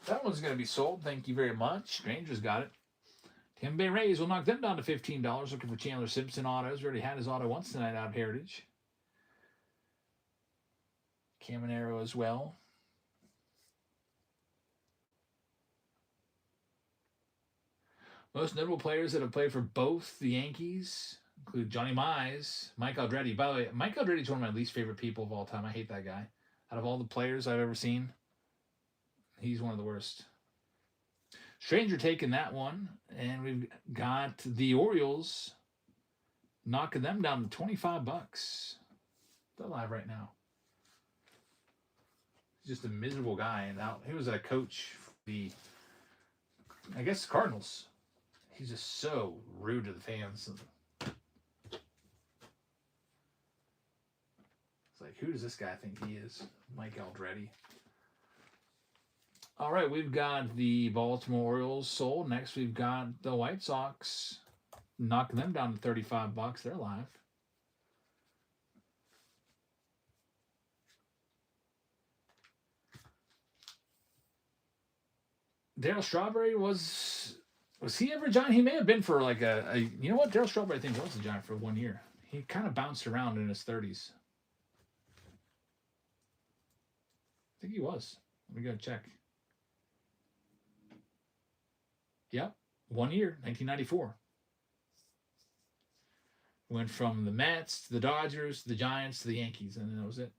That one's going to be sold. Thank you very much. Stranger's got it. Tampa Bay Rays will knock them down to $15. Looking for Chandler Simpson autos. We already had his auto once tonight out of Heritage. Caminero as well. Most notable players that have played for both the Yankees include Johnny Mize, Mike Aldrete. By the way, Mike Aldrete is one of my least favorite people of all time. I hate that guy. Out of all the players I've ever seen, he's one of the worst. Stranger taking that one. And we've got the Orioles knocking them down to $25. They're live right now. He's just a miserable guy. And now he was a coach for the, I guess, Cardinals. He's just so rude to the fans. It's like, who does this guy think he is? Mike Aldrete. All right, we've got the Baltimore Orioles sold. Next, we've got the White Sox knocking them down to $35. They're live. Darryl Strawberry was he ever a Giant? He may have been for like a you know what? Darryl Strawberry I think was a Giant for 1 year. He kind of bounced around in his 30s. I think he was. Let me go check. Yep, 1 year, 1994. Went from the Mets to the Dodgers to the Giants to the Yankees, and then that was it.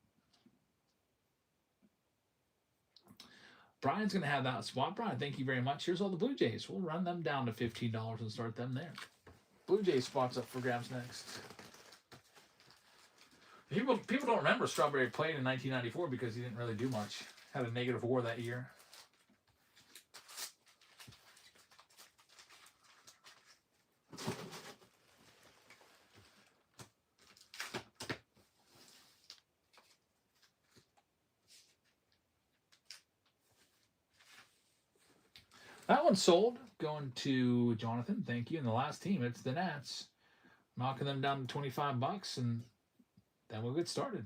Brian's going to have that spot. Brian, thank you very much. Here's all the Blue Jays. We'll run them down to $15 and start them there. Blue Jays spots up for grabs next. People don't remember Strawberry played in 1994 because he didn't really do much. Had a negative WAR that year. That one's sold. Going to Jonathan. Thank you. And the last team, it's the Nats. Knocking them down to $25, and then we'll get started.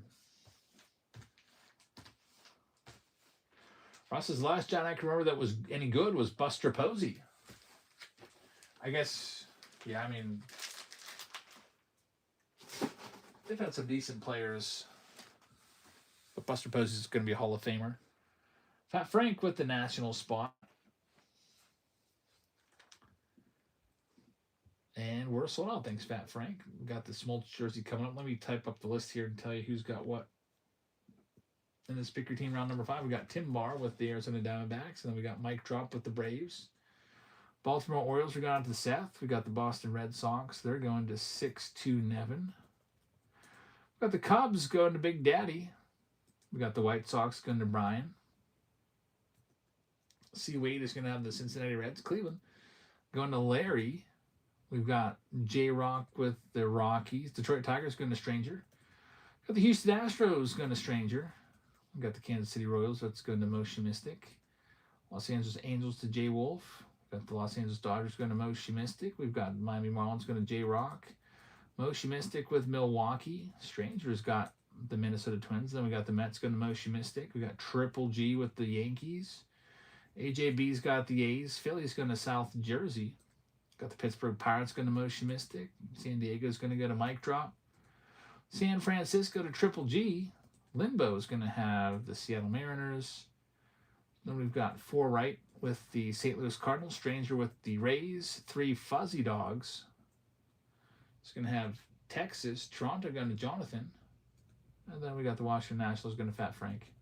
Russ's last John I can remember that was any good was Buster Posey. I guess, yeah, I mean, they've had some decent players, but Buster Posey is going to be a Hall of Famer. Fat Frank with the national spot. And we're order sold out. Thanks, Fat Frank. We got the Smoltz jersey coming up. Let me type up the list here and tell you who's got what. In this Pick Your Team round number 5, we got Tim Barr with the Arizona Diamondbacks, and then we got Mike Drop with the Braves. Baltimore Orioles, we got on to Seth. We got the Boston Red Sox. They're going to 6-2 Nevin. We got the Cubs going to Big Daddy. We got the White Sox going to Brian. C. Wade is going to have the Cincinnati Reds. Cleveland going to Larry. We've got J-Rock with the Rockies. Detroit Tigers going to Stranger. Got the Houston Astros going to Stranger. We've got the Kansas City Royals. That's going to Moshi Mystic. Los Angeles Angels to J. Wolf. We've got the Los Angeles Dodgers going to Moshi Mystic. We've got Miami Marlins going to J-Rock. Moshi Mystic with Milwaukee. Stranger's got the Minnesota Twins. Then we got the Mets going to Moshi Mystic. We got Triple G with the Yankees. AJB's got the A's. Philly's going to South Jersey. Got the Pittsburgh Pirates going to Moshi Mystic. San Diego's going to go to Mike Drop. San Francisco to Triple G. Limbo's going to have the Seattle Mariners. Then we've got 4 right with the St. Louis Cardinals. Stranger with the Rays. 3 Fuzzy Dogs. It's going to have Texas. Toronto going to Jonathan. And then we got the Washington Nationals going to Fat Frank.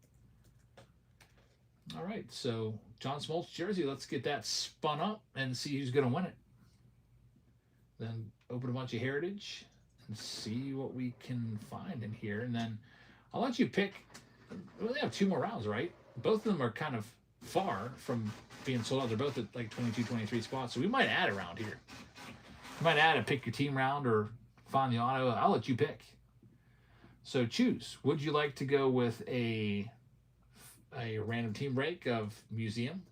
All right, so John Smoltz jersey. Let's get that spun up and see who's going to win it. Then open a bunch of Heritage and see what we can find in here. And then I'll let you pick. We only have 2 more rounds, right? Both of them are kind of far from being sold out. They're both at like 22, 23 spots. So we might add a round here. We might add a Pick Your Team round or find the auto. I'll let you pick. So choose. Would you like to go with a random team break of Museum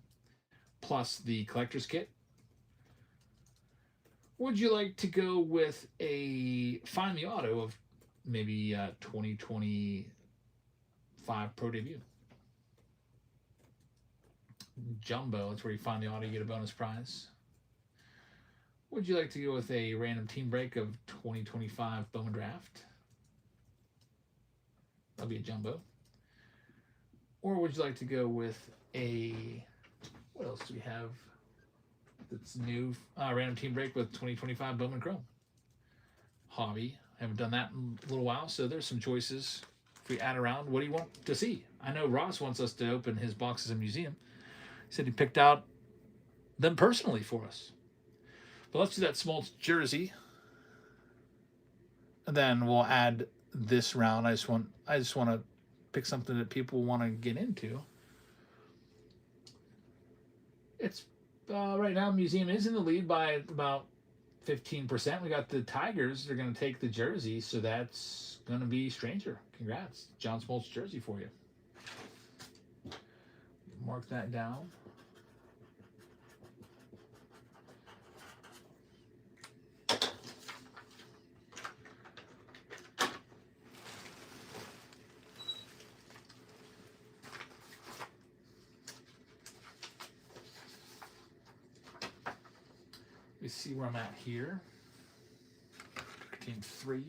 plus the collector's kit? Would you like to go with a Find the Auto of maybe 2025 Pro Debut? Jumbo, that's where you find the auto, you get a bonus prize. Would you like to go with a random team break of 2025 Bowman Draft? That'll be a jumbo. Or would you like to go with a, what else do we have that's new? Random team break with 2025 Bowman Chrome. Hobby. I haven't done that in a little while, so there's some choices. If we add around, what do you want to see? I know Ross wants us to open his boxes in Museum. He said he picked out them personally for us. But let's do that Smoltz jersey. And then we'll add this round. I just want to pick something that people want to get into. It's right now Museum is in the lead by about 15%. We got the Tigers. They're going to take the jersey, so that's going to be Stranger. Congrats. John Smoltz jersey for you. Mark that down. Let me see where I'm at here. Team 3.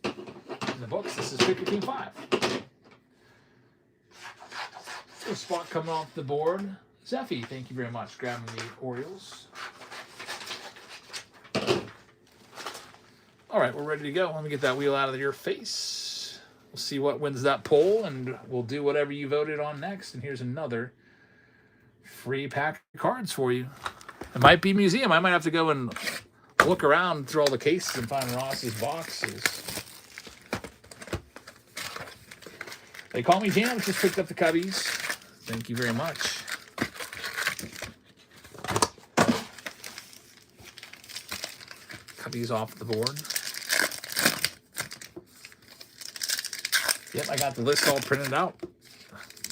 In the books, this is Pick Your Team 5. First spot coming off the board. Zeffy, thank you very much. Grabbing the Orioles. All right, we're ready to go. Let me get that wheel out of your face. We'll see what wins that poll, and we'll do whatever you voted on next. And here's another free pack of cards for you. It might be Museum. I might have to go and look around through all the cases and find Ross's boxes. They call me Jam. Just picked up the Cubbies. Thank you very much. Cubbies off the board. Yep, I got the list all printed out.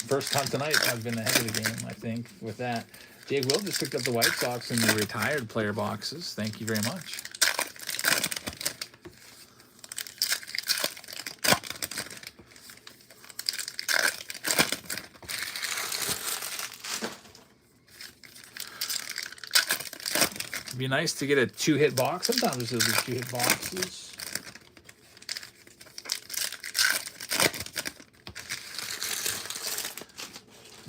First time tonight, I've been ahead of the game, I think, with that. Dave Will just picked up the White Sox and the retired player boxes. Thank you very much. It'd be nice to get a 2-hit box. Sometimes there'll be 2-hit boxes.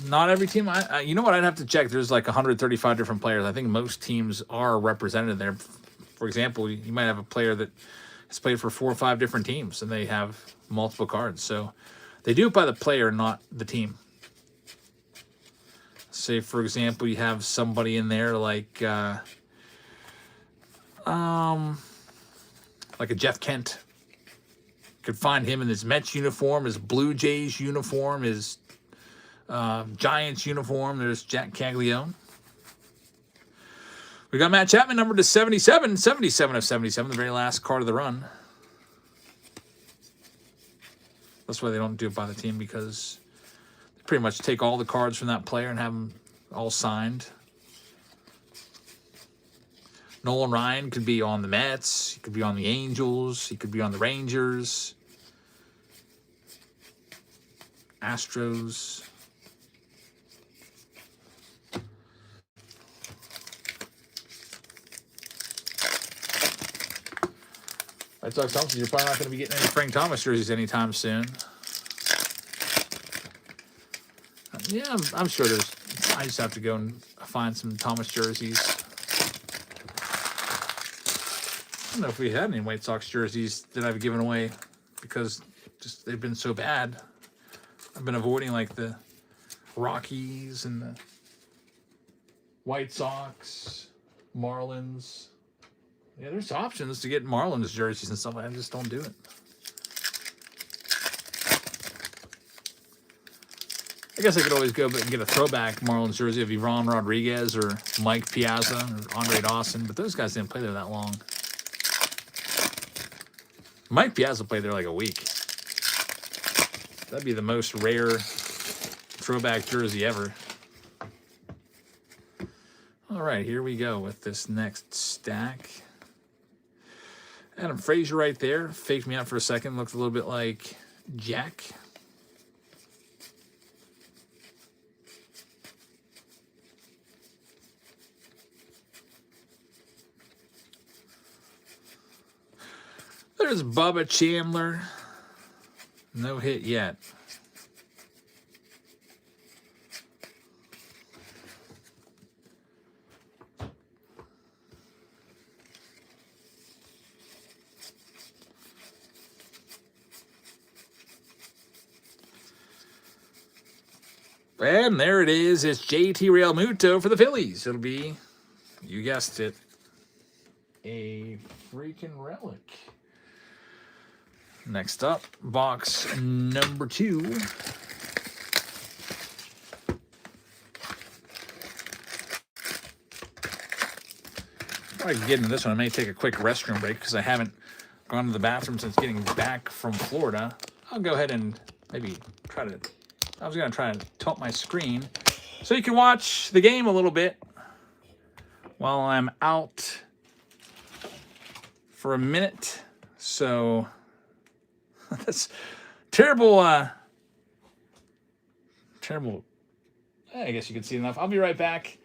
Not every team. You know what? I'd have to check. There's like 135 different players. I think most teams are represented there For example, you might have a player that has played for 4 or 5 different teams, and they have multiple cards. So they do it by the player, not the team. Say, for example, you have somebody in there like a Jeff Kent. You could find him in his Mets uniform, his Blue Jays uniform, his Giants uniform. There's Jack Caglione. We got Matt Chapman numbered to 77. 77 of 77, the very last card of the run. That's why they don't do it by the team, because they pretty much take all the cards from that player and have them all signed. Nolan Ryan could be on the Mets. He could be on the Angels. He could be on the Rangers. Astros. White Sox Thompson, you're probably not going to be getting any Frank Thomas jerseys anytime soon. Yeah, I'm sure there's... I just have to go and find some Thomas jerseys. I don't know if we had any White Sox jerseys that I've given away, because just they've been so bad. I've been avoiding like the Rockies and the White Sox, Marlins. Yeah, there's options to get Marlins jerseys and stuff. I just don't do it. I guess I could always go and get a throwback Marlins jersey of Ivan Rodriguez or Mike Piazza or Andre Dawson, but those guys didn't play there that long. Mike Piazza played there like a week. That'd be the most rare throwback jersey ever. All right, here we go with this next stack. Adam Frazier right there. Faked me out for a second. Looked a little bit like Jack. There's Bubba Chandler. No hit yet. And there it is. It's JT Realmuto for the Phillies. It'll be, you guessed it, a freaking relic. Next up, box number 2. Before I can get into this one, I may take a quick restroom break because I haven't gone to the bathroom since getting back from Florida. I'll go ahead and maybe try to... I was going to try to tilt my screen so you can watch the game a little bit while I'm out for a minute. So that's terrible, terrible. I guess you can see enough. I'll be right back.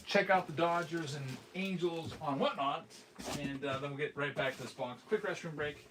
Check out the Dodgers and Angels on Whatnot, and then we'll get right back to this box. Quick restroom break.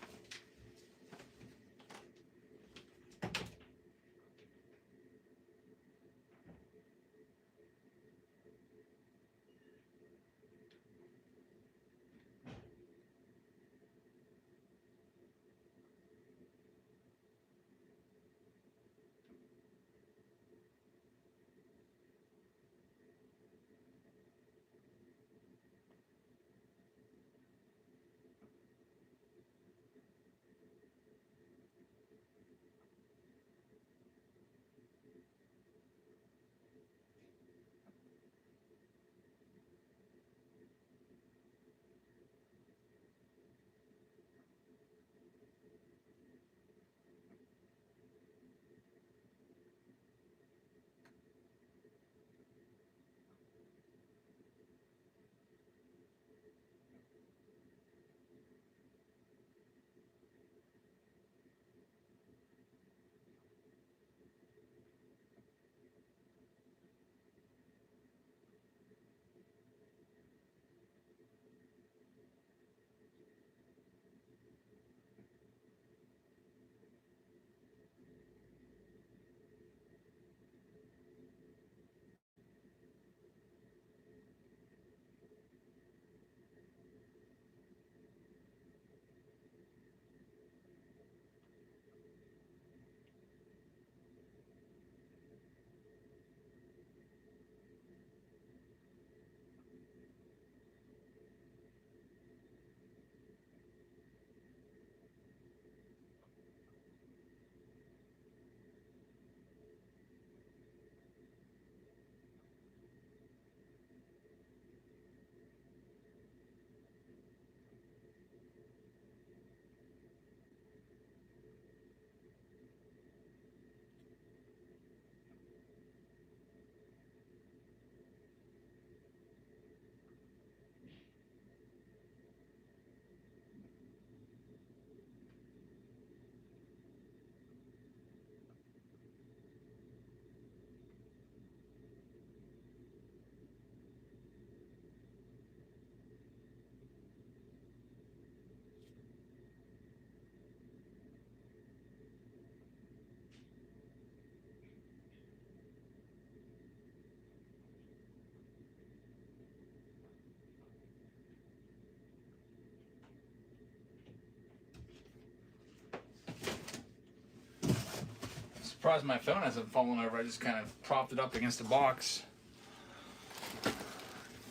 Surprised my phone hasn't fallen over. I just kind of propped it up against the box.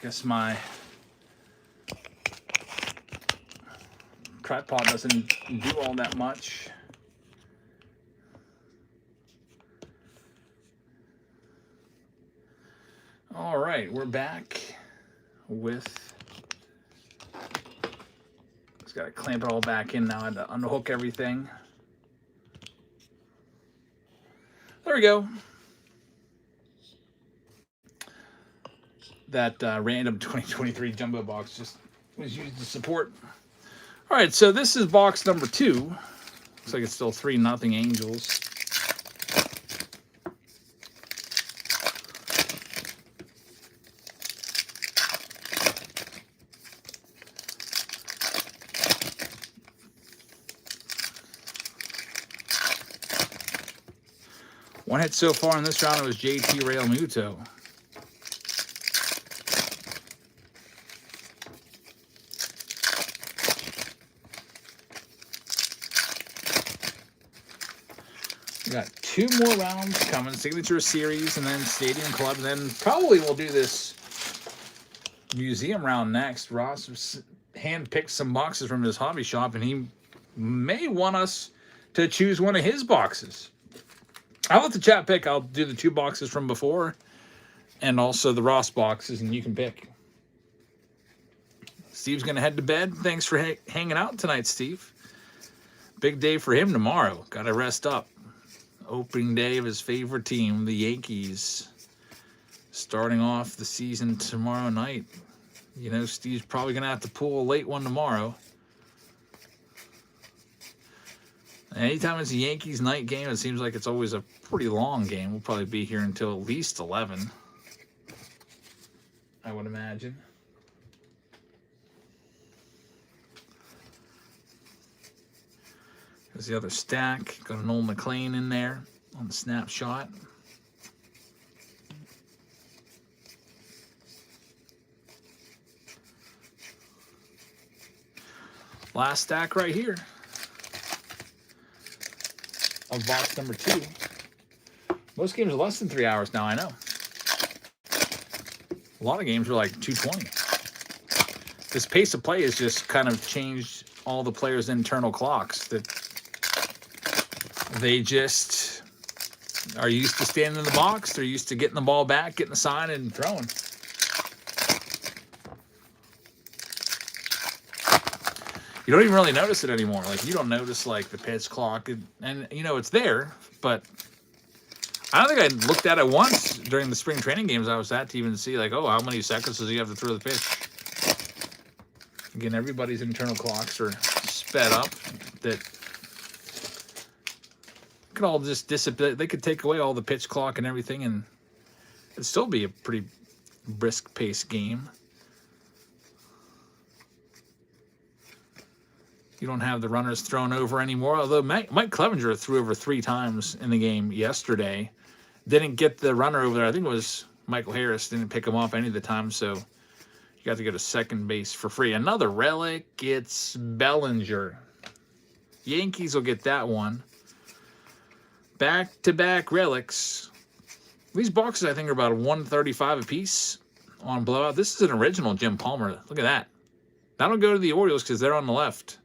Guess my tripod doesn't do all that much. All right, we're back with. Just got to clamp it all back in now. I had to unhook everything. There we go. That random 2023 jumbo box just was used to support. All right, so this is box number 2. Looks like it's still 3-0 Angels. One hit so far in this round, it was JT Realmuto. We got 2 more rounds coming, Signature Series and then Stadium Club, and then probably we'll do this museum round next. Ross handpicked some boxes from his hobby shop, and he may want us to choose one of his boxes. I'll let the chat pick. I'll do the 2 boxes from before and also the Ross boxes, and you can pick. Steve's going to head to bed. Thanks for hanging out tonight, Steve. Big day for him tomorrow. Got to rest up. Opening day of his favorite team, the Yankees. Starting off the season tomorrow night. You know, Steve's probably going to have to pull a late one tomorrow. Anytime it's a Yankees night game, it seems like it's always a pretty long game. We'll probably be here until at least 11, I would imagine. There's the other stack. Got an old McLean in there on the snapshot. Last stack right here of box number 2. Most games are less than 3 hours now, I know. A lot of games are like 220. This pace of play has just kind of changed all the players' internal clocks. That they just are used to standing in the box. They're used to getting the ball back, getting the sign, and throwing. You don't even really notice it anymore. Like, you don't notice, like, the pitch clock. And you know, it's there, but I don't think I looked at it once during the spring training games I was at to even see, like, oh, how many seconds does he have to throw the pitch? Again, everybody's internal clocks are sped up. That could all just disappear. They could take away all the pitch clock and everything, and it'd still be a pretty brisk pace game. You don't have the runners thrown over anymore. Although Mike Clevenger threw over 3 times in the game yesterday. Didn't get the runner over there. I think it was Michael Harris. Didn't pick him off any of the time. So you got to go to second base for free. Another relic. It's Bellinger. Yankees will get that one. Back-to-back relics. These boxes, I think, are about $135 a piece on blowout. This is an original Jim Palmer. Look at that. That'll go to the Orioles because they're on the left.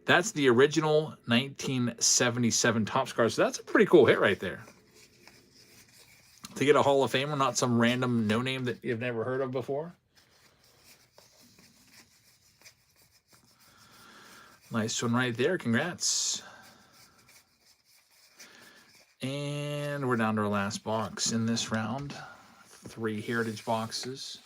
That's the original 1977 Topps card. So that's a pretty cool hit right there. To get a Hall of Famer, not some random no-name that you've never heard of before. Nice one right there. Congrats. And we're down to our last box in this round. 3 Heritage boxes.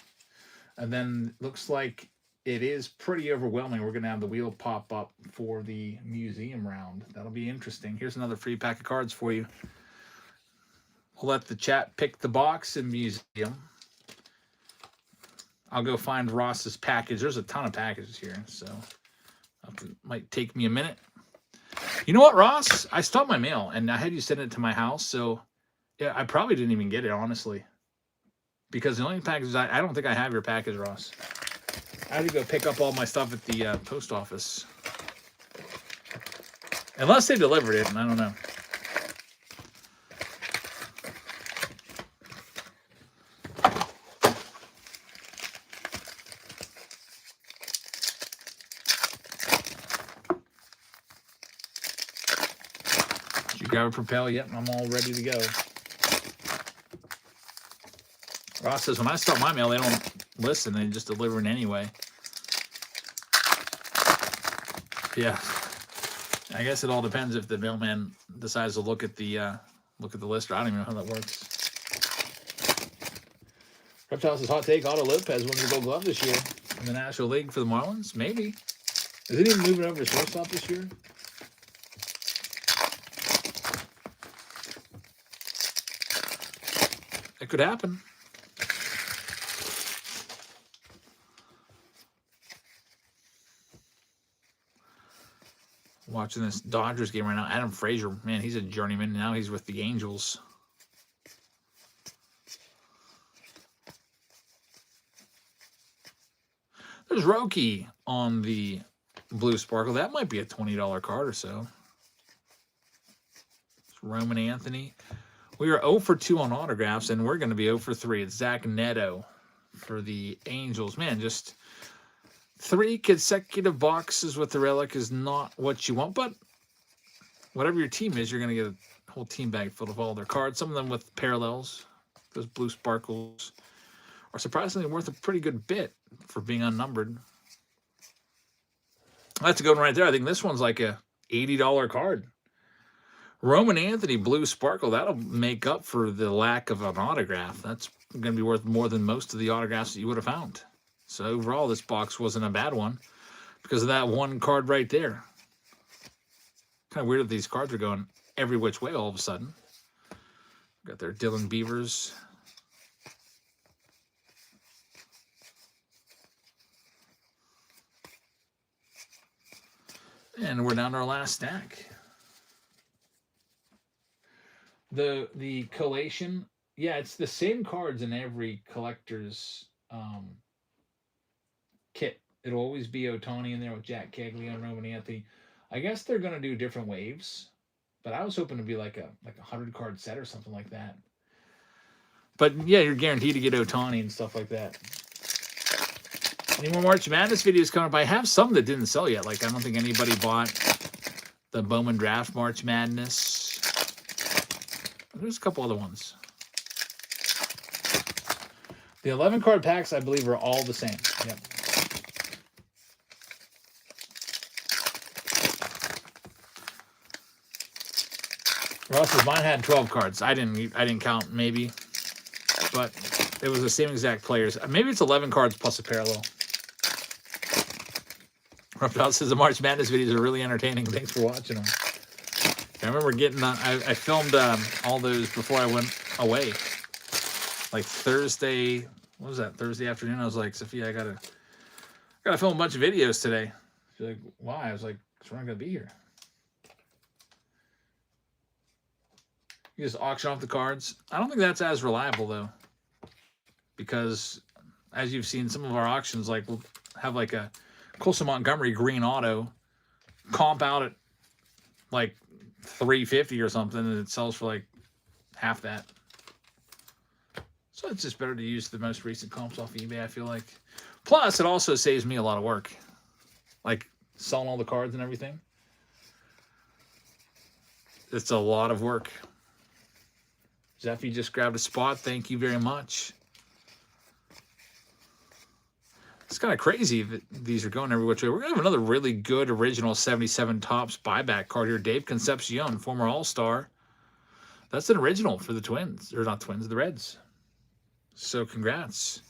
And then looks like it is pretty overwhelming. We're going to have the wheel pop up for the museum round. That'll be interesting. Here's another free pack of cards for you. We'll let the chat pick the box in museum. I'll go find Ross's package. There's a ton of packages here, so might take me a minute. You know what, Ross? I stopped my mail, and I had you send it to my house, so yeah, I probably didn't even get it, honestly. Because the only packages, I don't think I have your package, Ross. I had to go pick up all my stuff at the post office. Unless they delivered it, and I don't know. grab a Propel. Yep, I'm all ready to go. Ross says, when I start my mail, they don't listen. They just deliver it anyway. Yeah. I guess it all depends if the mailman decides to look at the list. I don't even know how that works. Reptiles says, hot take, Otto Lopez wins the Gold Glove this year in the National League for the Marlins. Maybe. Is it even moving over to shortstop this year? It could happen. Watching this Dodgers game right now. Adam Frazier, man, he's a journeyman. Now he's with the Angels. There's Roki on the Blue Sparkle. That might be a $20 card or so. It's Roman Anthony. We are 0 for 2 on autographs, and we're going to be 0 for 3. It's Zach Neto for the Angels. Man, just 3 consecutive boxes with the relic is not what you want, but whatever your team is, you're going to get a whole team bag full of all their cards. Some of them with parallels. Those Blue Sparkles are surprisingly worth a pretty good bit for being unnumbered. That's a good one right there. I think this one's like a $80 card. Roman Anthony Blue Sparkle. That'll make up for the lack of an autograph. That's going to be worth more than most of the autographs that you would have found. So overall, this box wasn't a bad one because of that one card right there. Kind of weird that these cards are going every which way all of a sudden. Got their Dylan Beavers. And we're down to our last stack. The collation, yeah, it's the same cards in every collector's kit. It'll always be Ohtani in there with Jack Kegley and Roman Anthony. I guess they're gonna do different waves, but I was hoping to be like a 100-card set or something like that. But yeah, you're guaranteed to get Ohtani and stuff like that. Any more March Madness videos coming up? I have some that didn't sell yet. Like I don't think anybody bought the Bowman Draft March Madness. There's a couple other ones. The 11-card packs, I believe, are all the same. Yep. Ross says mine had 12 cards. I didn't count, maybe, but it was the same exact players. Maybe it's 11 cards plus a parallel. Ross says the March Madness videos are really entertaining. Thanks for watching them. I remember getting I filmed all those before I went away. Like Thursday, what was that? Thursday afternoon. I was like, Sophia, I gotta film a bunch of videos today. She's like, why? I was like, because we're not gonna be here. You just auction off the cards. I don't think that's as reliable though, because as you've seen, some of our auctions like will have like a Colson Montgomery green auto comp out at like $350 or something, and it sells for like half that. So it's just better to use the most recent comps off eBay, I feel like. Plus, it also saves me a lot of work, like selling all the cards and everything. It's a lot of work. Zeffy just grabbed a spot. Thank you very much. It's kind of crazy that these are going every which way. We're going to have another really good original 77 Topps buyback card here. Dave Concepcion, former All-Star. That's an original for the Twins. Or not Twins, the Reds. So congrats.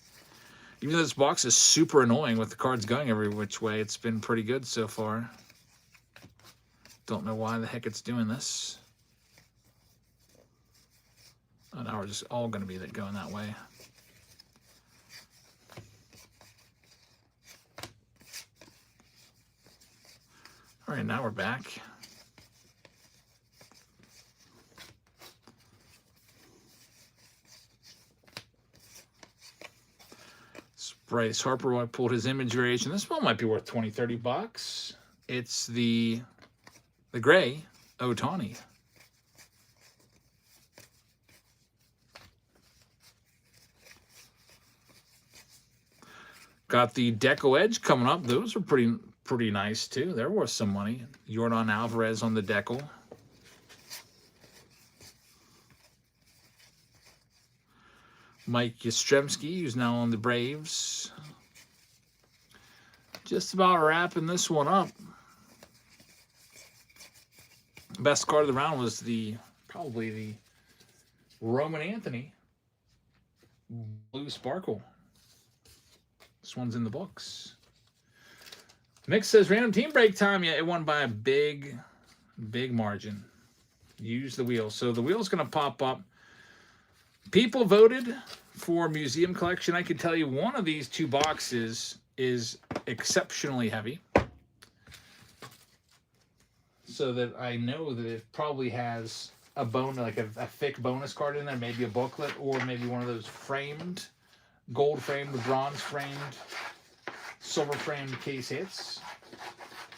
Even though this box is super annoying with the cards going every which way, it's been pretty good so far. Don't know why the heck it's doing this. Oh, now we're just all going to be going that way. All right, now we're back. Bryce Harper pulled his image variation. This one might be worth 20, 30 bucks. It's the gray Ohtani. Got the Deco Edge coming up. Those are pretty nice too. They're worth some money. Yordan Alvarez on the Decal. Mike Yastrzemski, who's now on the Braves. Just about wrapping this one up. Best card of the round was probably the Roman Anthony Blue Sparkle. This one's in the books. Mick says random team break time. Yeah, it won by a big margin. Use the wheel. So the wheel's going to pop up. People voted for museum collection. I can tell you one of these two boxes is exceptionally heavy. So that I know that it probably has a like a thick bonus card in there, maybe a booklet, or maybe one of those framed, gold framed, bronze framed, silver framed case hits.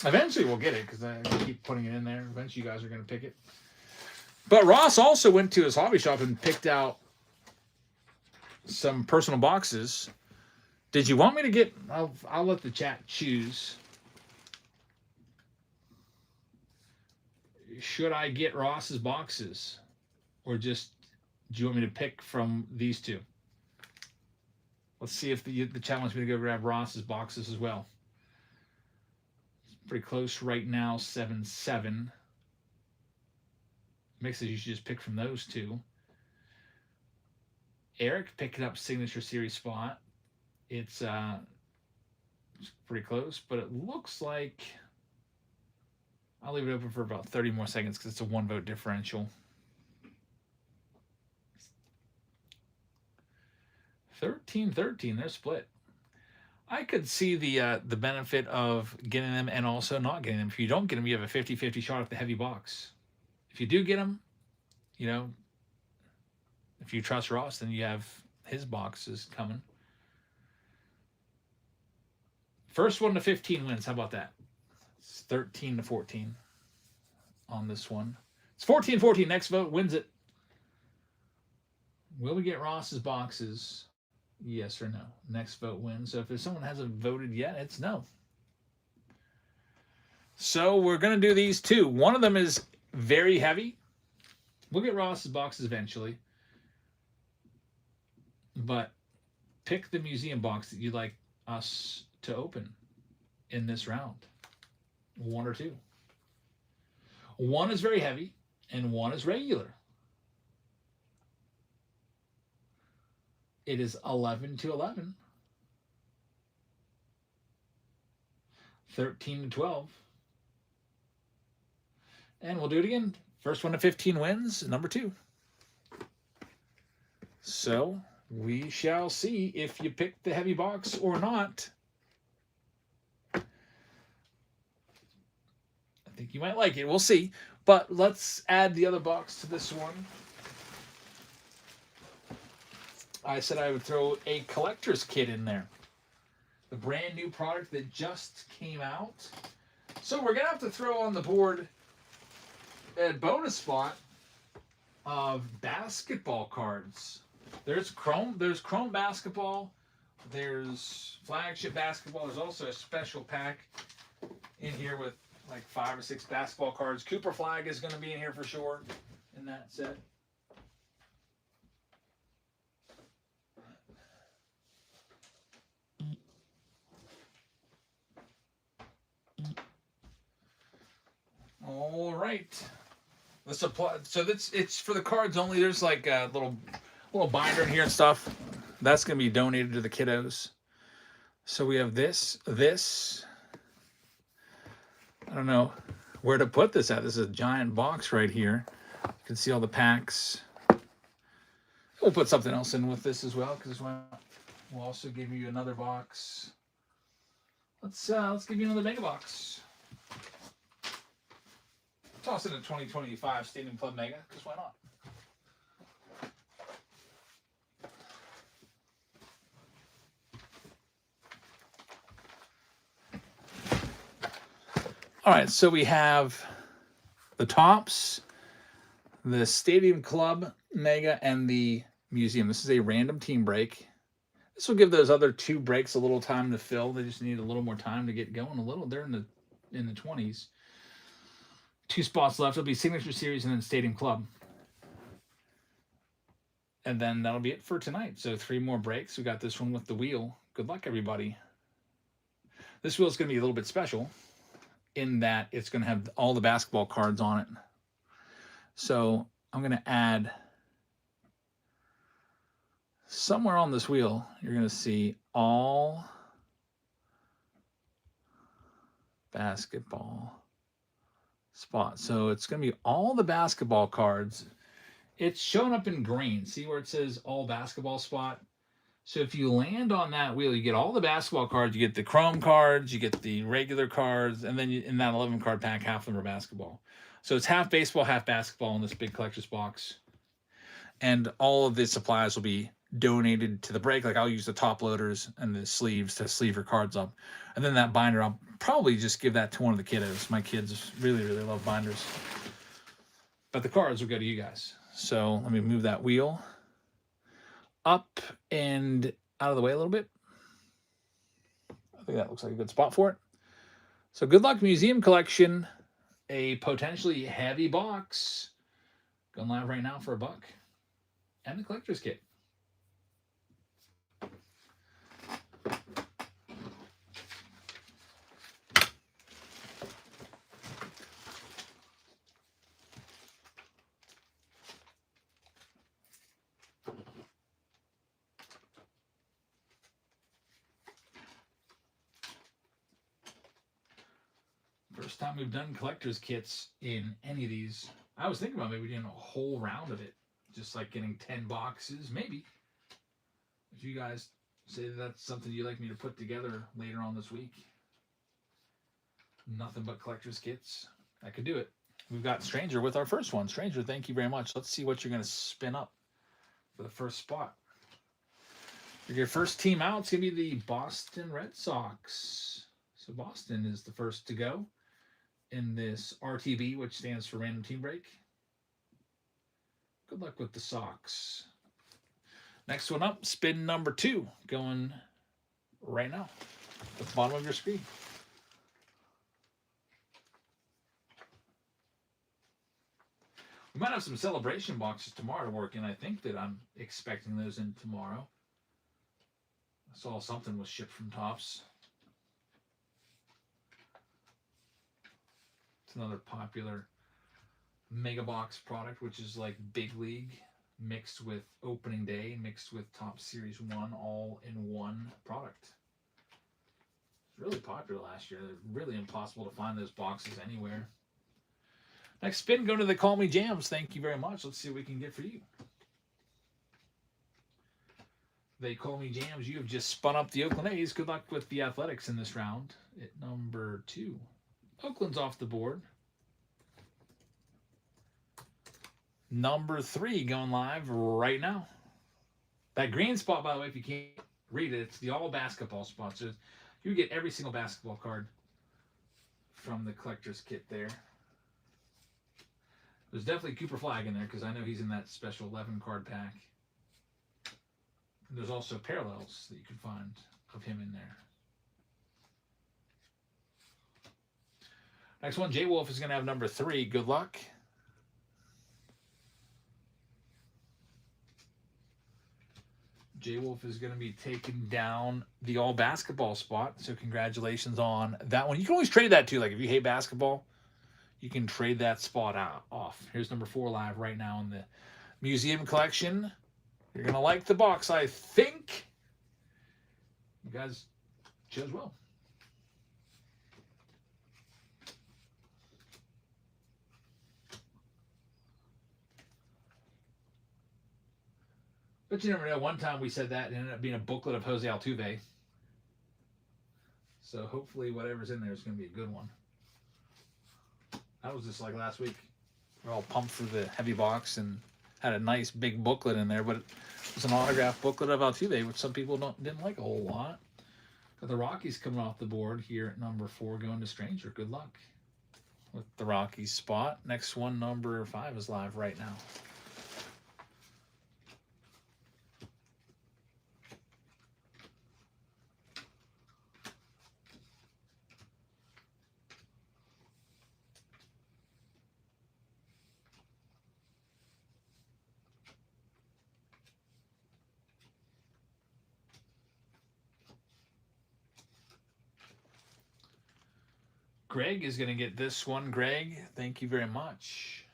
Eventually we'll get it because I keep putting it in there. Eventually you guys are going to pick it. But Ross also went to his hobby shop and picked out some personal boxes. Did you want me to get... I'll let the chat choose. Should I get Ross's boxes? Or just... Do you want me to pick from these two? Let's see if the chat wants me to go grab Ross's boxes as well. It's pretty close right now, 7-7. Mick says you should just pick from those two. Eric picking up Signature Series spot. It's pretty close, but it looks like... I'll leave it open for about 30 more seconds because it's a 1-vote differential. 13-13, they're split. I could see the benefit of getting them and also not getting them. If you don't get them, you have a 50-50 shot at the heavy box. If you do get them, you know, if you trust Ross, then you have his boxes coming. First one to 15 wins. How about that? It's 13-14 on this one. It's 14-14. Next vote wins it. Will we get Ross's boxes? Yes or no? Next vote wins. So if someone hasn't voted yet, it's no. So we're going to do these two. One of them is very heavy. We'll get Ross's boxes eventually. But pick the museum box that you'd like us to open in this round. One or two. One is very heavy and one is regular. It is 11-11. 13-12. And we'll do it again. First one to 15 wins, number 2. So we shall see if you pick the heavy box or not. I think you might like it. We'll see. But let's add the other box to this one. I said I would throw a collector's kit in there. The brand new product that just came out. So we're going to have to throw on the board a bonus spot of basketball cards. There's Chrome basketball. There's flagship basketball. There's also a special pack in here with like 5 or 6 basketball cards. Cooper Flag is going to be in here for sure in that set. All right. The supply. So it's for the cards only. There's like a little binder in here and stuff. That's going to be donated to the kiddos. So we have this. I don't know where to put this at. This is a giant box right here. You can see all the packs. We'll put something else in with this as well because we'll also give you another box. Let's give you another mega box. Toss in a 2025 Stadium Club Mega, because why not? All right, so we have the Topps, the Stadium Club Mega, and the Museum. This is a random team break. This will give those other 2 breaks a little time to fill. They just need a little more time to get going a little. They're in the 20s. 2 spots left. It'll be Signature Series and then Stadium Club. And then that'll be it for tonight. So 3 more breaks. We got this one with the wheel. Good luck, everybody. This wheel is going to be a little bit special in that it's going to have all the basketball cards on it. So I'm going to add somewhere on this wheel, you're going to see all basketball spots. So it's going to be all the basketball cards. It's showing up in green. See where it says all basketball spot? So if you land on that wheel, you get all the basketball cards. You get the chrome cards, you get the regular cards, and then in that 11 card pack, half of them are basketball. So it's half baseball, half basketball in this big collector's box. And all of the supplies will be donated to the break. Like I'll use the top loaders and the sleeves to sleeve your cards up. And then that binder, I'll probably just give that to one of the kiddos. My kids really, really love binders. But the cards will go to you guys. So let me move that wheel up and out of the way a little bit. I think that looks like a good spot for it. So good luck, museum collection. A potentially heavy box. Going live right now for $1. And the collector's kit. First time we've done collector's kits in any of these. I was thinking about maybe doing a whole round of it. Just like getting 10 boxes, maybe. If you guys say that's something you'd like me to put together later on this week. Nothing but collector's kits. I could do it. We've got Stranger with our first one. Stranger, thank you very much. Let's see what you're going to spin up for the first spot. Your first team out is going to be the Boston Red Sox. So Boston is the first to go in this RTB, which stands for Random Team Break. Good luck with the Sox. Next one up, spin number 2, going right now at the bottom of your screen. We might have some celebration boxes tomorrow to work in. I think that I'm expecting those in tomorrow. I saw something was shipped from Topps. It's another popular mega box product, which is like Big League mixed with Opening Day, mixed with Top Series 1, all in one product. It's really popular last year. They're really impossible to find those boxes anywhere. Next spin, go to the Call Me Jams. Thank you very much. Let's see what we can get for you. They Call Me Jams. You have just spun up the Oakland A's. Good luck with the Athletics in this round. At number 2. Oakland's off the board. Number 3 going live right now. That green spot, by the way, if you can't read it, it's the all basketball spot. So you get every single basketball card from the collector's kit there. There's definitely Cooper Flag in there because I know he's in that special 11 card pack. And there's also parallels that you can find of him in there. Next one, J Wolf is going to have number 3. Good luck. J Wolf is going to be taking down the all basketball spot. So congratulations on that one. You can always trade that too. Like if you hate basketball, you can trade that spot off. Here's number 4 live right now in the museum collection. You're going to like the box, I think. You guys chose well. But you never know. One time we said that and it ended up being a booklet of Jose Altuve. So hopefully whatever's in there is going to be a good one. That was just like last week. We're all pumped for the heavy box and had a nice big booklet in there, but it was an autographed booklet of Altuve, which some people didn't like a whole lot. Got the Rockies coming off the board here at number 4, going to Stranger. Good luck with the Rockies spot. Next one, number 5, is live right now. Greg is going to get this one. Greg, thank you very much.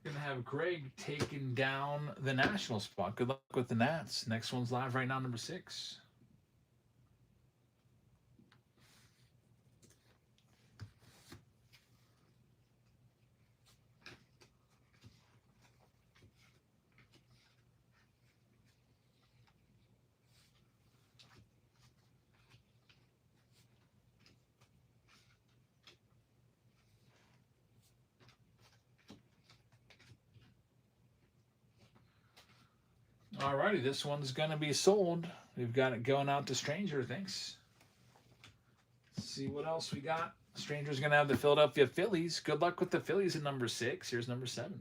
We're going to have Greg taking down the national spot. Good luck with the Nats. Next one's live right now, number 6. Alrighty, this one's going to be sold. We've got it going out to Stranger. Thanks. Let's see what else we got. Stranger's going to have the Philadelphia Phillies. Good luck with the Phillies at number 6. Here's number 7.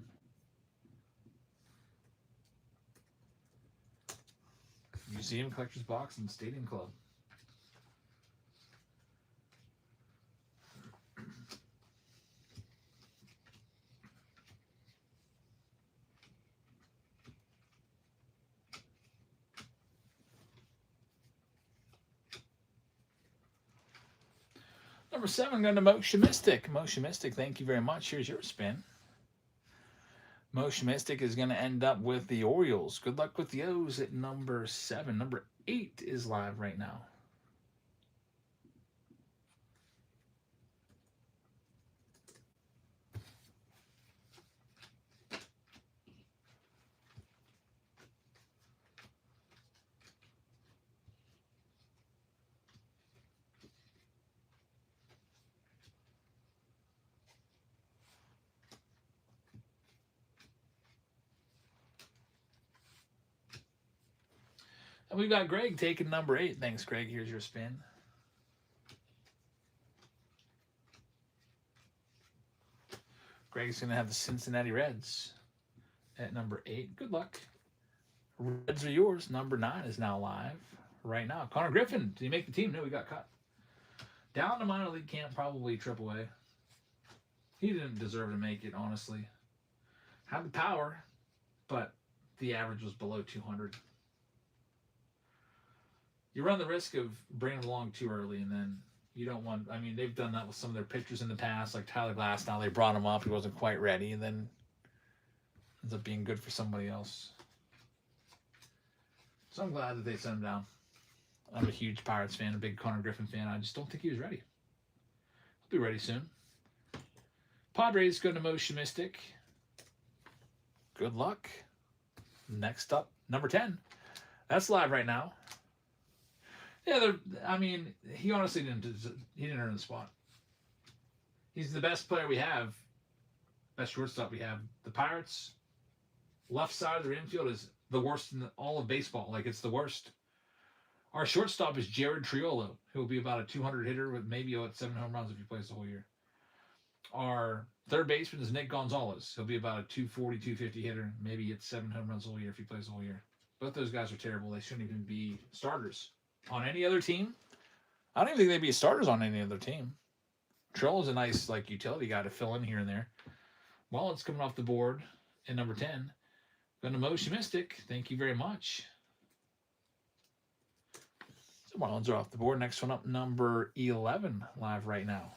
Museum Collector's Box and Stadium Club. Number 7 going to Motion Mystic. Motion Mystic, thank you very much. Here's your spin. Motion Mystic is going to end up with the Orioles. Good luck with the O's at number 7. Number 8 is live right now. And we've got Greg taking number 8. Thanks, Greg. Here's your spin. Greg's going to have the Cincinnati Reds at number 8. Good luck. Reds are yours. Number 9 is now live right now. Connor Griffin, did he make the team? No, he got cut. Down to minor league camp, probably AAA. He didn't deserve to make it, honestly. Had the power, but the average was below 200. You run the risk of bringing them along too early, and then you don't want. I mean, they've done that with some of their pitchers in the past, like Tyler Glass. Now they brought him up; he wasn't quite ready, and then ends up being good for somebody else. So I'm glad that they sent him down. I'm a huge Pirates fan, a big Connor Griffin fan. I just don't think he was ready. He'll be ready soon. Padres go to Motion Mystic. Good luck. Next up, number 10. That's live right now. Yeah, I mean, he honestly didn't earn the spot. He's the best player we have, best shortstop we have. The Pirates, left side of their infield is the worst in all of baseball. Like, it's the worst. Our shortstop is Jared Triolo, who will be about a 200 hitter with maybe 7 home runs if he plays the whole year. Our third baseman is Nick Gonzalez. He'll be about a 240, 250 hitter. Maybe it's 7 home runs the whole year if he plays the whole year. Both those guys are terrible. They shouldn't even be starters on any other team. I don't even think they'd be starters on any other team. Trill's a nice utility guy to fill in here and there. Well, it's coming off the board in number 10. Going to Motion Mystic. Thank you very much. So Marlins are off the board. Next one up, number 11, live right now.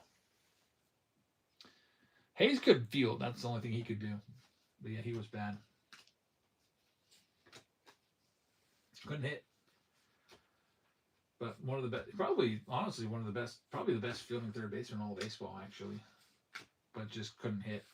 Hayes could field. That's the only thing he could do. But yeah, he was bad. Couldn't hit. But one of the best, probably the best fielding third baseman in all of baseball, actually. But just couldn't hit.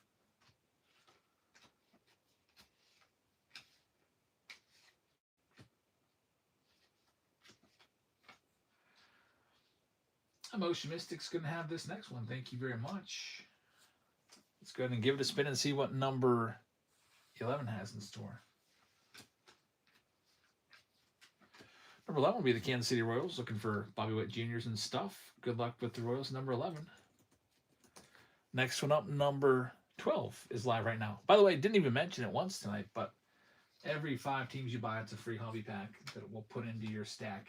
Motion Mystic's going to have this next one. Thank you very much. Let's go ahead and give it a spin and see what number 11 has in store. Number 11 will be the Kansas City Royals, looking for Bobby Witt Jr.'s and stuff. Good luck with the Royals, number 11. Next one up, number 12, is live right now. By the way, didn't even mention it once tonight, but every 5 teams you buy, it's a free hobby pack that we'll put into your stack.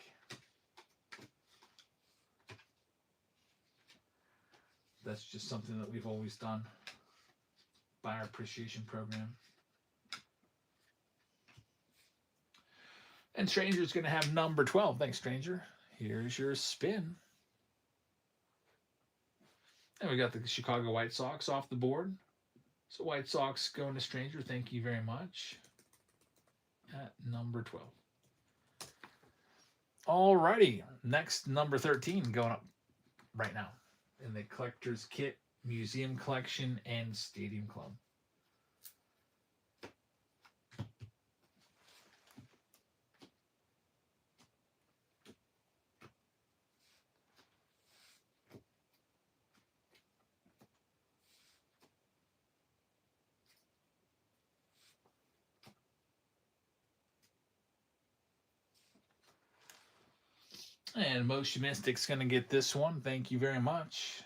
That's just something that we've always done by our appreciation program. And Stranger's going to have number 12. Thanks, Stranger. Here's your spin. And we got the Chicago White Sox off the board. So White Sox going to Stranger. Thank you very much. At number 12. Alrighty. Next, number 13 going up right now in the Collector's Kit, Museum Collection, and Stadium Club. And Motion Mystic's going to get this one. Thank you very much.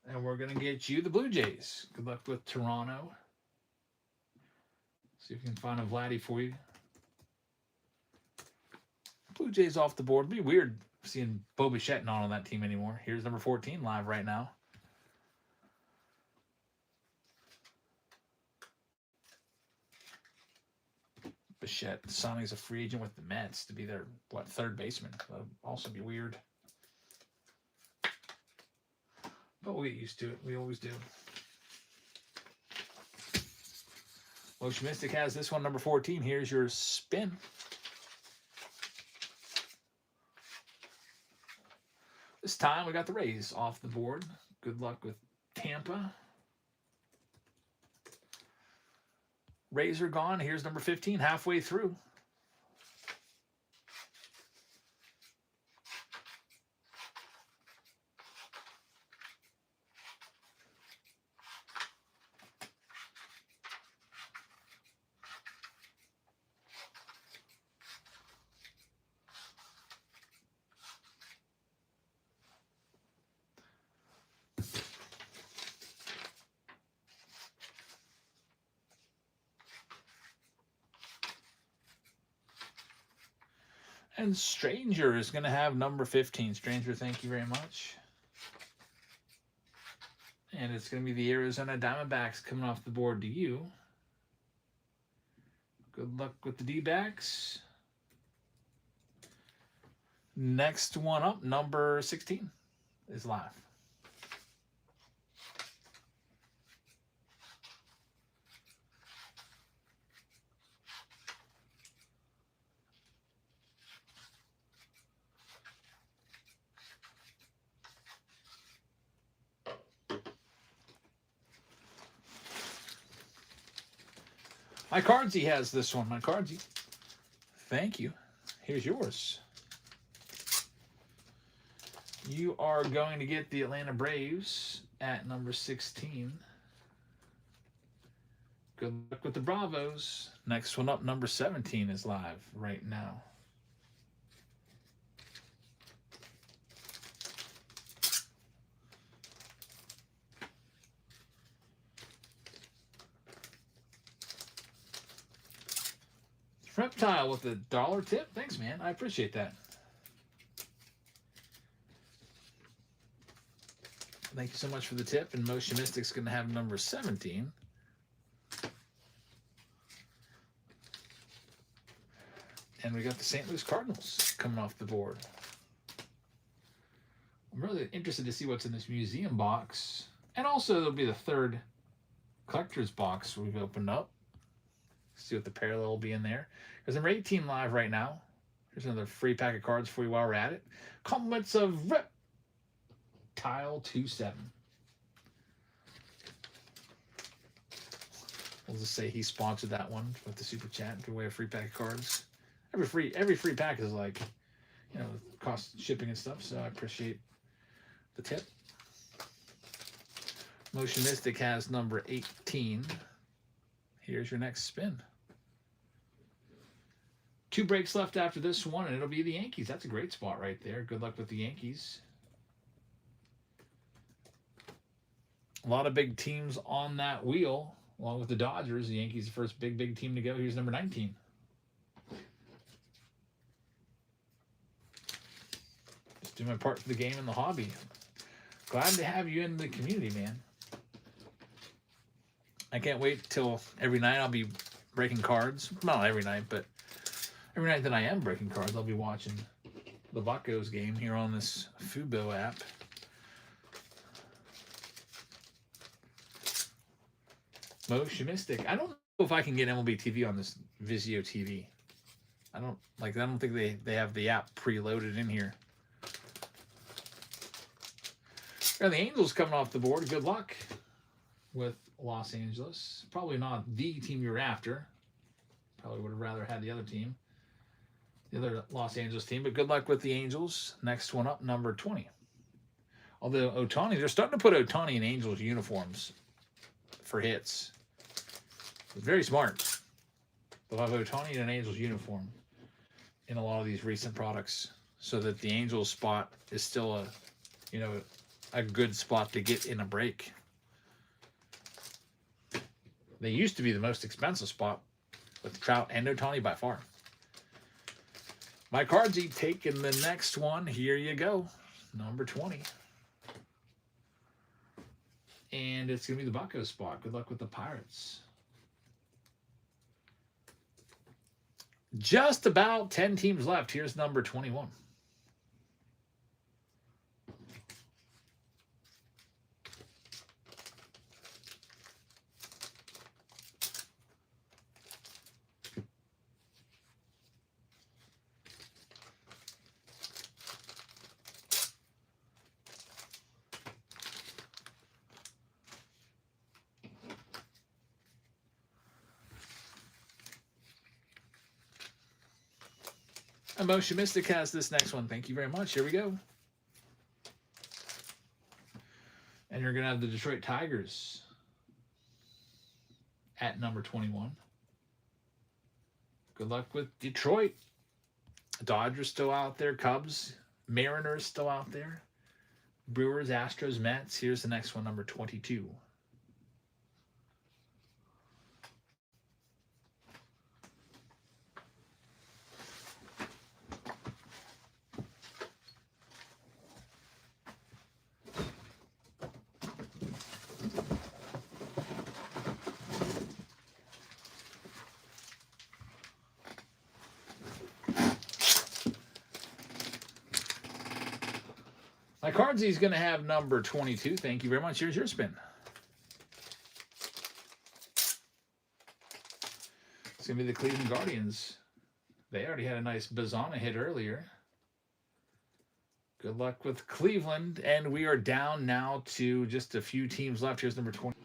And we're going to get you the Blue Jays. Good luck with Toronto. See if we can find a Vladdy for you. Blue Jays off the board. It'd be weird seeing Bo Bichette not on that team anymore. Here's number 14 live right now. Bichette signing as a free agent with the Mets to be their, third baseman. That would also be weird. But we'll get used to it. We always do. Motion Mystic has this one, number 14. Here's your spin. This time we got the Rays off the board. Good luck with Tampa. Rays are gone. Here's number 15, halfway through. And Stranger is going to have number 15. Stranger, thank you very much. And it's going to be the Arizona Diamondbacks coming off the board to you. Good luck with the D-backs. Next one up, number 16, is live. My Cardsy has this one. My Cardsy. Thank you. Here's yours. You are going to get the Atlanta Braves at number 16. Good luck with the Bravos. Next one up, number 17, is live right now. Reptile with a $1 tip. Thanks, man. I appreciate that. Thank you so much for the tip. And Motion Mystic's going to have number 17. And we got the St. Louis Cardinals coming off the board. I'm really interested to see what's in this museum box. And also, there'll be the third collector's box we've opened up. See what the parallel will be in there. There's number 18 live right now. Here's another free pack of cards for you while we're at it. Compliments of Reptile 27. We'll just say he sponsored that one with the super chat for way of free pack of cards. Every free pack is like, you know, cost shipping and stuff. So I appreciate the tip. Motion Mystic has number 18. Here's your next spin. 2 breaks left after this one, and it'll be the Yankees. That's a great spot right there. Good luck with the Yankees. A lot of big teams on that wheel, along with the Dodgers. The Yankees, the first big team to go. Here's number 19. Just do my part for the game and the hobby. Glad to have you in the community, man. I can't wait till every night I'll be breaking cards. Not every night, but every night that I am breaking cards, I'll be watching the Buccos game here on this Fubo app. Motionistic. I don't know if I can get MLB TV on this Vizio TV. I don't think they have the app preloaded in here. Got the Angels coming off the board. Good luck with Los Angeles. Probably not the team you're after. Probably would have rather had the other team. The other Los Angeles team. But good luck with the Angels. Next one up, number 20. Although Ohtani, they're starting to put Ohtani in Angels uniforms for hits. Very smart. They'll have Ohtani in an Angels uniform in a lot of these recent products, so that the Angels spot is still a good spot to get in a break. They used to be the most expensive spot with Trout and Ohtani by far. My cardsy taking the next one. Here you go, number 20. And it's going to be the Buccos spot. Good luck with the Pirates. Just about 10 teams left. Here's number 21. Emotion Mystic has this next one. Thank you very much. Here we go. And you're going to have the Detroit Tigers at number 21. Good luck with Detroit. Dodgers still out there. Cubs. Mariners still out there. Brewers, Astros, Mets. Here's the next one, number 22. My cardsy is going to have number 22. Thank you very much. Here's your spin. It's going to be the Cleveland Guardians. They already had a nice Bazana hit earlier. Good luck with Cleveland. And we are down now to just a few teams left. Here's number 20.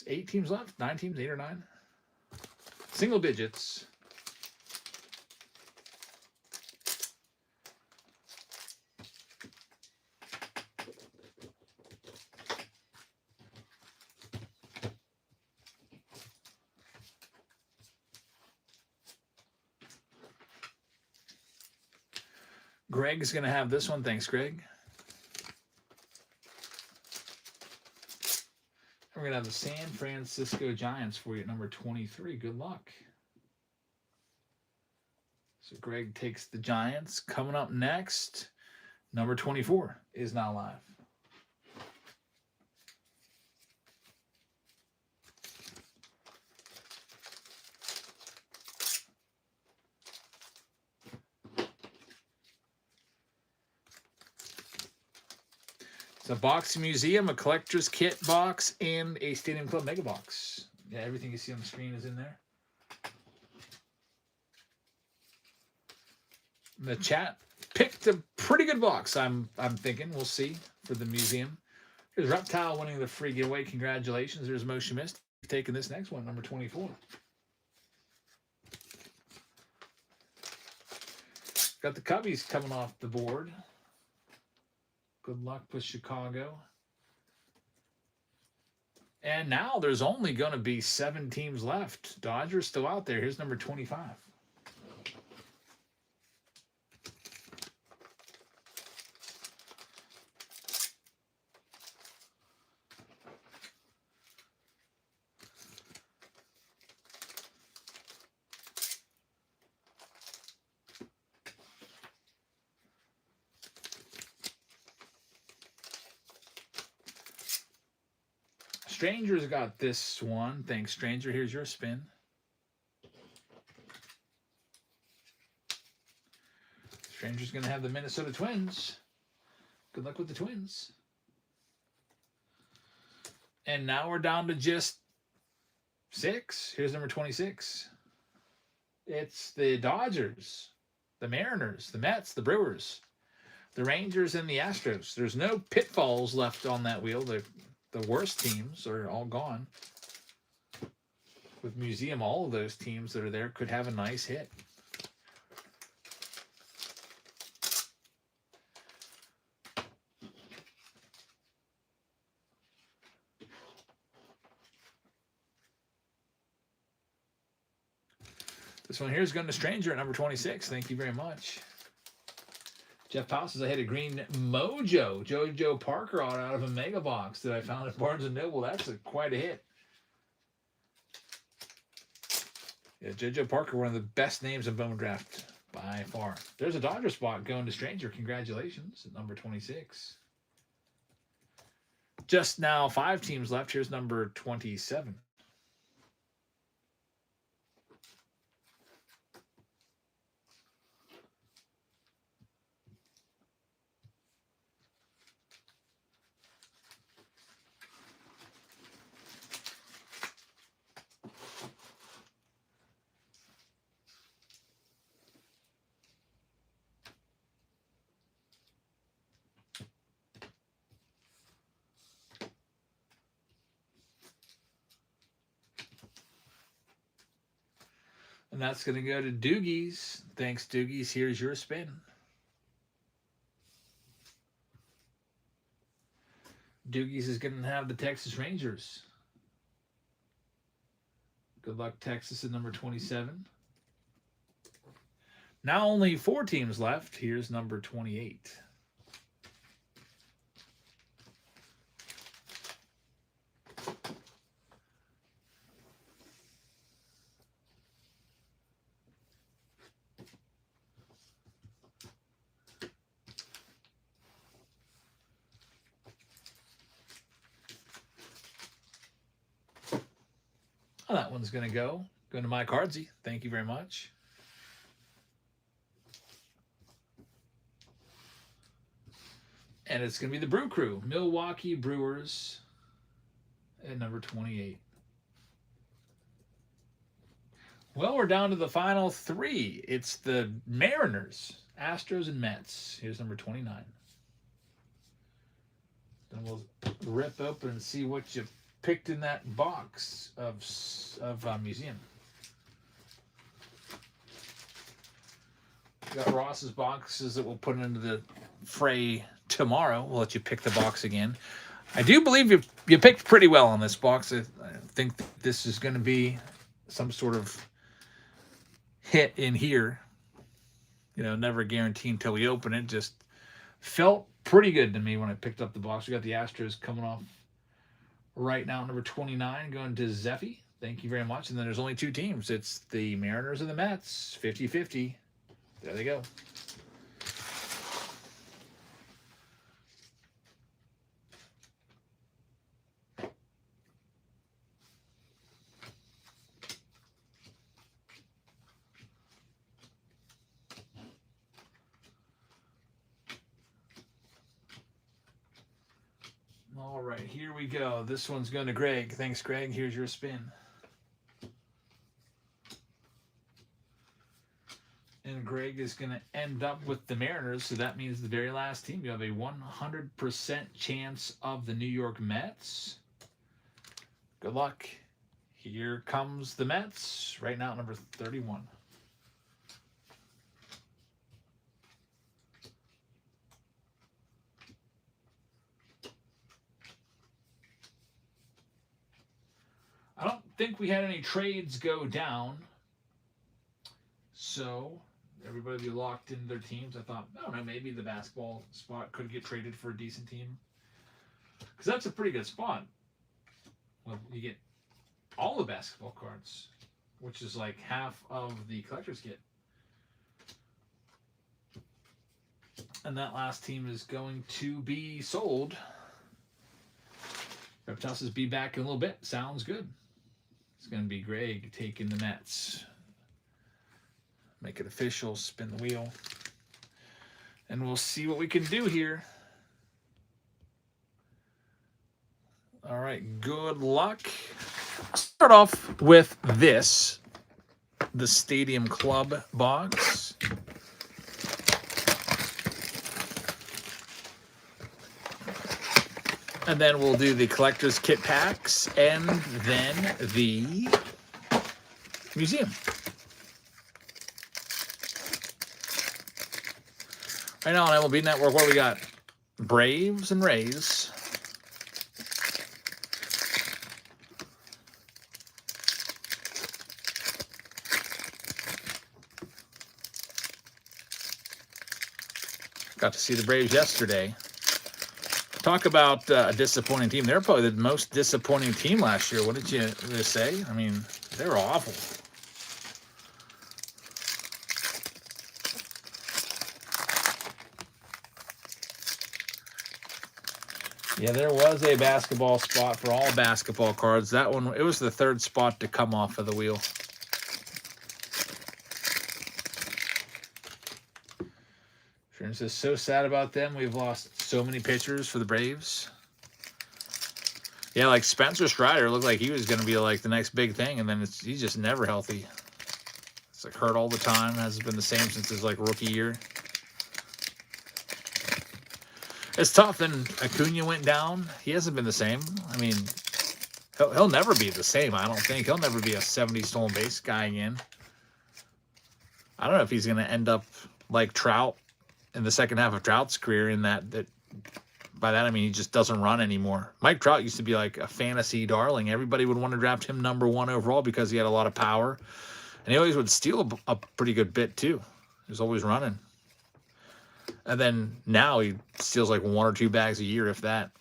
8 teams left? 9 teams? 8 or 9? Single digits. Greg's going to have this one. Thanks, Greg. We're going to have the San Francisco Giants for you at number 23. Good luck. So Greg takes the Giants. Coming up next, number 24 is now live. It's a boxing museum, a collector's kit box, and a Stadium Club mega box. Yeah, everything you see on the screen is in there. The chat picked a pretty good box, I'm thinking. We'll see for the museum. Here's Reptile winning the free giveaway. Congratulations. There's Motion Mist taking this next one, number 24. Got the Cubbies coming off the board. Good luck with Chicago. And now there's only going to be 7 teams left. Dodgers still out there. Here's number 25. Stranger's got this one. Thanks, Stranger. Here's your spin. Stranger's going to have the Minnesota Twins. Good luck with the Twins. And now we're down to just 6. Here's number 26. It's the Dodgers, the Mariners, the Mets, the Brewers, the Rangers, and the Astros. There's no pitfalls left on that wheel. The worst teams are all gone. With Museum, all of those teams that are there could have a nice hit. This one here is going to Stranger at number 26. Thank you very much. Jeff Powell says I had a green Mojo JoJo Parker out of a mega box that I found at Barnes & Noble. That's quite a hit. Yeah, JoJo Parker, one of the best names in Bowman Draft by far. There's a Dodger spot going to Stranger. Congratulations at number 26. Just now 5 teams left. Here's number 27. And that's going to go to Doogies. Thanks, Doogies. Here's your spin. Doogies is going to have the Texas Rangers. Good luck, Texas, at number 27. Now only 4 teams left. Here's number 28. Oh, that one's going to go to Mike Hardsey. Thank you very much. And it's going to be the Brew Crew, Milwaukee Brewers at number 28. Well, we're down to the final 3. It's the Mariners, Astros, and Mets. Here's number 29. Then we'll rip open and see what you picked in that box of Museum. We got Ross's boxes that we'll put into the fray tomorrow. We'll let you pick the box again. I do believe you picked pretty well on this box. I think this is going to be some sort of hit in here. You know, never guarantee until we open it. Just felt pretty good to me when I picked up the box. We got the Astros coming off right now, number 29, going to Zeffy. Thank you very much. And then there's only 2 teams. It's the Mariners and the Mets, 50-50. There they go. All right, here we go. This one's going to Greg. Thanks, Greg. Here's your spin. And Greg is going to end up with the Mariners, so that means the very last team. You have a 100% chance of the New York Mets. Good luck. Here comes the Mets, right now at number 31. I don't think we had any trades go down. So everybody will be locked into their teams. I thought, I don't know, maybe the basketball spot could get traded for a decent team. Because that's a pretty good spot. Well, you get all the basketball cards, which is like half of the collector's kit. And that last team is going to be sold. Reptiles be back in a little bit. Sounds good. It's going to be Greg taking the Mets. Make it official. Spin the wheel. And we'll see what we can do here. All right, good luck. I'll start off with this, the Stadium Club box. And then we'll do the collector's kit packs and then the museum. Right now on MLB Network, what do we got? Braves and Rays. Got to see the Braves yesterday. Talk about a disappointing team. They're probably the most disappointing team last year. What did you say? I mean, they were awful. Yeah, there was a basketball spot for all basketball cards. That one, it was the third spot to come off of the wheel. Friends is so sad about them. We've lost so many pitchers for the Braves. Yeah, like Spencer Strider looked like he was going to be like the next big thing, and then he's just never healthy. It's like hurt all the time. Hasn't been the same since his like rookie year. It's tough. Then Acuna went down. He hasn't been the same. I mean, he'll never be the same. I don't think he'll never be a 70 stolen base guy again. I don't know if he's going to end up like Trout in the second half of Trout's career. In that by that I mean he just doesn't run anymore. Mike Trout used to be like a fantasy darling. Everybody would want to draft him #1 overall because he had a lot of power, and he always would steal a pretty good bit too. He was always running. And then now he steals like 1 or 2 bags a year, if that.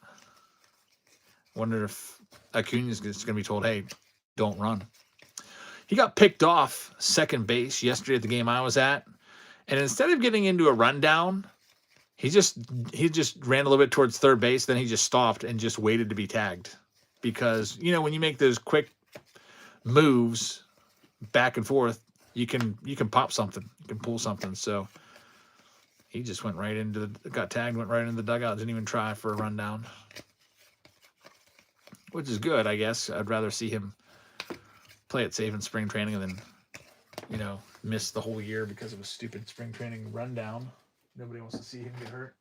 Wonder if Acuna's going to be told, hey, don't run. He got picked off second base yesterday at the game I was at. And instead of getting into a rundown, he just ran a little bit towards third base. Then he just stopped and just waited to be tagged. Because, you know, when you make those quick moves back and forth, you can pop something. You can pull something. So he just went right into got tagged, went right into the dugout, didn't even try for a rundown. Which is good, I guess. I'd rather see him play it safe in spring training than, you know, miss the whole year because of a stupid spring training rundown. Nobody wants to see him get hurt.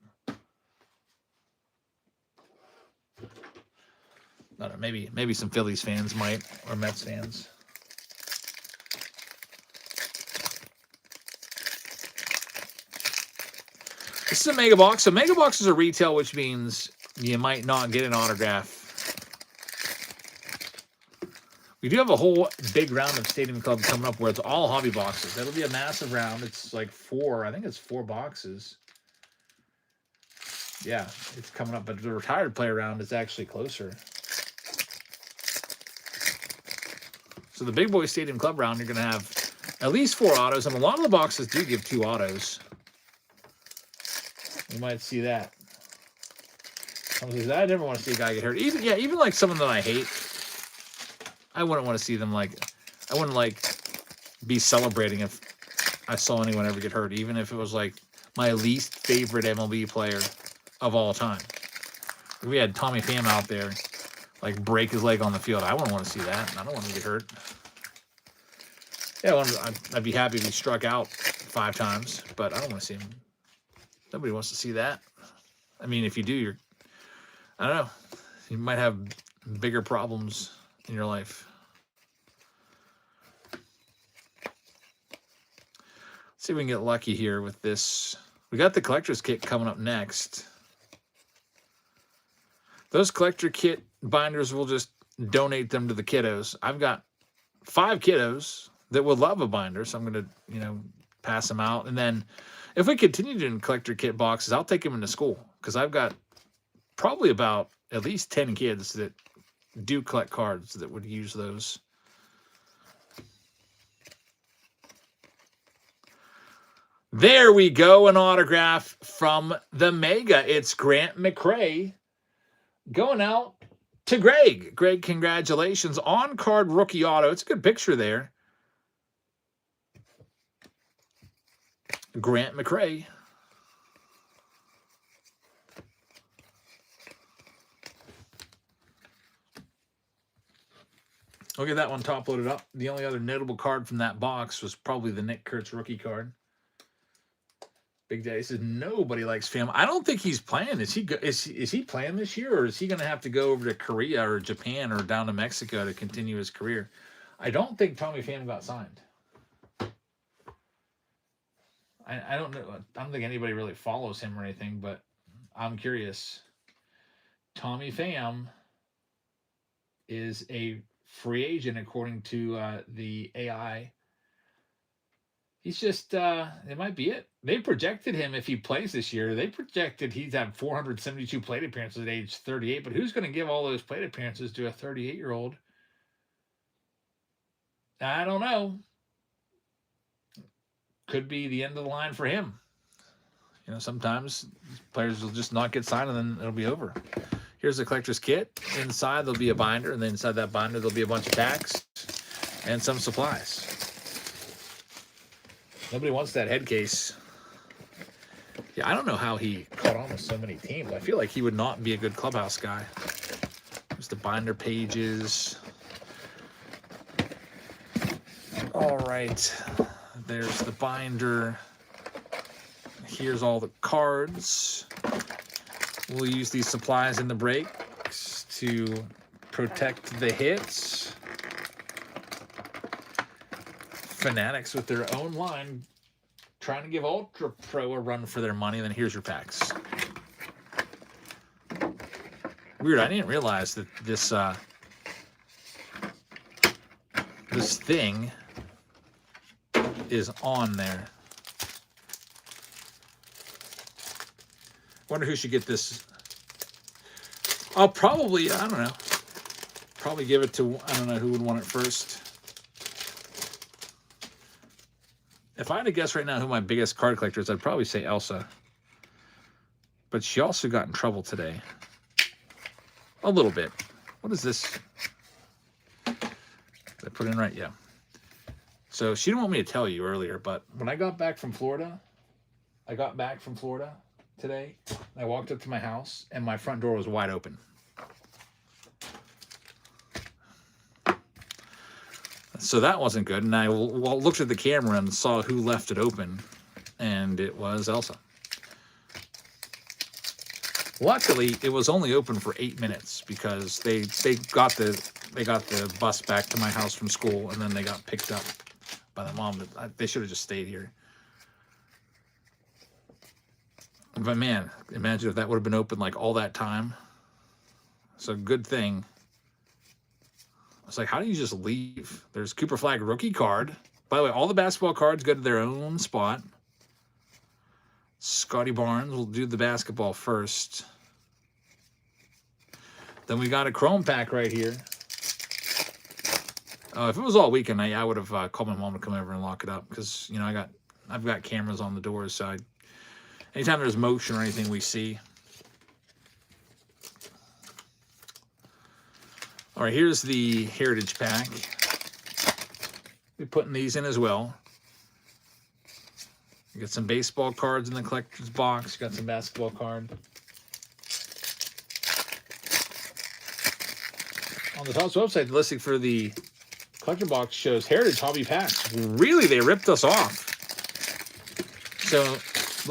I don't know, maybe some Phillies fans might, or Mets fans. This is a mega box. So mega box is a retail, which means you might not get an autograph. We do have a whole big round of Stadium Club coming up where it's all hobby boxes. It'll be a massive round. It's like 4. I think it's 4 boxes. Yeah, it's coming up. But the retired player round is actually closer. So the Big Boy Stadium Club round, you're going to have at least 4 autos. And a lot of the boxes do give 2 autos. You might see that. Someone says, I never want to see a guy get hurt. Even like someone that I hate, I wouldn't want to see them like, I wouldn't like be celebrating if I saw anyone ever get hurt, even if it was like my least favorite MLB player of all time. If we had Tommy Pham out there, like break his leg on the field, I wouldn't want to see that. I don't want him to get hurt. Yeah, I'd be happy if he struck out 5 times, but I don't want to see him. Nobody wants to see that. I mean, if you do, I don't know. You might have bigger problems in your life. Let's see if we can get lucky here with this. We got the collector's kit coming up next. Those collector kit binders, we'll just donate them to the kiddos. I've got 5 kiddos that would love a binder, so I'm going to, pass them out. And then if we continue doing collector kit boxes, I'll take them into school because I've got probably about at least 10 kids that do collect cards that would use those. There we go, an autograph from the Mega. It's Grant McRae going out to Greg. Greg, congratulations. On-card rookie auto. It's a good picture there. Grant McRae. Look at that one top loaded up. The only other notable card from that box was probably the Nick Kurtz rookie card. Big Daddy says nobody likes Pham. I don't think he's playing. Is he playing this year, or is he going to have to go over to Korea or Japan or down to Mexico to continue his career? I don't think Tommy Pham got signed. I don't know. I don't think anybody really follows him or anything, but I'm curious. Tommy Pham is a free agent according to the AI. He's just, it might be it. They projected him, if he plays this year, they projected he'd have 472 plate appearances at age 38. But who's going to give all those plate appearances to a 38-year-old? I don't know. Could be the end of the line for him. You know, sometimes players will just not get signed and then it'll be over. Here's the collector's kit. Inside there'll be a binder, and then inside that binder there'll be a bunch of packs and some supplies. Nobody wants that head case. Yeah, I don't know how he caught on with so many teams. I feel like he would not be a good clubhouse guy. There's the binder pages. All right. There's the binder. Here's all the cards. We'll use these supplies in the breaks to protect the hits. Fanatics with their own line trying to give Ultra Pro a run for their money. Then here's your packs. Weird, I didn't realize that this this thing is on there. Wonder who should get this. I'll probably, I don't know, probably give it to, I don't know who would want it first. If I had to guess right now who my biggest card collector is, I'd probably say Elsa. But she also got in trouble today. A little bit. What is this? Did I put in right? Yeah. So she didn't want me to tell you earlier, but when I got back from Florida, today, I walked up to my house and my front door was wide open. So that wasn't good. And I looked at the camera and saw who left it open, and it was Elsa. Luckily, it was only open for 8 minutes because they got the bus back to my house from school, and then they got picked up by the mom. They should have just stayed here. But man, imagine if that would have been open like all that time. So good thing. It's like, how do you just leave? There's Cooper Flag rookie card. By the way, all the basketball cards go to their own spot. Scotty Barnes will do the basketball first. Then we got a chrome pack right here. If it was all weekend, I would have called my mom to come over and lock it up because, you know, I've got cameras on the doors, so anytime there's motion or anything we see. All right, here's the Heritage pack. We're putting these in as well. You got some baseball cards in the collector's box. You got some basketball card. On the Topps website, the listing for the collector box shows Heritage Hobby Packs. Really, they ripped us off. So,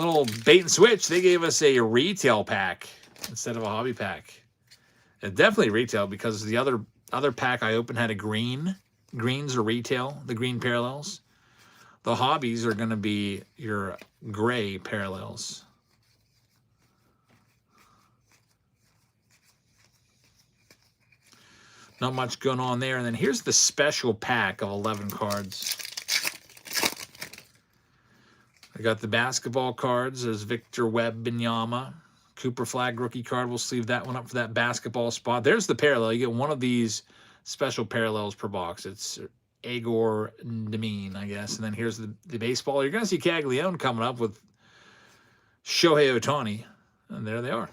little bait and switch. They gave us a retail pack instead of a hobby pack. It definitely retail because the other pack I opened had a green. Greens are retail, the green parallels. The hobbies are going to be your gray parallels. Not much going on there. And then here's the special pack of 11 cards. I got the basketball cards. There's Victor Wembanyama. Cooper Flag rookie card. We'll sleeve that one up for that basketball spot. There's the parallel. You get one of these special parallels per box. It's Agor Demeen, I guess. And then here's the baseball. You're going to see Caglione coming up with Shohei Ohtani. And there they are.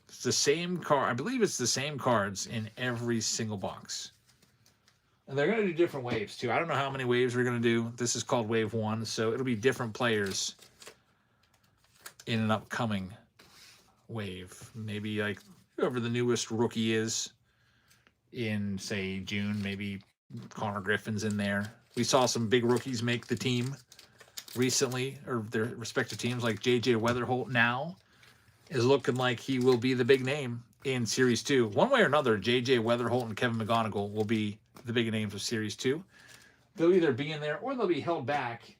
It's the same card. I believe it's the same cards in every single box. And they're going to do different waves, too. I don't know how many waves we're going to do. This is called Wave 1, so it'll be different players in an upcoming wave. Maybe like whoever the newest rookie is in, say, June. Maybe Connor Griffin's in there. We saw some big rookies make the team recently, or their respective teams, like J.J. Weatherholt now is looking like he will be the big name in Series 2. One way or another, J.J. Weatherholt and Kevin McGonigal will be the big names of Series 2. They'll either be in there or they'll be held back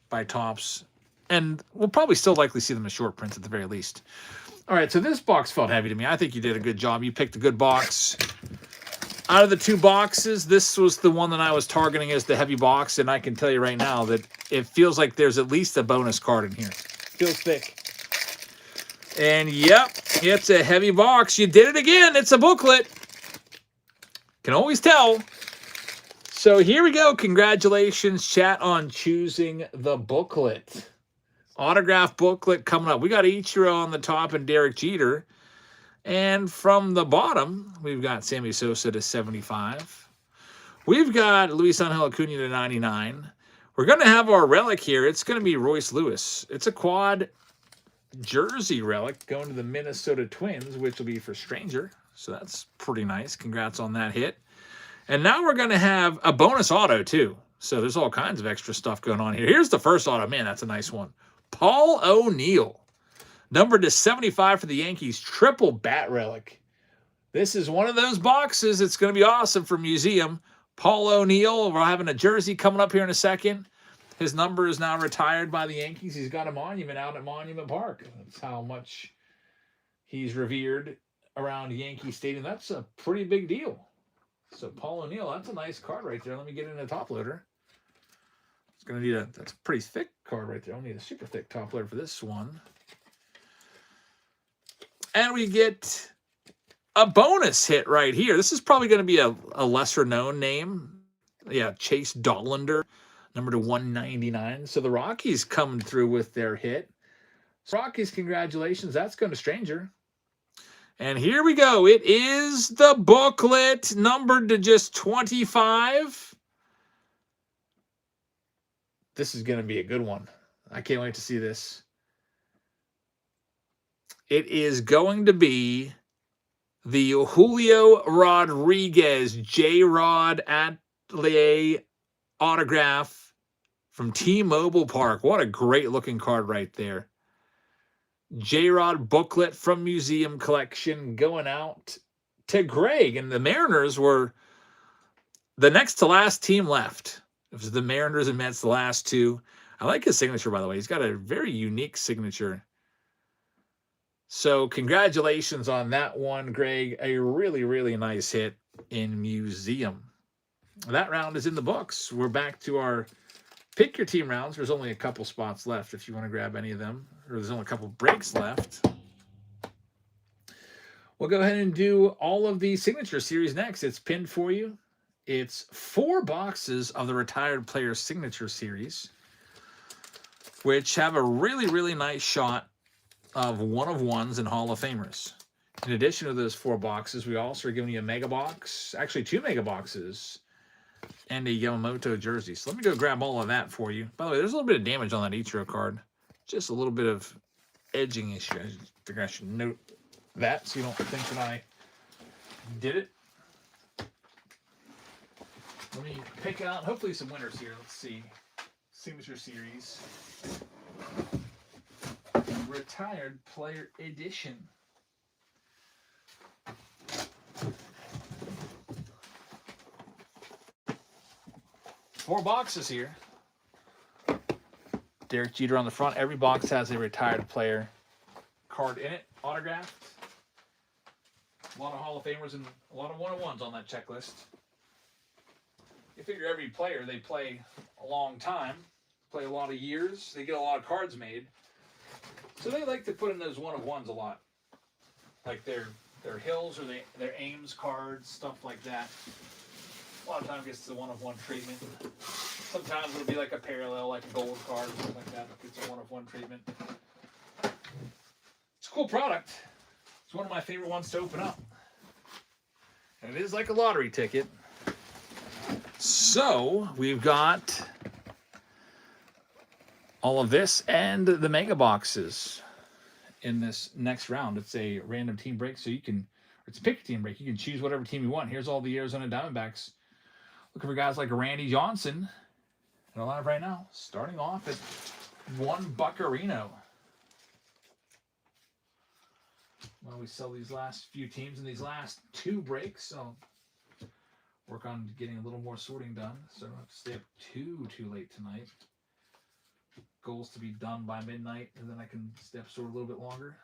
by Topps. And we'll probably still likely see them as short prints at the very least. All right, so this box felt heavy to me. I think you did a good job. You picked a good box. Out of the two boxes, this was the one that I was targeting as the heavy box, and I can tell you right now that it feels like there's at least a bonus card in here. Feels thick. And yep, it's a heavy box. You did it again. It's a booklet. Can always tell. So here we go. Congratulations, chat, on choosing the booklet. Autograph booklet coming up. We got Ichiro on the top and Derek Jeter. And from the bottom, we've got Sammy Sosa to 75. We've got Luis Angel Acuna to 99. We're going to have our relic here. It's going to be Royce Lewis. It's a quad jersey relic going to the Minnesota Twins, which will be for Stranger. So that's pretty nice. Congrats on that hit. And now we're going to have a bonus auto, too. So there's all kinds of extra stuff going on here. Here's the first auto. Man, that's a nice one. Paul O'Neill. Numbered to 75 for the Yankees. Triple bat relic. This is one of those boxes. It's going to be awesome for Museum. Paul O'Neill. We're having a jersey coming up here in a second. His number is now retired by the Yankees. He's got a monument out at Monument Park. That's how much he's revered around Yankee Stadium. That's a pretty big deal. So Paul O'Neill, that's a nice card right there. Let me get in a top loader. It's going to need that's a pretty thick card right there. I'll need a super thick top loader for this one. And we get a bonus hit right here. This is probably going to be a lesser-known name. Yeah, Chase Dollander, number to 199. So the Rockies coming through with their hit. So Rockies, congratulations. That's going to Stranger. And here we go. It is the booklet, numbered to just 25. This is going to be a good one. I can't wait to see this. It is going to be the Julio Rodriguez J-Rod Atelier autograph from T-Mobile Park. What a great looking card right there. J-Rod booklet from Museum Collection going out to Greg. And the Mariners were the next to last team left. It was the Mariners and Mets, the last two. I like his signature, by the way. He's got a very unique signature. So congratulations on that one, Greg. A really, really nice hit in Museum. That round is in the books. We're back to our pick your team rounds. There's only a couple spots left if you want to grab any of them. Or there's only a couple breaks left. We'll go ahead and do all of the signature series next. It's pinned for you. It's 4 boxes of the Retired Player Signature Series, which have a really, really nice shot of one-of-ones and Hall of Famers. In addition to those 4 boxes, we also are giving you a mega box, actually 2 mega boxes, and a Yamamoto jersey. So let me go grab all of that for you. By the way, there's a little bit of damage on that Ichiro card. Just a little bit of edging issue. I figure I should note that so you don't think that I did it. Let me pick out, hopefully, some winners here. Let's see. Signature Series. Retired Player Edition. Four boxes here. Derek Jeter on the front. Every box has a retired player card in it, autographed. A lot of Hall of Famers and a lot of one-on-ones on that checklist. You figure every player, they play a long time, play a lot of years, they get a lot of cards made. So they like to put in those one-of-ones a lot. Like their Hills or their Ames cards, stuff like that. A lot of times gets the one-of-one treatment. Sometimes it'll be like a parallel, like a gold card, something like that, that gets a one-of-one treatment. It's a cool product. It's one of my favorite ones to open up. And it is like a lottery ticket. So we've got all of this and the mega boxes in this next round. It's a random team break, so you can, It's a pick team break. You can choose whatever team you want. Here's all the Arizona Diamondbacks. Looking for guys like Randy Johnson. They're alive right now. Starting off at $1 Buccarino. Well, we sell these last few teams in these last 2 breaks, so work on getting a little more sorting done, so I don't have to stay up too late tonight. Goals to be done by midnight, and then I can stay up sort a little bit longer.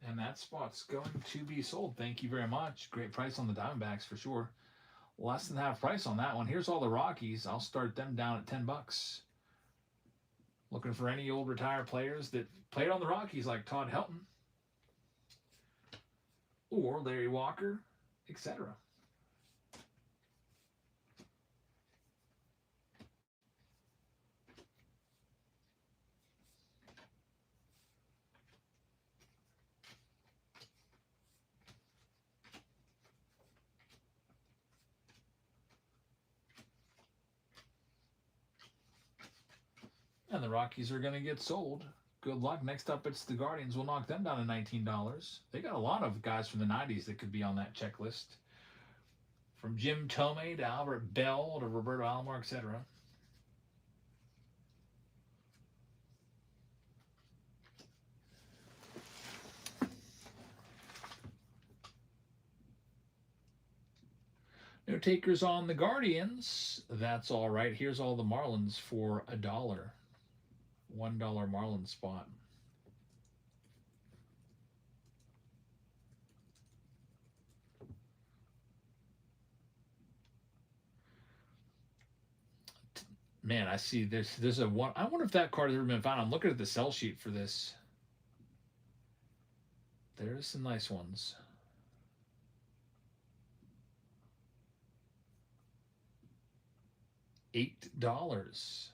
And that spot's going to be sold. Thank you very much. Great price on the Diamondbacks for sure. Less than half price on that one. Here's all the Rockies. I'll start them down at $10. Looking for any old retired players that played on the Rockies like Todd Helton or Larry Walker, etc. And the Rockies are going to get sold. Good luck. Next up, it's the Guardians. We'll knock them down to $19. They got a lot of guys from the 90s that could be on that checklist. From Jim Thome to Albert Bell to Roberto Alomar, etc. No takers on the Guardians. That's all right. Here's all the Marlins for $1. $1 Marlin spot. Man, I see there's a one. I wonder if that card has ever been found. I'm looking at the sell sheet for this. There's some nice ones. $8.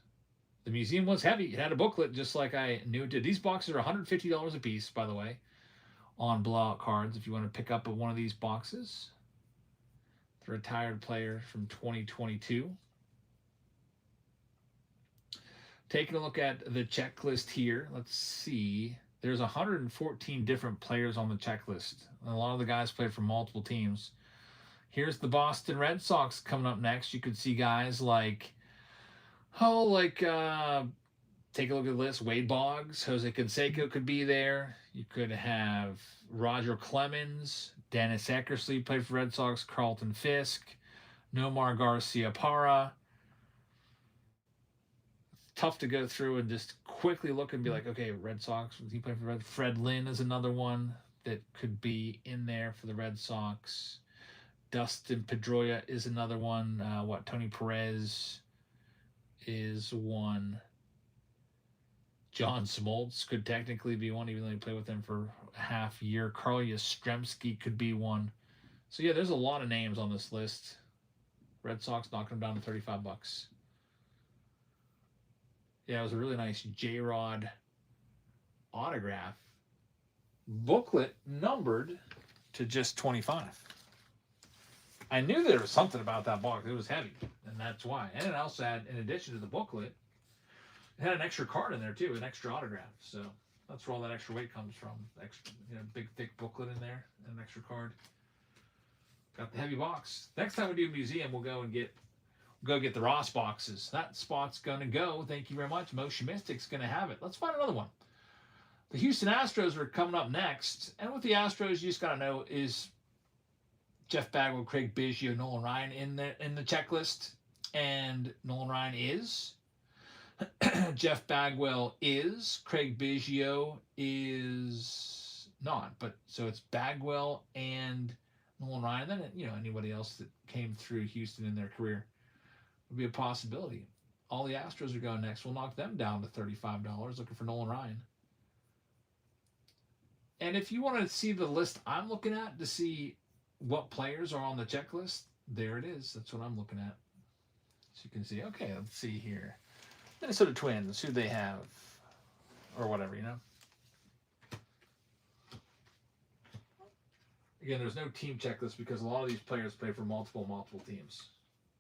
The museum was heavy. It had a booklet just like I knew it did. These boxes are $150 a piece, by the way, on blowout cards if you want to pick up one of these boxes. The retired player from 2022. Taking a look at the checklist here. Let's see. There's 114 different players on the checklist. A lot of the guys play for multiple teams. Here's the Boston Red Sox coming up next. You could see guys like, take a look at the list. Wade Boggs, Jose Canseco could be there. You could have Roger Clemens, Dennis Eckersley played for Red Sox, Carlton Fisk, Nomar Garcia-Parra. Tough to go through and just quickly look and be like, okay, Red Sox, he played for Red. Fred Lynn is another one that could be in there for the Red Sox. Dustin Pedroia is another one. Tony Perez is one. John Smoltz could technically be one, even though he played with them for a half year. Carl Yastrzemski could be one. So yeah, there's a lot of names on this list. Red Sox knocking them down to $35. Yeah, it was a really nice J-Rod autograph. Booklet numbered to just 25. I knew there was something about that box. It was heavy, and that's why. And it also had, in addition to the booklet, it had an extra card in there too, an extra autograph. So that's where all that extra weight comes from. Extra, big thick booklet in there, and an extra card. Got the heavy box. Next time we do a museum, we'll go get the Ross boxes. That spot's gonna go. Thank you very much. Motion Mystic's gonna have it. Let's find another one. The Houston Astros are coming up next, and with the Astros, you just gotta know is Jeff Bagwell, Craig Biggio, Nolan Ryan in the checklist, and Nolan Ryan is. Jeff Bagwell is. Craig Biggio is not. But so it's Bagwell and Nolan Ryan. Then anybody else that came through Houston in their career would be a possibility. All the Astros are going next. We'll knock them down to $35. Looking for Nolan Ryan. And if you want to see the list I'm looking at to see what players are on the checklist, there it is. That's what I'm looking at. So you can see, okay, let's see here. Minnesota Twins, who they have, or whatever, Again, there's no team checklist because a lot of these players play for multiple teams.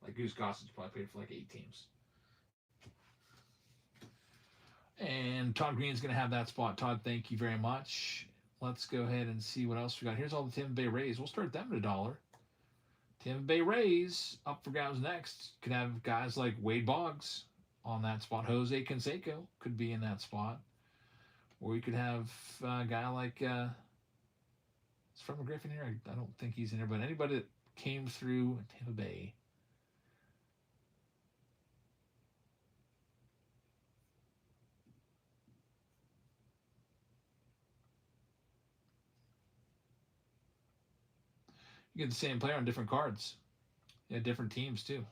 Like Goose Gossage probably played for like 8 teams. And Todd Green's going to have that spot. Todd, thank you very much. Let's go ahead and see what else we got. Here's all the Tampa Bay Rays. We'll start them at $1. Tampa Bay Rays up for grabs next. Could have guys like Wade Boggs on that spot. Jose Canseco could be in that spot. Or you could have a guy like, is Fred McGriffin here? I don't think he's in there, but anybody that came through Tampa Bay. You get the same player on different cards. Yeah, different teams too.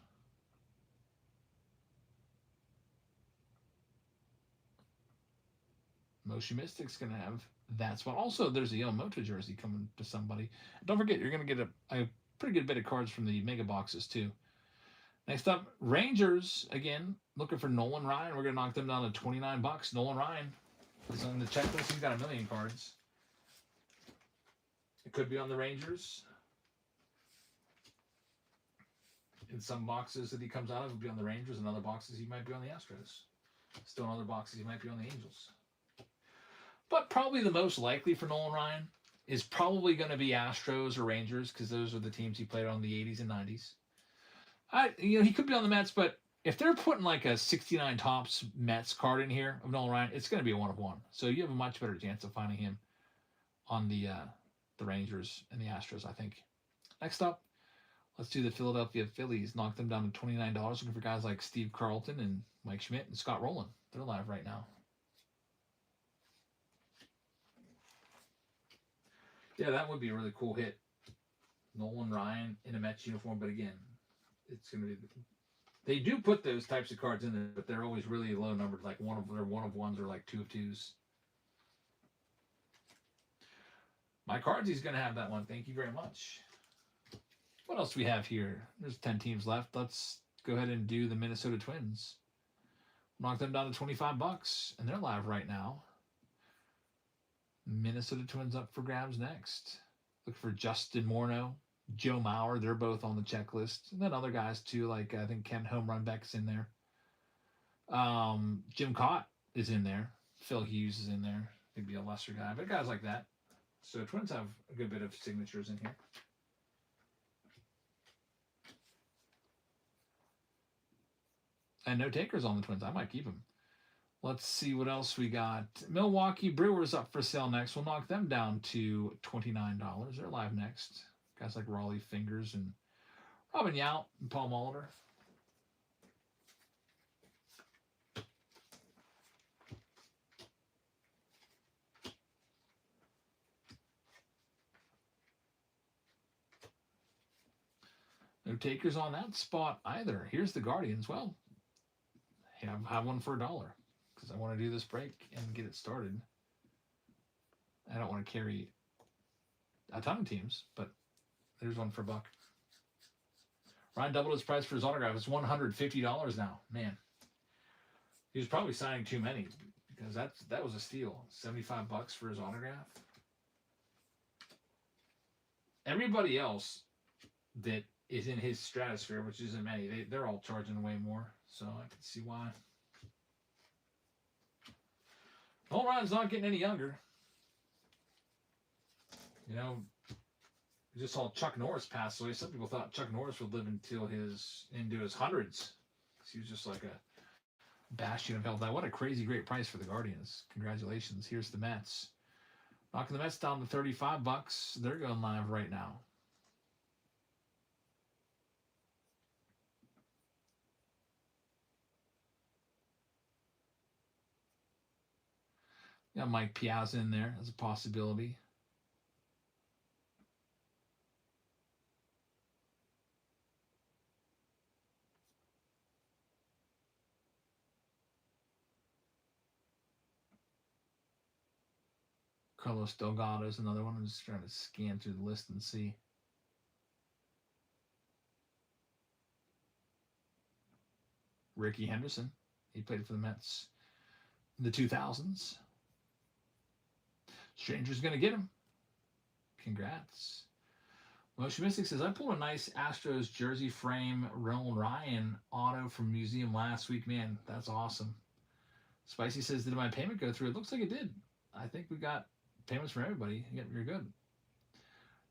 Moshi Mystic's going to have that spot. Also, there's a Yamamoto jersey coming to somebody. Don't forget, you're going to get a pretty good bit of cards from the mega boxes too. Next up, Rangers, again, looking for Nolan Ryan. We're going to knock them down to $29. Nolan Ryan is on the checklist. He's got 1 million cards. It could be on the Rangers. In some boxes that he comes out of, it'll be on the Rangers. In other boxes, he might be on the Astros. Still in other boxes, he might be on the Angels. But probably the most likely for Nolan Ryan is probably going to be Astros or Rangers because those are the teams he played on in the 80s and 90s. He could be on the Mets, but if they're putting like a 69 tops Mets card in here of Nolan Ryan, it's going to be a 1 of 1. So you have a much better chance of finding him on the Rangers and the Astros, I think. Next up, let's do the Philadelphia Phillies. Knock them down to $29. Looking for guys like Steve Carlton and Mike Schmidt and Scott Rowland. They're live right now. Yeah, that would be a really cool hit. Nolan Ryan in a Mets uniform, but again, it's going to be. They do put those types of cards in there, but they're always really low numbered. Like they're 1 of 1s or like 2 of 2s. My cards, he's going to have that one. Thank you very much. What else do we have here? There's 10 teams left. Let's go ahead and do the Minnesota Twins. Knock them down to $25, and they're live right now. Minnesota Twins up for grabs next. Look for Justin Morneau, Joe Mauer. They're both on the checklist. And then other guys too, like I think Ken Home Run Beck's in there. Jim Cott is in there. Phil Hughes is in there. Maybe a lesser guy, but guys like that. So Twins have a good bit of signatures in here. And no takers on the Twins. I might keep them. Let's see what else we got. Milwaukee Brewers up for sale next. We'll knock them down to $29. They're live next. Guys like Raleigh Fingers and Robin Yount and Paul Molitor. No takers on that spot either. Here's the Guardians. Well, have one for $1 because I want to do this break and get it started. I don't want to carry a ton of teams, but there's one for $1. Ryan doubled his price for his autograph. It's $150 now. Man, he was probably signing too many because that was a steal. $75 for his autograph. Everybody else that is in his stratosphere, which isn't many, they're all charging way more. So I can see why. Ryan's not getting any younger. You know, we just saw Chuck Norris pass away. Some people thought Chuck Norris would live into his hundreds. He was just like a bastion of health. What a crazy great price for the Guardians. Congratulations. Here's the Mets. Knocking the Mets down to $35. They're going live right now. Got Mike Piazza in there as a possibility. Carlos Delgado is another one. I'm just trying to scan through the list and see. Ricky Henderson. He played for the Mets in the 2000s. Stranger's going to get him. Congrats. Motion Mystic says, I pulled a nice Astros jersey frame Ronald Ryan auto from museum last week. Man, that's awesome. Spicy says, did my payment go through? It looks like it did. I think we got payments from everybody. Yep, you're good.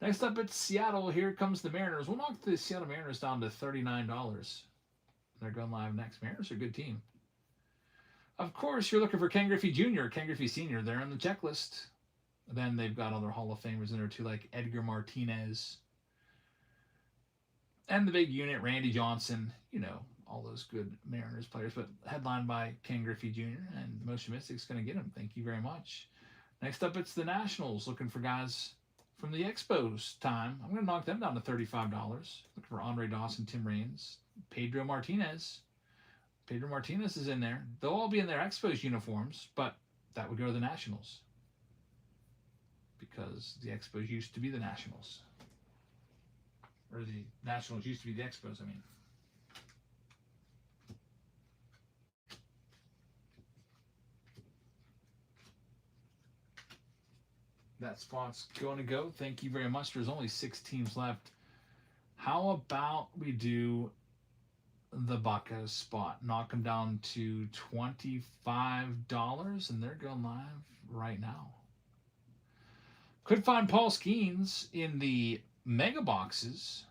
Next up, it's Seattle. Here comes the Mariners. We'll knock the Seattle Mariners down to $39. They're going live next. Mariners are a good team. Of course, you're looking for Ken Griffey Jr., Ken Griffey Sr. They're on the checklist. Then they've got other Hall of Famers in there too, like Edgar Martinez. And the big unit, Randy Johnson. You know, all those good Mariners players. But headlined by Ken Griffey Jr. And Motion Mystic's going to get him. Thank you very much. Next up, it's the Nationals. Looking for guys from the Expos time. I'm going to knock them down to $35. Looking for Andre Dawson, Tim Raines, Pedro Martinez. Pedro Martinez is in there. They'll all be in their Expos uniforms, but that would go to the Nationals. Because the Expos used to be the Nationals. Or the Nationals used to be the Expos, I mean. That spot's going to go. Thank you very much. There's only 6 teams left. How about we do the Buccos spot? Knock them down to $25, and they're going live right now. Could find Paul Skeens in the mega boxes.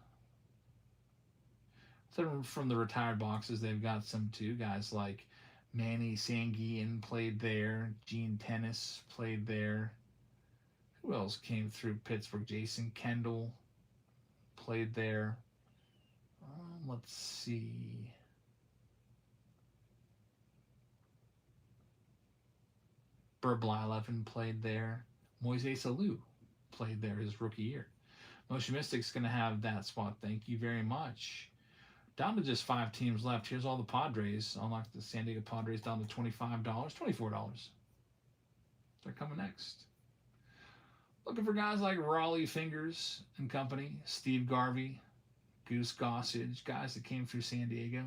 From the retired boxes, they've got some too. Guys like Manny Sanguian played there. Gene Tennis played there. Who else came through Pittsburgh? Jason Kendall played there. Let's see. Burr Blyleven played there. Moises Alou played there his rookie year. Motion Mystic's going to have that spot. Thank you very much. Down to just 5 teams left. Here's all the Padres. I'll knock the San Diego Padres down to $25, $24. They're coming next. Looking for guys like Raleigh Fingers and company, Steve Garvey, Goose Gossage, guys that came through San Diego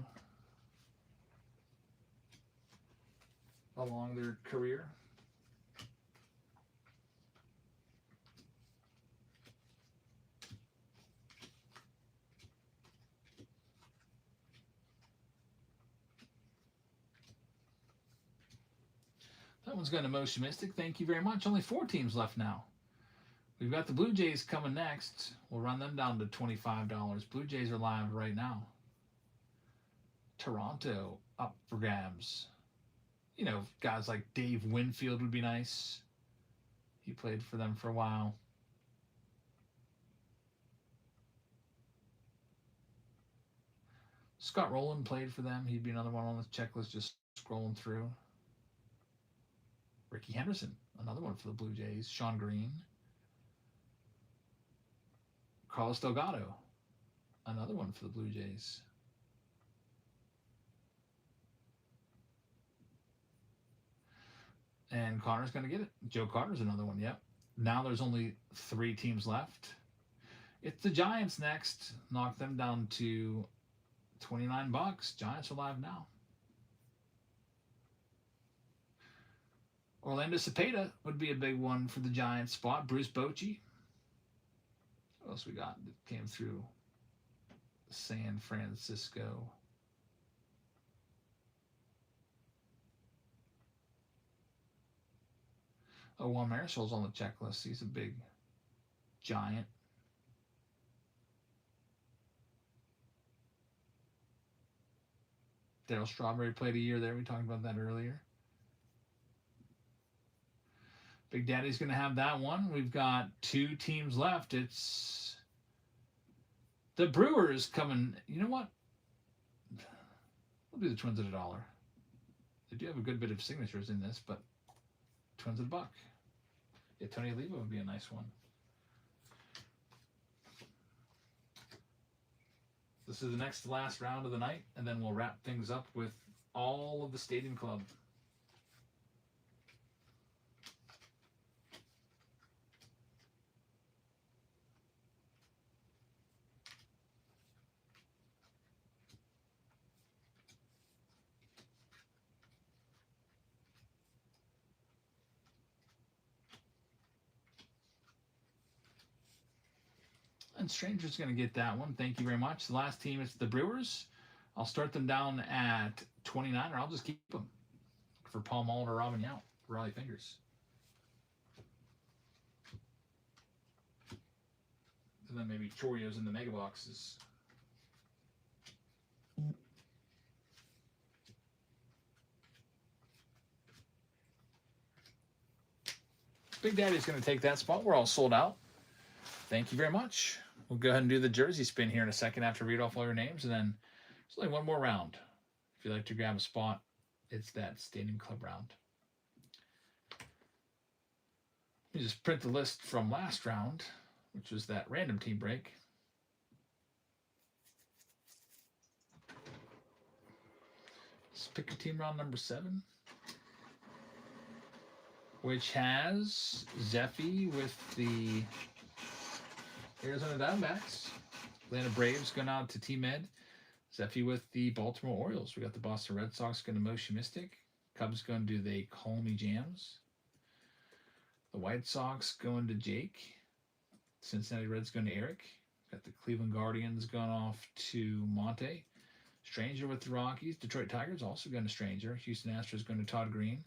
along their career. That one's going to Motion Mystic. Thank you very much. Only 4 teams left now. We've got the Blue Jays coming next. We'll run them down to $25. Blue Jays are live right now. Toronto up for grabs. You know, guys like Dave Winfield would be nice. He played for them for a while. Scott Rowland played for them. He'd be another one on the checklist just scrolling through. Ricky Henderson, another one for the Blue Jays. Sean Green. Carlos Delgado, another one for the Blue Jays. And Connor's going to get it. Joe Carter's another one, yep. Now there's only 3 teams left. It's the Giants next. Knock them down to $29. Giants are live now. Orlando Cepeda would be a big one for the Giants spot. Bruce Bochy. What else we got that came through San Francisco? Oh, Juan Marisol's on the checklist. He's a big Giant. Darryl Strawberry played a year there. We talked about that earlier. Big Daddy's going to have that one. We've got 2 teams left. It's the Brewers coming. You know what? We'll do the Twins at $1. They do have a good bit of signatures in this, but Twins at $1. Yeah, Tony Oliva would be a nice one. This is the next to last round of the night, and then we'll wrap things up with all of the Stadium Club. And Stranger's going to get that one. Thank you very much. The last team is the Brewers. I'll start them down at 29, or I'll just keep them for Paul Mullin or Robin Yount. Raleigh Fingers. And then maybe Choreos in the mega boxes. Big Daddy's going to take that spot. We're all sold out. Thank you very much. We'll go ahead and do the jersey spin here in a second after I read off all your names. And then there's only one more round. If you'd like to grab a spot, it's that Stadium Club round. Let me just print the list from last round, which was that random team break. Let's pick a team round number 7, which has Zeffy with the Arizona Diamondbacks. Atlanta Braves going out to Team Ed. Zeffy with the Baltimore Orioles. We got the Boston Red Sox going to Motion Mystic. Cubs going to They Call Me Jams. The White Sox going to Jake. Cincinnati Reds going to Eric. Got the Cleveland Guardians going off to Monte. Stranger with the Rockies. Detroit Tigers also going to Stranger. Houston Astros going to Todd Green.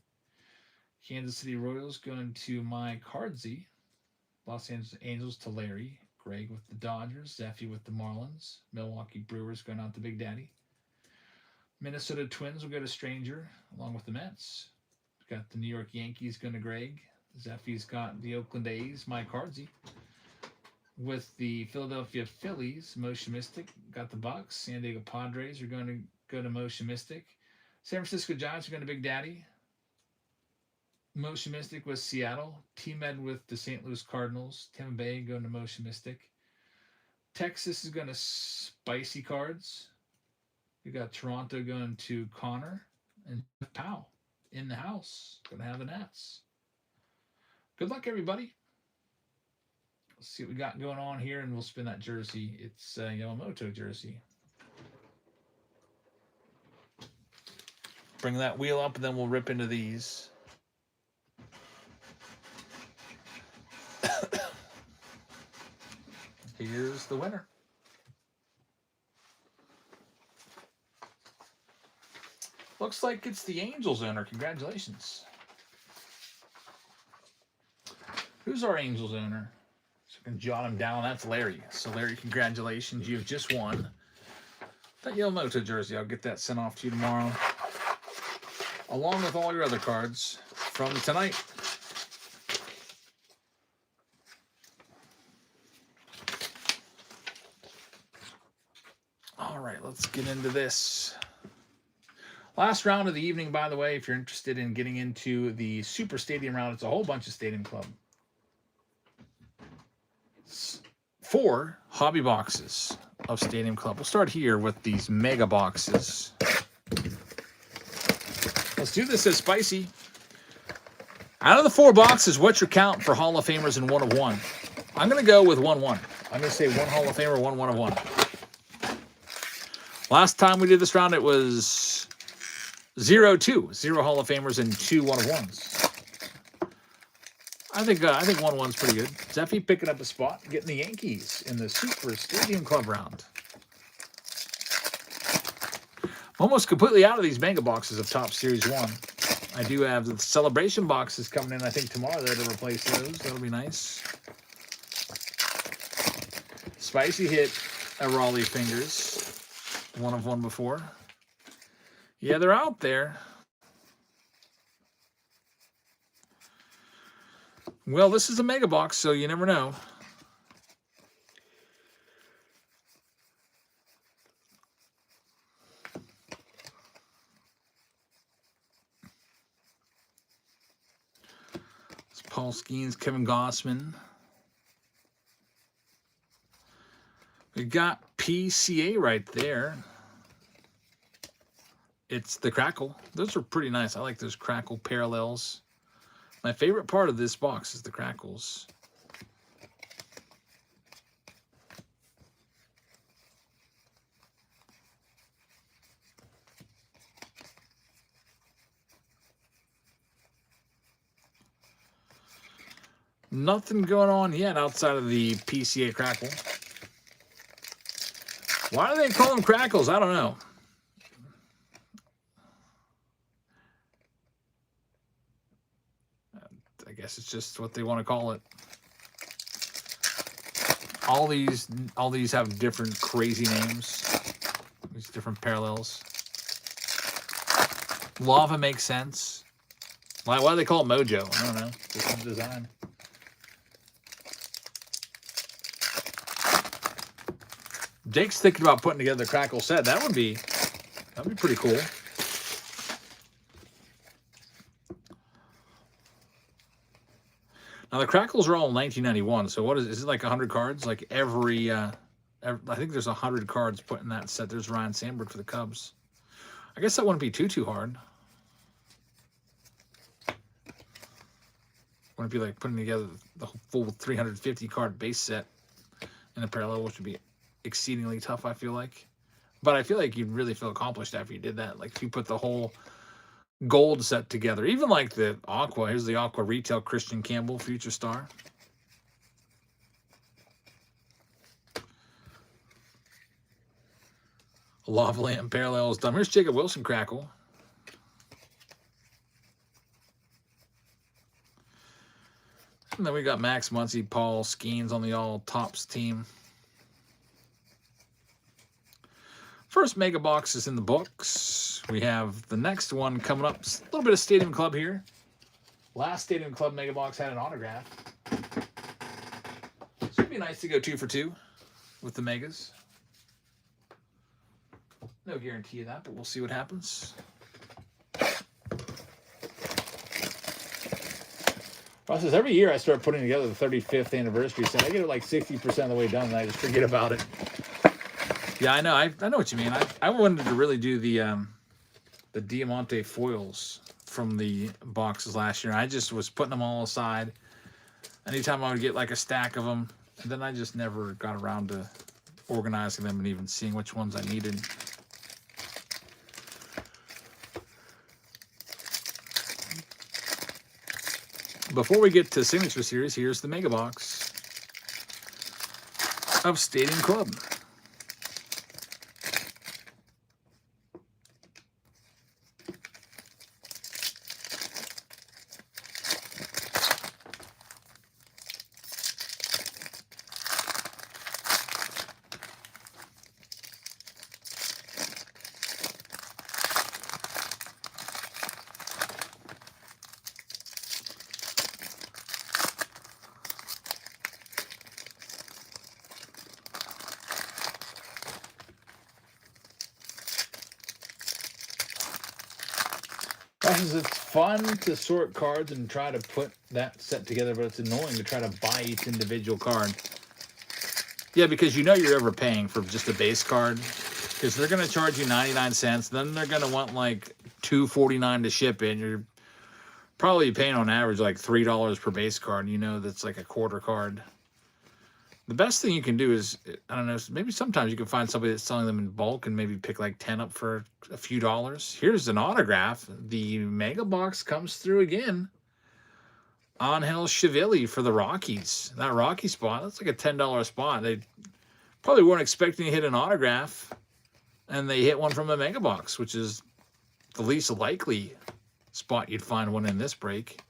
Kansas City Royals going to Mike Hardsey. Los Angeles Angels to Larry. Greg with the Dodgers. Zeffy with the Marlins. Milwaukee Brewers going out to Big Daddy. Minnesota Twins will go to Stranger along with the Mets. We've got the New York Yankees going to Greg. Zeffy's got the Oakland A's, Mike Hardsey. With the Philadelphia Phillies, Motion Mystic got the Bucks. San Diego Padres are going to go to Motion Mystic. San Francisco Giants are going to Big Daddy. Motion Mystic with Seattle. Team-Ed with the St. Louis Cardinals. Tampa Bay going to Motion Mystic. Texas is going to Spicy Cards. We got Toronto going to Connor. And Jeff Powell in the house. Going to have the Nats. Good luck, everybody. Let's see what we got going on here, and we'll spin that jersey. It's a Yamamoto jersey. Bring that wheel up, and then we'll rip into these. Here's the winner. Looks like it's the Angels owner. Congratulations. Who's our Angels owner? So I can jot him down. That's Larry. So Larry, congratulations. You've just won that Yamamoto jersey. I'll get that sent off to you tomorrow, along with all your other cards from tonight. All right, let's get into this. Last round of the evening, by the way, if you're interested in getting into the Super Stadium round, it's a whole bunch of Stadium Club. 4 hobby boxes of Stadium Club. We'll start here with these mega boxes. Let's do this as spicy. Out of the 4 boxes, what's your count for Hall of Famers in 1 of 1? I'm going to go with 1-1. I'm going to say 1 Hall of Famer, 1 of 1. Last time we did this round, it was 0-2. 0 Hall of Famers and 2 1 of 1s. I think 1-1's pretty good. Zeffy picking up a spot, getting the Yankees in the Super Stadium Club round. I'm almost completely out of these mega boxes of Top Series 1. I do have the celebration boxes coming in, I think, tomorrow that'll replace those. That'll be nice. Spicy hit a Raleigh Fingers. 1 of 1 before. Yeah, they're out there. Well, this is a mega box, so you never know. It's Paul Skeens, Kevin Gossman. We got PCA right there. It's the Crackle. Those are pretty nice. I like those Crackle parallels. My favorite part of this box is the Crackles. Nothing going on yet outside of the PCA Crackle. Why do they call them crackles? I don't know. I guess it's just what they want to call it. All these have different crazy names. These different parallels. Lava makes sense. Why do they call it Mojo? I don't know. Different design. Jake's thinking about putting together the Crackle set. That'd be pretty cool. Now the Crackles are all in 1991. So what is it like 100 cards? Like I think there's 100 cards put in that set. There's Ryan Sandberg for the Cubs. I guess that wouldn't be too hard. Wouldn't be like putting together the full 350 card base set in a parallel, which would be exceedingly tough, I feel like. But I feel like you'd really feel accomplished after you did that. Like if you put the whole gold set together, even like the Aqua. Here's the Aqua Retail Christian Campbell, future star. Lava Lamp parallels done. Here's Jacob Wilson Crackle. And then we got Max Muncy, Paul Skeens on the all tops team. First mega box is in the books. We have the next one coming up. Just a little bit of Stadium Club here. Last Stadium Club mega box had an autograph. So it'd be nice to go 2 for 2 with the megas. No guarantee of that, but we'll see what happens. Ross says, every year I start putting together the 35th anniversary set. I get it like 60% of the way done, and I just forget about it. Yeah, I know. I know what you mean. I wanted to really do the Diamante foils from the boxes last year. I just was putting them all aside. Anytime I would get like a stack of them, and then I just never got around to organizing them and even seeing which ones I needed. Before we get to Signature Series, here's the mega box of Stadium Club. It's fun to sort cards and try to put that set together, but it's annoying to try to buy each individual card. Yeah, because you know you're overpaying for just a base card. Because they're going to charge you 99 cents. Then they're going to want like $2.49 to ship in. You're probably paying on average like $3 per base card. You know that's like a quarter card. The best thing you can do is, I don't know, maybe sometimes you can find somebody that's selling them in bulk and maybe pick like 10 up for a few dollars. Here's an autograph. The mega box comes through again. Angel Chivilli for the Rockies. That Rocky spot, that's like a $10 spot. They probably weren't expecting to hit an autograph, and they hit one from a mega box, which is the least likely spot you'd find one in this break.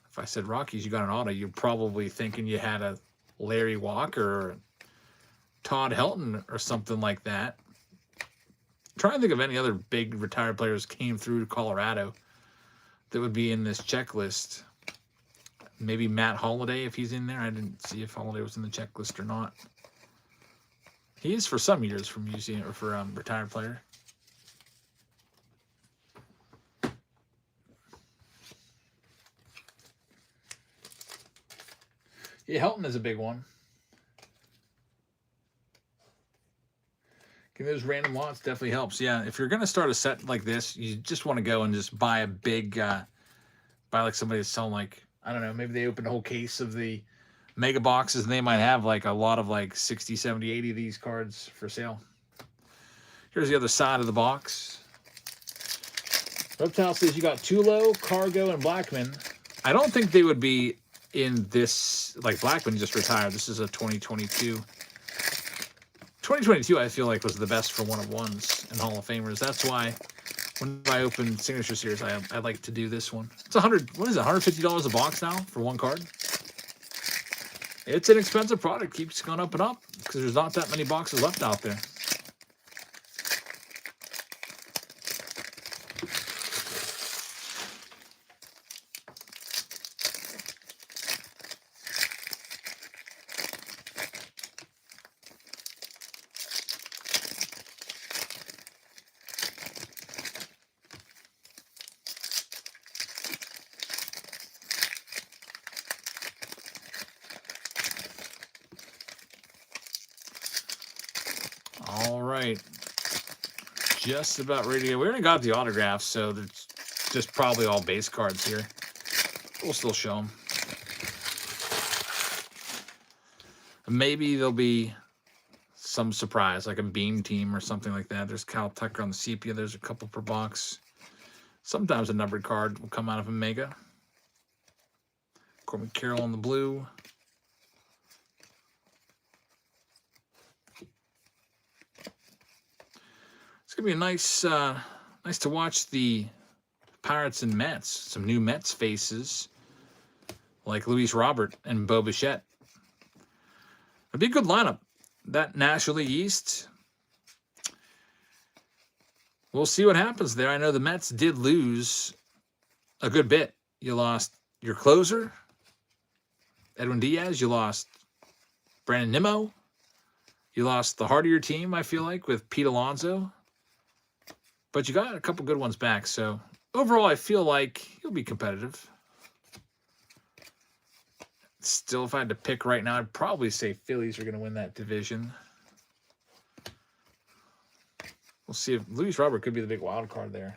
If I said Rockies, you got an auto, you're probably thinking you had a Larry Walker or Todd Helton or something like that. I'm trying to think of any other big retired players came through to Colorado that would be in this checklist. Maybe Matt Holliday, if he's in there. I didn't see if Holliday was in the checklist or not. He is for some years from museum or for retired player. Yeah, Helton is a big one. Getting those random lots definitely helps. Yeah, if you're going to start a set like this, you just want to go and just buy a big, buy like somebody that's selling like, I don't know, maybe they open a whole case of the mega boxes and they might have like a lot of like 60, 70, 80 of these cards for sale. Here's the other side of the box. Reptile says you got Tulo, Cargo, and Blackman. I don't think they would be in this, like Blackman just retired. This is a 2022. 2022, I feel like, was the best for one-of-ones and Hall of Famers. That's why when I open Signature Series, I like to do this one. It's what is it, $150 a box now for one card? It's an expensive product. Keeps going up and up because there's not that many boxes left out there. All right. Just about ready to go. We already got the autographs, so there's just probably all base cards here. We'll still show them. Maybe there'll be some surprise, like a beam team or something like that. There's Cal Tucker on the sepia. There's a couple per box. Sometimes a numbered card will come out of a mega. Corbin Carroll on the blue. It's gonna be a nice to watch the Pirates and Mets. Some new Mets faces, like Luis Robert and Bo Bichette. It'd be a good lineup. That National League East, we'll see what happens there. I know the Mets did lose a good bit. You lost your closer, Edwin Diaz. You lost Brandon Nimmo. You lost the heart of your team, I feel like, with Pete Alonso. But you got a couple good ones back. So overall, I feel like you'll be competitive. Still, if I had to pick right now, I'd probably say Phillies are going to win that division. We'll see if Luis Robert could be the big wild card there.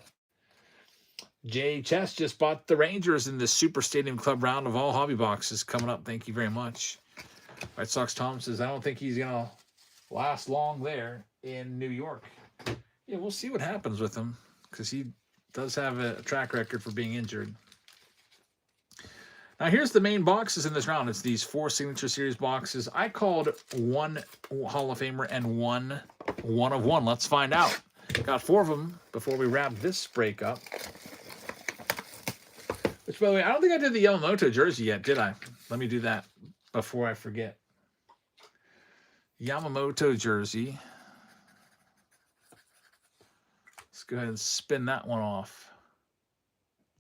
Jay Chess just bought the Rangers in the Super Stadium Club round of all hobby boxes coming up. Thank you very much. White Sox Tom says, I don't think he's going to last long there in New York. Yeah, we'll see what happens with him because he does have a track record for being injured. Now, here's the main boxes in this round. It's these 4 Signature Series boxes. I called one Hall of Famer and one of one. Let's find out. Got 4 of them before we wrap this break up. Which, by the way, I don't think I did the Yamamoto jersey yet, did I? Let me do that before I forget. Yamamoto jersey. Let's go ahead and spin that one off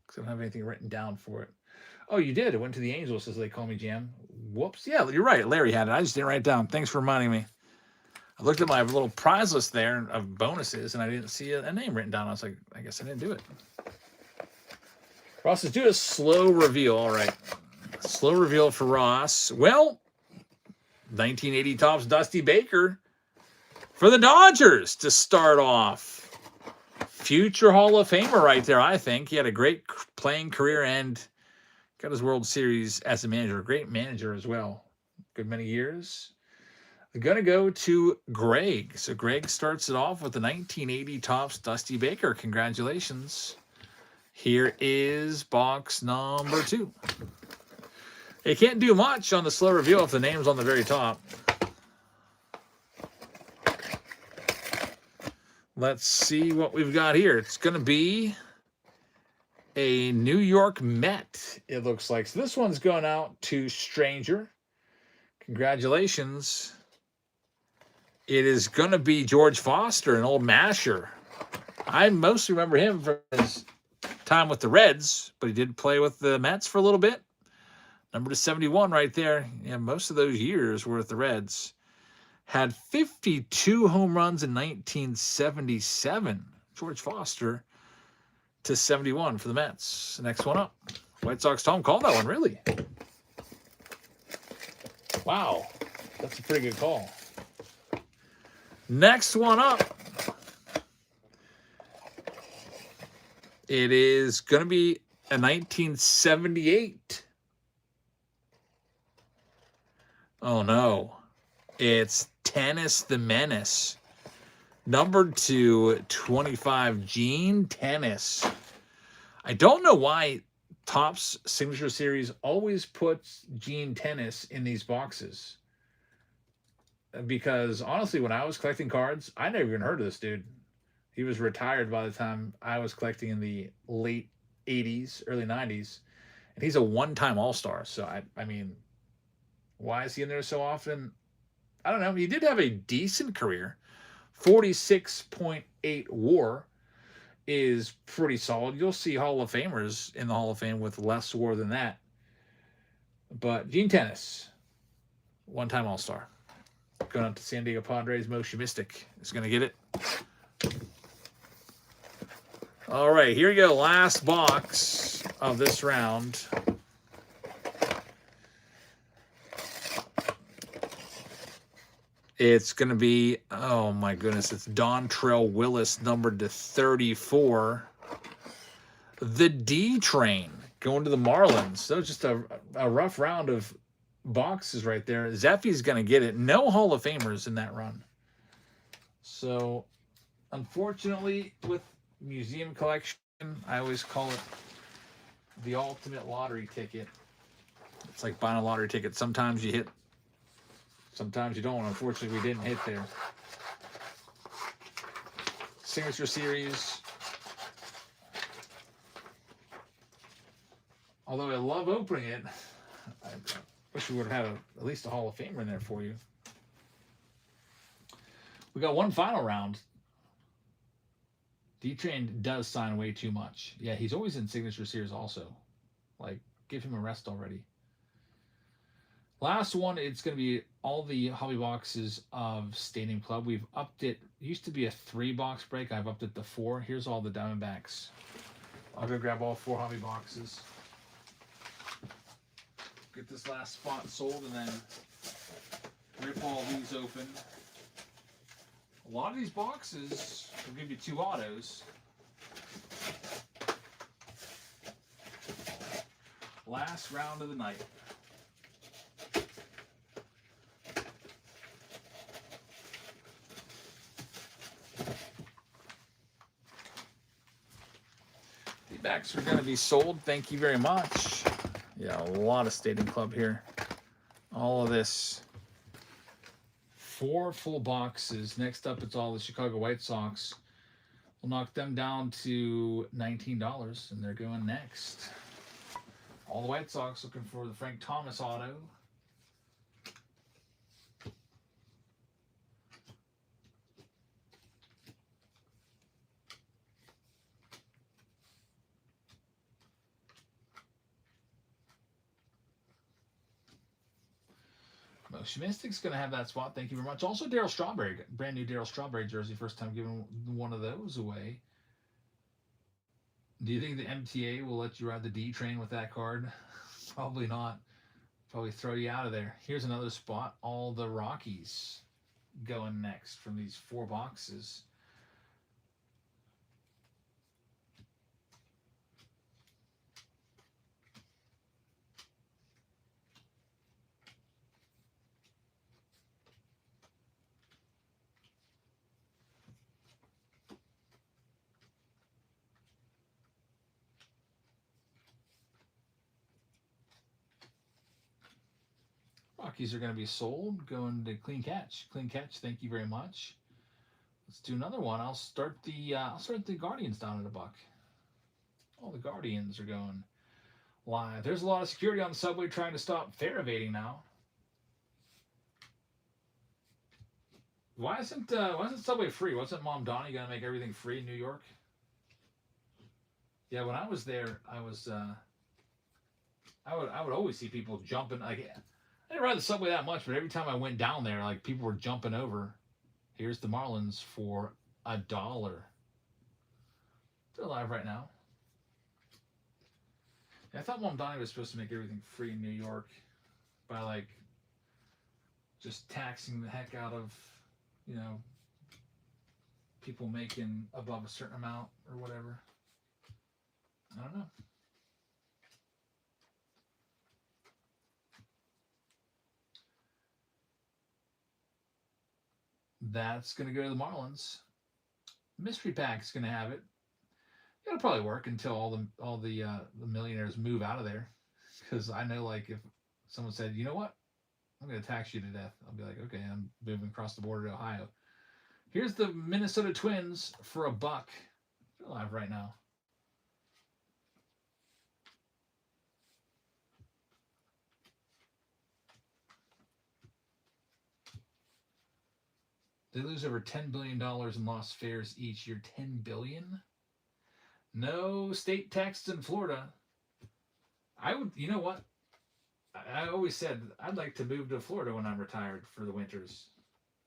because I don't have anything written down for it. Oh, you did. It went to the Angels, as they call me, Jam. Whoops. Yeah, you're right. Larry had it. I just didn't write it down. Thanks for reminding me. I looked at my little prize list there of bonuses, and I didn't see a name written down. I was like, I guess I didn't do it. Ross says, do a slow reveal. All right. Slow reveal for Ross. Well, 1980 Topps Dusty Baker for the Dodgers to start off. Future Hall of Famer right there, I think. He had a great playing career and got his World Series as a manager. Great manager as well. Good many years. They're going to go to Greg. So Greg starts it off with the 1980 Topps Dusty Baker. Congratulations. Here is box number 2. You can't do much on the slow reveal if the name's on the very top. Let's see what we've got here. It's going to be a New York Met, it looks like. So this one's going out to Stranger. Congratulations. It is going to be George Foster, an old masher. I mostly remember him from his time with the Reds, but he did play with the Mets for a little bit. Number 71 right there. Yeah, most of those years were with the Reds. Had 52 home runs in 1977. George Foster to 71 for the Mets. Next one up. White Sox Tom called that one, really? Wow. That's a pretty good call. Next one up. It is going to be a 1978. Oh, no. It's Tennis the Menace. Numbered to 25, Gene Tennis. I don't know why Topps Signature Series always puts Gene Tennis in these boxes. because honestly, when I was collecting cards, I never even heard of this dude. He was retired by the time I was collecting in the late '80s, early '90s, and he's a one-time All-Star. So I mean, why is he in there so often? I don't know. He did have a decent career. 46.8 WAR is pretty solid. You'll see Hall of Famers in the Hall of Fame with less WAR than that. But Gene Tennis, one-time All-Star, going up to San Diego Padres. Moshi Mystic is going to get it. All right, here we go. Last box of this round. It's going to be, oh my goodness, it's Dontrell Willis, numbered to 34. The D Train going to the Marlins. So just a rough round of boxes right there. Zeffy's going to get it. No Hall of Famers in that run. So, unfortunately, with museum collection, I always call it the ultimate lottery ticket. It's like buying a lottery ticket. Sometimes you hit, sometimes you don't. Unfortunately, we didn't hit there. Signature Series. Although I love opening it, I wish we would have had at least a Hall of Famer in there for you. We got one final round. D-Train does sign way too much. Yeah, he's always in Signature Series also. Like, give him a rest already. Last one, it's going to be all the hobby boxes of Stadium Club. We've upped it. It used to be a 3-box break. I've upped it to 4. Here's all the Diamondbacks. I'll go grab all 4 hobby boxes. Get this last spot sold and then rip all these open. A lot of these boxes will give you 2 autos. Last round of the night. The backs are going to be sold. Thank you very much. Yeah, a lot of Stadium Club here. All of this. 4 full boxes. Next up, it's all the Chicago White Sox. We'll knock them down to $19, and they're going next. All the White Sox looking for the Frank Thomas auto. Motion Mystic's going to have that spot. Thank you very much. Also, Darryl Strawberry. Brand new Darryl Strawberry jersey. First time giving one of those away. Do you think the MTA will let you ride the D train with that card? Probably not. Probably throw you out of there. Here's another spot. All the Rockies going next from these 4 boxes. Rockies are going to be sold. Going to Clean Catch. Clean Catch. Thank you very much. Let's do another one. I'll start the Guardians down at $1. All the Guardians are going live. There's a lot of security on the subway trying to stop fare evading now. Why isn't Subway free? Wasn't Mom Donnie gonna make everything free in New York? Yeah, when I was there, I would always see people jumping. Like, I didn't ride the subway that much, but every time I went down there, like people were jumping over. Here's the Marlins for $1. They're live right now. Yeah, I thought Mom Donnie was supposed to make everything free in New York by like just taxing the heck out of, you know, people making above a certain amount or whatever. I don't know. That's going to go to the Marlins. Mystery Pack's going to have it. It'll probably work until all the millionaires move out of there. Because I know, like, if someone said, you know what, I'm going to tax you to death. I'll be like, okay, I'm moving across the border to Ohio. Here's the Minnesota Twins for $1. They're live right now. They lose over $10 billion in lost fares each year. $10 billion? No state taxes in Florida. I would, you know what? I always said I'd like to move to Florida when I'm retired for the winters.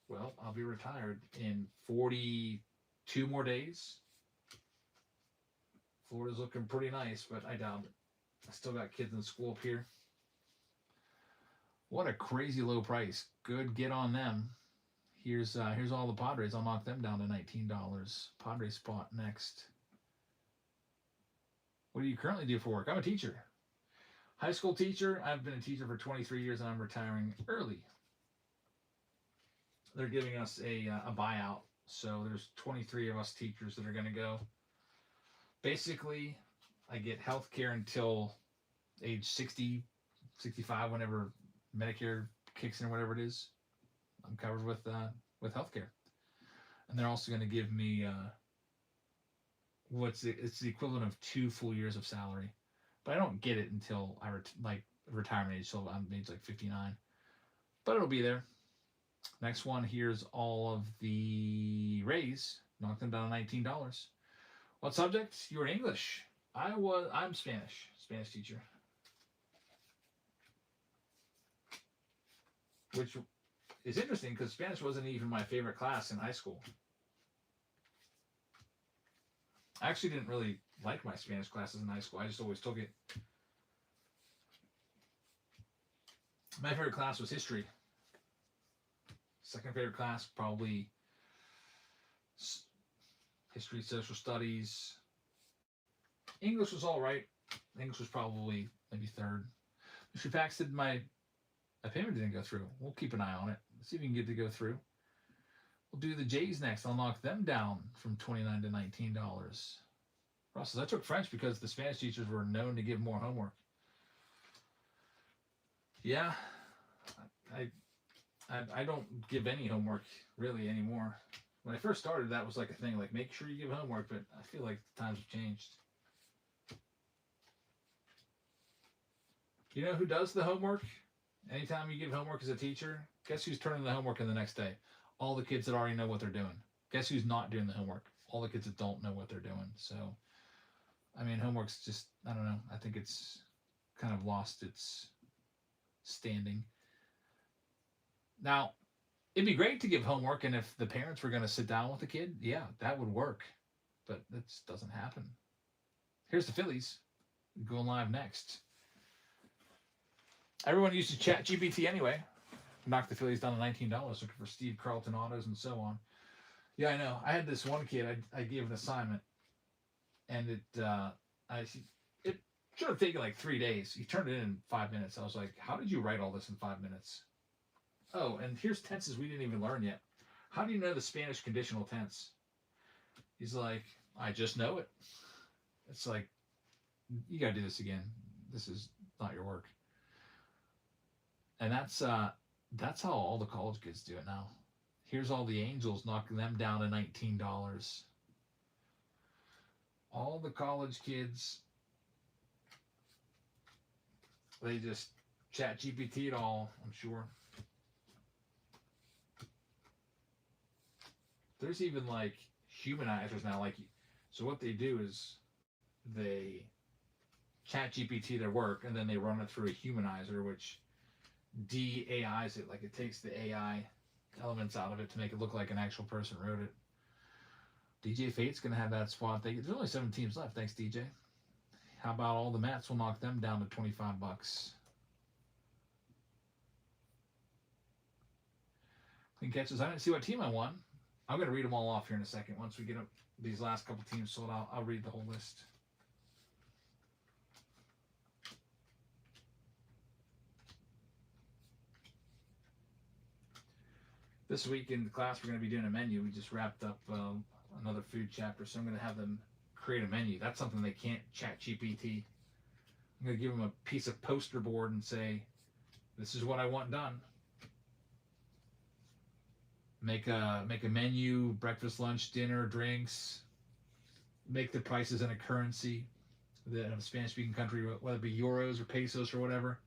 Well, I'll be retired in 42 more days. Florida's looking pretty nice, but I doubt it. I still got kids in school up here. What a crazy low price. Good, get on them. Here's all the Padres. I'll knock them down to $19. Padres spot next. What do you currently do for work? I'm a teacher. High school teacher. I've been a teacher for 23 years and I'm retiring early. They're giving us a buyout. So there's 23 of us teachers that are going to go. Basically, I get health care until age 60, 65, whenever Medicare kicks in or whatever it is. I'm covered with health care. And they're also going to give me it's the equivalent of 2 full years of salary. But I don't get it until retirement age, so I'm age like 59. But it'll be there. Next one, here's all of the Rays. Knocked them down to $19. What subject? You were English. I'm Spanish teacher. Which is interesting because Spanish wasn't even my favorite class in high school. I actually didn't really like my Spanish classes in high school. I just always took it. My favorite class was history. Second favorite class, probably history, social studies. English was all right. English was probably maybe third. Mr. Paxton, my payment didn't go through. We'll keep an eye on it. Let's see if we can get it to go through. We'll do the Jays next. I'll knock them down from $29 to $19. Russell, I took French because the Spanish teachers were known to give more homework. Yeah, I don't give any homework really anymore. When I first started, that was like a thing, like make sure you give homework, but I feel like the times have changed. You know who does the homework? Anytime you give homework as a teacher, guess who's turning the homework in the next day? All the kids that already know what they're doing. Guess who's not doing the homework? All the kids that don't know what they're doing. So, I mean, homework's just, I don't know. I think it's kind of lost its standing. Now, it'd be great to give homework, and if the parents were going to sit down with the kid, yeah, that would work. But that just doesn't happen. Here's the Phillies going live next. Everyone uses ChatGPT anyway. Knocked the Phillies down to $19 looking for Steve Carlton autos and so on. Yeah, I know. I had this one kid. I gave an assignment, and it should have taken like 3 days. He turned it in 5 minutes. I was like, "How did you write all this in 5 minutes?" Oh, and here's tenses we didn't even learn yet. How do you know the Spanish conditional tense? He's like, "I just know it." It's like, you got to do this again. This is not your work. And that's how all the college kids do it now. Here's all the Angels knocking them down to $19. All the college kids, they just chat GPT it all, I'm sure. There's even like humanizers now. So what they do is they chat GPT their work and then they run it through a humanizer, which de-AIs it. Like it takes the AI elements out of it to make it look like an actual person wrote it. DJ Fate's going to have that spot. There's only 7 teams left. Thanks, DJ. How about all the Mets? We'll knock them down to $25. Clean catches. I didn't see what team I won. I'm going to read them all off here in a second. Once we get up these last couple teams sold out, I'll read the whole list. This week in the class, we're going to be doing a menu. We just wrapped up another food chapter, so I'm going to have them create a menu. That's something they can't chat GPT. I'm going to give them a piece of poster board and say, this is what I want done. Make a menu, breakfast, lunch, dinner, drinks. Make the prices in a currency, the Spanish-speaking country, whether it be euros or pesos or whatever.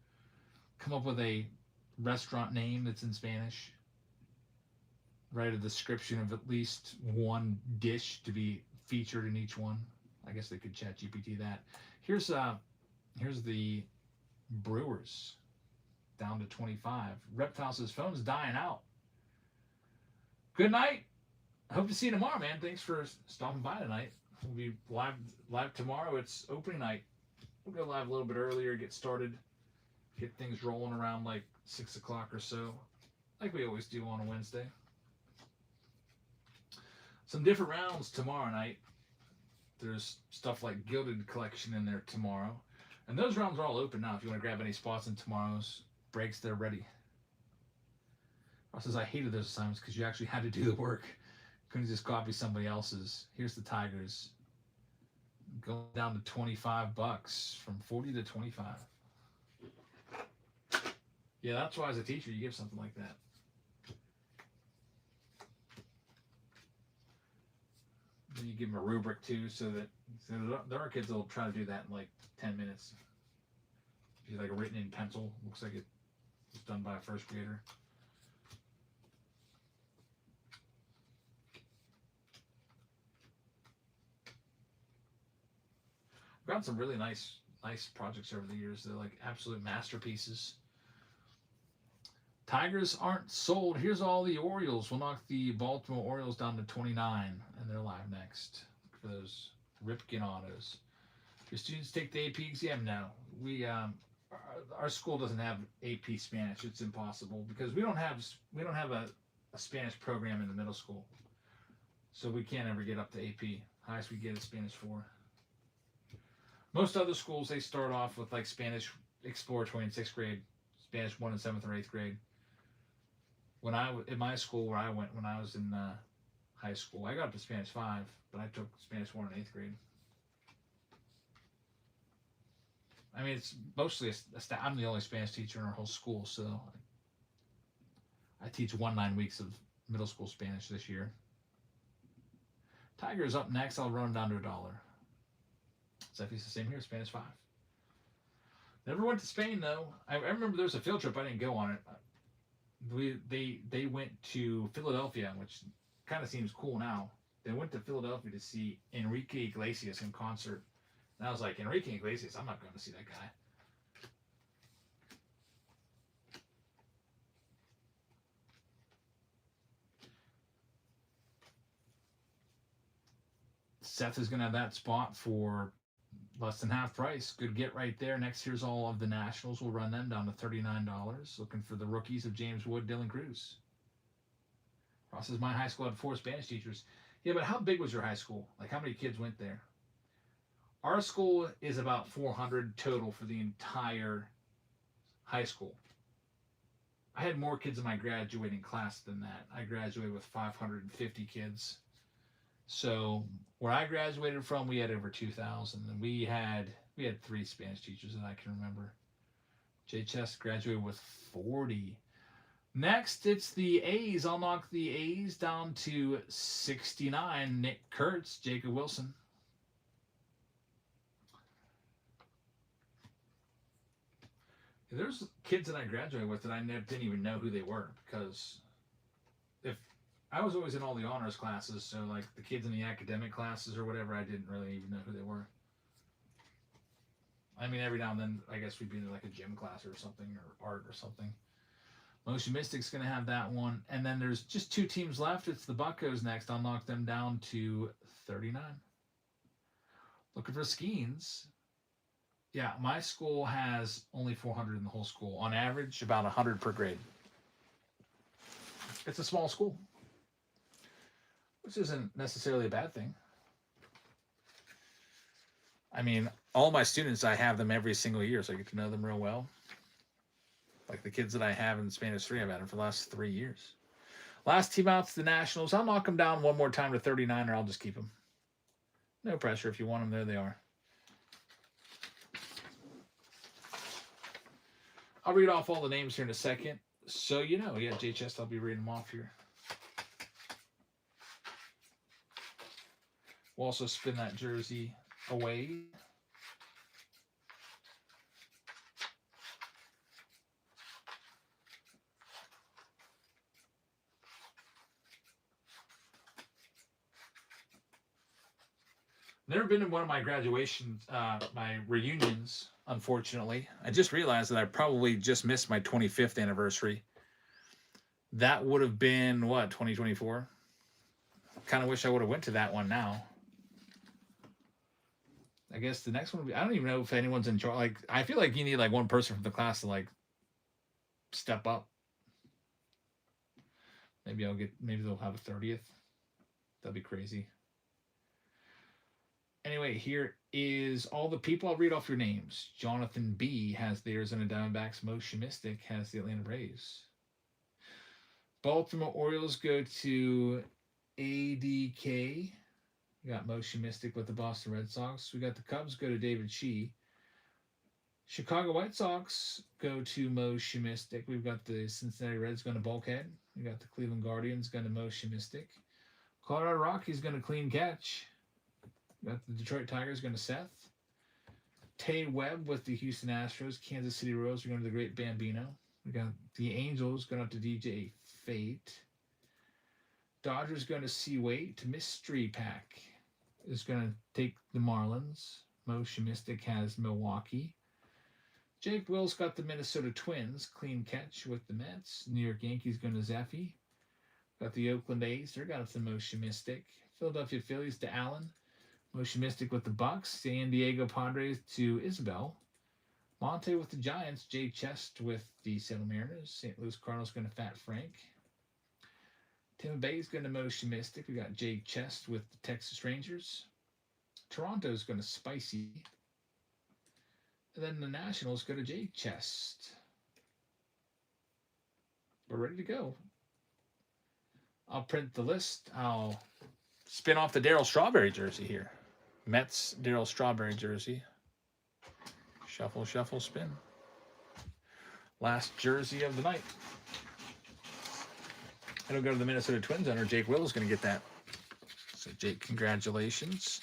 Come up with a restaurant name that's in Spanish. Write a description of at least one dish to be featured in each one. I guess they could chat GPT that. Here's the Brewers down to 25. Reptile says phone's dying out. Good night. Hope to see you tomorrow, man. Thanks for stopping by tonight. We'll be live tomorrow. It's opening night. We'll go live a little bit earlier, get started, get things rolling around like 6 o'clock or so, like we always do on a Wednesday. Some different rounds tomorrow night. There's stuff like Gilded Collection in there tomorrow. And those rounds are all open now. If you want to grab any spots in tomorrow's breaks, they're ready. Ross says, I hated those assignments because you actually had to do the work. Couldn't just copy somebody else's. Here's the Tigers. Going down to $25 from 40 to 25. Yeah, that's why as a teacher you give something like that. Then you give them a rubric too, so that there are kids that'll try to do that in like 10 minutes. If like written in pencil, looks like it was done by a first grader. I've gotten some really nice projects over the years. They're like absolute masterpieces. Tigers aren't sold. Here's all the Orioles. We'll knock the Baltimore Orioles down to 29, and they're live next. Look for those Ripken autos. Your students take the AP exam now. Our school doesn't have AP Spanish. It's impossible because we don't have a Spanish program in the middle school, so we can't ever get up to AP. Highest we get is Spanish 4. Most other schools, they start off with like Spanish exploratory in 6th grade, Spanish 1 in 7th or 8th grade. In my school where I went when I was in high school, I got up to Spanish 5, but I took Spanish 1 in 8th grade. I mean, it's mostly I'm the only Spanish teacher in our whole school, so I teach 9 weeks of middle school Spanish this year. Tiger's up next. I'll run them down to $1. Zeffy's the same here, Spanish 5. Never went to Spain though. I remember there was a field trip. I didn't go on it. They went to Philadelphia, which kind of seems cool now. They went to Philadelphia to see Enrique Iglesias in concert. And I was like, Enrique Iglesias, I'm not going to see that guy. Seth is going to have that spot for less than half price. Good get right there. Next, here's all of the Nationals. We'll run them down to $39. Looking for the rookies of James Wood, Dylan Cruz. Ross says, my high school had 4 Spanish teachers. Yeah, but how big was your high school? Like, how many kids went there? Our school is about 400 total for the entire high school. I had more kids in my graduating class than that. I graduated with 550 kids. So where I graduated from, we had over 2,000, and we had 3 Spanish teachers that I can remember. Jay Chess graduated with 40. Next, it's the A's. I'll knock the A's down to 69. Nick Kurtz, Jacob Wilson. There's kids that I graduated with that I didn't even know who they were, because if I was always in all the honors classes, so like the kids in the academic classes or whatever, I didn't really even know who they were. I mean, every now and then, I guess we'd be in like a gym class or something, or art or something. Motion Mystic's going to have that one. And then there's just 2 teams left. It's the Buccos next. I'll knock them down to 39. Looking for Skeens. Yeah, my school has only 400 in the whole school. On average, about 100 per grade. It's a small school, which isn't necessarily a bad thing. I mean, all my students, I have them every single year, so I get to know them real well. Like the kids that I have in Spanish 3, I've had them for the last 3 years. Last team out's the Nationals. I'll knock them down one more time to 39, or I'll just keep them. No pressure. If you want them, there they are. I'll read off all the names here in a second. So, yeah, JHS, I'll be reading them off here. We'll also spin that jersey away. Never been to one of my graduations, my reunions, unfortunately. I just realized that I probably just missed my 25th anniversary. That would have been, what, 2024? Kind of wish I would have went to that one now. I guess the next one would be, I don't even know if anyone's in charge. Like, I feel like you need like one person from the class to like step up. Maybe they'll have a 30th. That'd be crazy. Anyway, here is all the people. I'll read off your names. Jonathan B. has the Arizona Diamondbacks. Moshe Mystic has the Atlanta Braves. Baltimore Orioles go to ADK. We got Moshe Mystic with the Boston Red Sox. We got the Cubs go to David Shee. Chicago White Sox go to Moshe Mystic. We've got the Cincinnati Reds going to Bulkhead. We got the Cleveland Guardians going to Moshe Mystic. Colorado Rockies going to Clean Catch. Got the Detroit Tigers going to Seth. Tay Webb with the Houston Astros. Kansas City Royals are going to the Great Bambino. We got the Angels going up to DJ Fate. Dodgers going to C Wait. Mystery Pack is going to take the Marlins. Moshe Mystic has Milwaukee. Jake Will's got the Minnesota Twins. Clean Catch with the Mets. New York Yankees going to Zeffy. Got the Oakland A's. They're got the Moshe Mystic. Philadelphia Phillies to Allen. Moshe Mystic with the Bucks. San Diego Padres to Isabel. Monte with the Giants. Jay Chest with the Seattle Mariners. St. Louis Cardinals going to Fat Frank. Tampa Bay's going to Moshe Mystic. We got Jay Chest with the Texas Rangers. Toronto's going to Spicy. And then the Nationals go to Jay Chest. We're ready to go. I'll print the list. I'll spin off the Darryl Strawberry jersey here. Mets Darryl Strawberry jersey. Shuffle, shuffle, spin. Last jersey of the night. It'll go to the Minnesota Twins owner. Jake Will is going to get that. So, Jake, congratulations.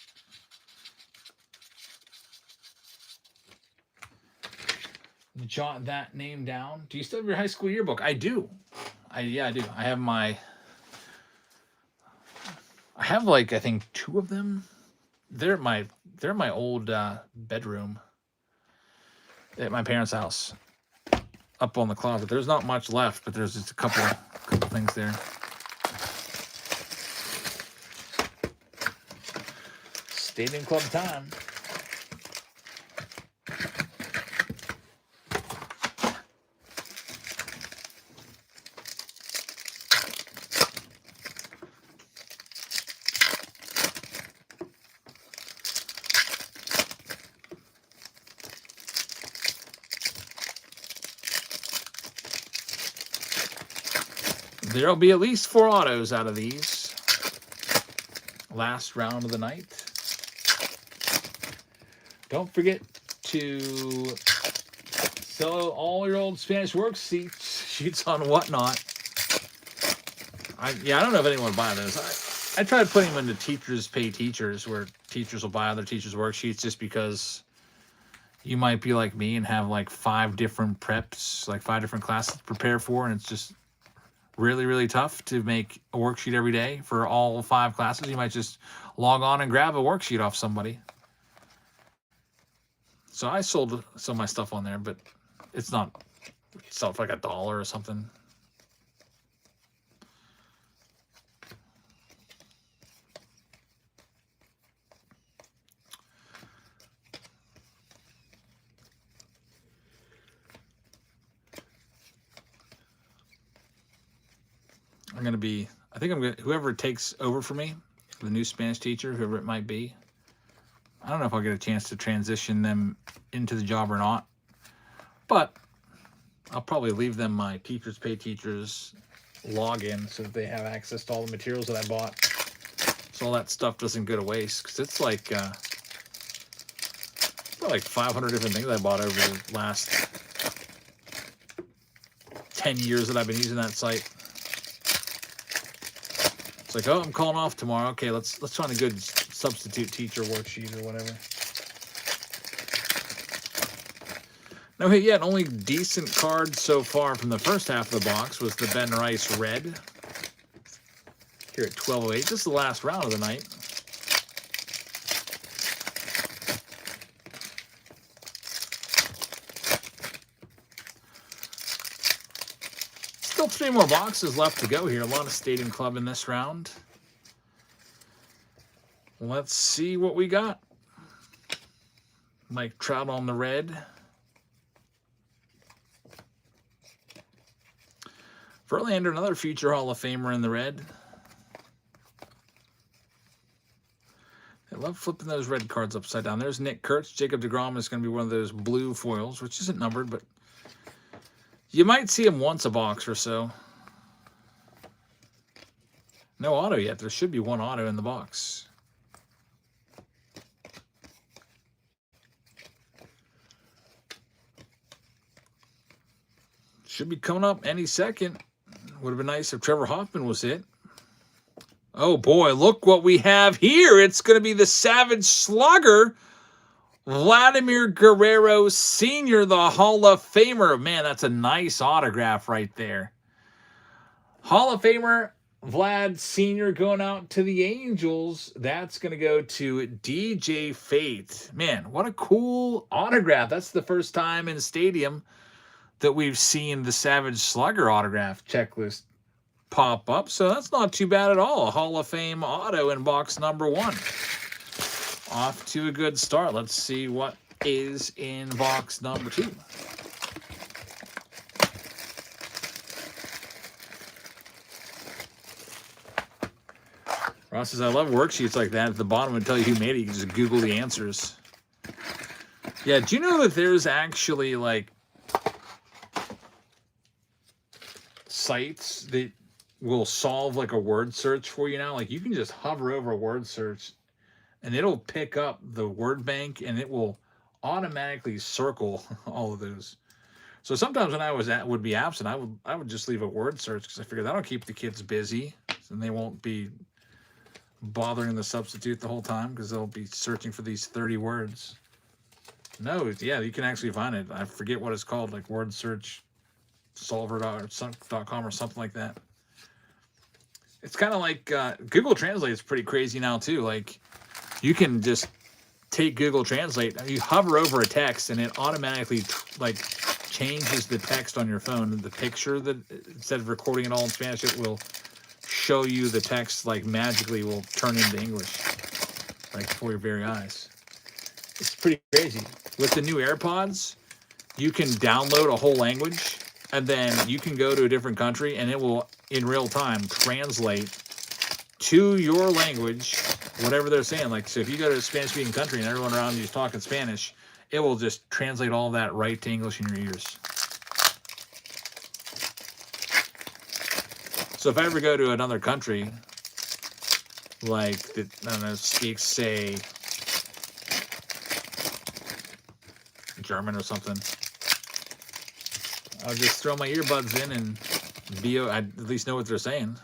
Jot that name down. Do you still have your high school yearbook? I do. Yeah, I do. I have like, I think 2 of them. They're my old bedroom at my parents' house, up on the closet. There's not much left, but there's just a couple things there. Stadium Club time. There'll be at least 4 autos out of these. Last round of the night. Don't forget to sell all your old Spanish worksheets on Whatnot. I don't know if anyone will buy those. I tried putting them into Teachers Pay Teachers, where teachers will buy other teachers' worksheets, just because you might be like me and have like 5 different preps, like 5 different classes to prepare for, and it's just really, really tough to make a worksheet every day for all 5 classes. You might just log on and grab a worksheet off somebody. So I sold some of my stuff on there, but it's for like $1 or something. Whoever takes over for me, the new Spanish teacher, whoever it might be, I don't know if I'll get a chance to transition them into the job or not, but I'll probably leave them my Teachers Pay Teachers login so that they have access to all the materials that I bought, so all that stuff doesn't go to waste, because it's like 500 different things I bought over the last 10 years that I've been using that site. It's like, oh, I'm calling off tomorrow. Okay, let's find a good substitute teacher worksheet or whatever. No hit yet. Only decent card so far from the first half of the box was the Ben Rice Red. Here at 12:08. This is the last round of the night. Still 3 more boxes left to go here. A lot of Stadium Club in this round. Let's see what we got. Mike Trout on the red. Verlander, another future Hall of Famer in the red. I love flipping those red cards upside down. There's Nick Kurtz. Jacob deGrom is going to be one of those blue foils, which isn't numbered, but you might see him once a box or so. No auto yet. There should be one auto in the box. Should be coming up any second. Would have been nice if Trevor Hoffman was hit. Oh boy, look what we have here. It's going to be the Savage Slugger, Vladimir Guerrero Sr., the Hall of Famer. Man, that's a nice autograph right there. Hall of Famer Vlad Sr. going out to the Angels. That's going to go to DJ Fate. Man, what a cool autograph. That's the first time in Stadium that we've seen the Savage Slugger autograph checklist pop up, so that's not too bad at all. A Hall of Fame auto in box number 1. Off to a good start. Let's see what is in box number 2. Ross says, I love worksheets like that. At the bottom would tell you who made it. You can just Google the answers. Yeah, do you know that there's actually like sites that will solve like a word search for you now? Like you can just hover over a word search and it'll pick up the word bank and it will automatically circle all of those. So sometimes when I would be absent, I would just leave a word search because I figured that'll keep the kids busy and they won't be bothering the substitute the whole time because they'll be searching for these 30 words. No, yeah, you can actually find it. I forget what it's called, like word search solver.com or something like that. It's kind of like Google Translate is pretty crazy now too. Like you can just take Google Translate, you hover over a text and it automatically like changes the text on your phone. The picture that instead of recording it all in Spanish, it will show you the text like magically will turn into English like before your very eyes. It's pretty crazy. With the new AirPods, you can download a whole language and then you can go to a different country and it will, in real time, translate to your language whatever they're saying. Like, so if you go to a Spanish-speaking country and everyone around you is talking Spanish, it will just translate all that right to English in your ears. So if I ever go to another country, like, that, I don't know, speaks, say, German or something, I'll just throw my earbuds in and I at least know what they're saying.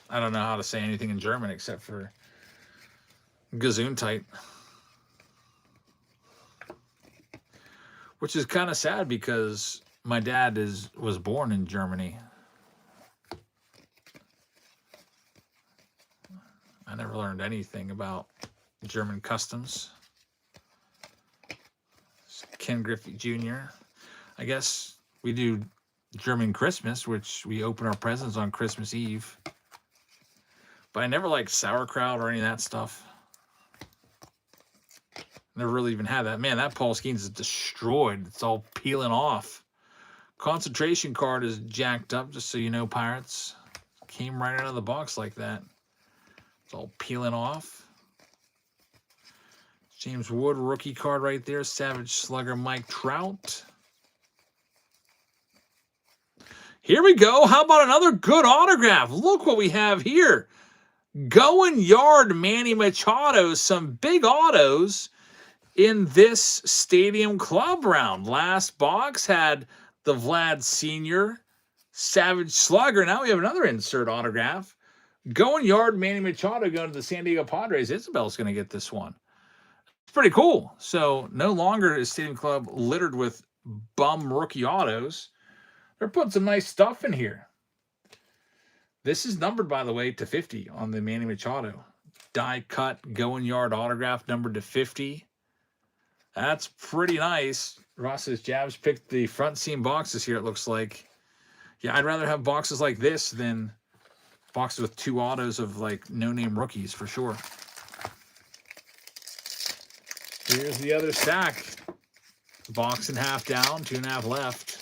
I don't know how to say anything in German except for Gesundheit. Which is kind of sad because my dad was born in Germany. I never learned anything about German customs. Ken Griffey Jr. I guess we do German Christmas, which we open our presents on Christmas Eve. But I never liked sauerkraut or any of that stuff. Never really even had that. Man, that Paul Skeens is destroyed. It's all peeling off. Concentration card is jacked up, just so you know, Pirates. Came right out of the box like that. It's all peeling off. James Wood, rookie card right there. Savage Slugger Mike Trout. Here we go. How about another good autograph? Look what we have here. Going yard Manny Machado. Some big autos in this Stadium Club round. Last box had the Vlad Sr. Savage Slugger. Now we have another insert autograph. Going yard, Manny Machado going to the San Diego Padres. Isabel's going to get this one. It's pretty cool. So no longer is Stadium Club littered with bum rookie autos. They're putting some nice stuff in here. This is numbered, by the way, to 50 on the Manny Machado. Die cut, going yard autograph numbered to 50. That's pretty nice. Ross says Jabs picked the front seam boxes here, it looks like. Yeah, I'd rather have boxes like this than boxes with 2 autos of like no-name rookies for sure. Here's the other stack. Box and half down, 2.5 left.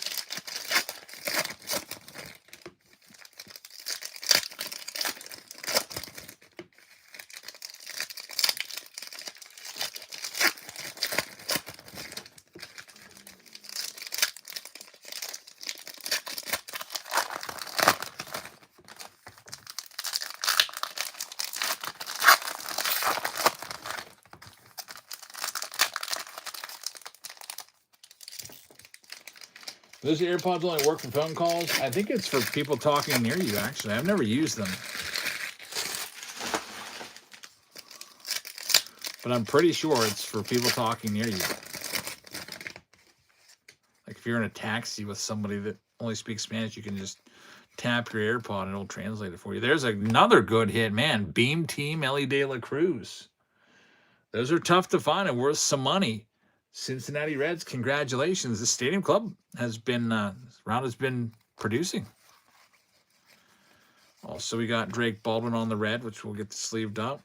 Those AirPods only work for phone calls. I think it's for people talking near you, actually. I've never used them. But I'm pretty sure it's for people talking near you. Like if you're in a taxi with somebody that only speaks Spanish, you can just tap your AirPod and it'll translate it for you. There's another good hit, man. Beam Team Ellie De La Cruz. Those are tough to find and worth some money. Cincinnati Reds, congratulations. The Stadium Club has been, round has been producing. Also, we got Drake Baldwin on the red, which we'll get sleeved up.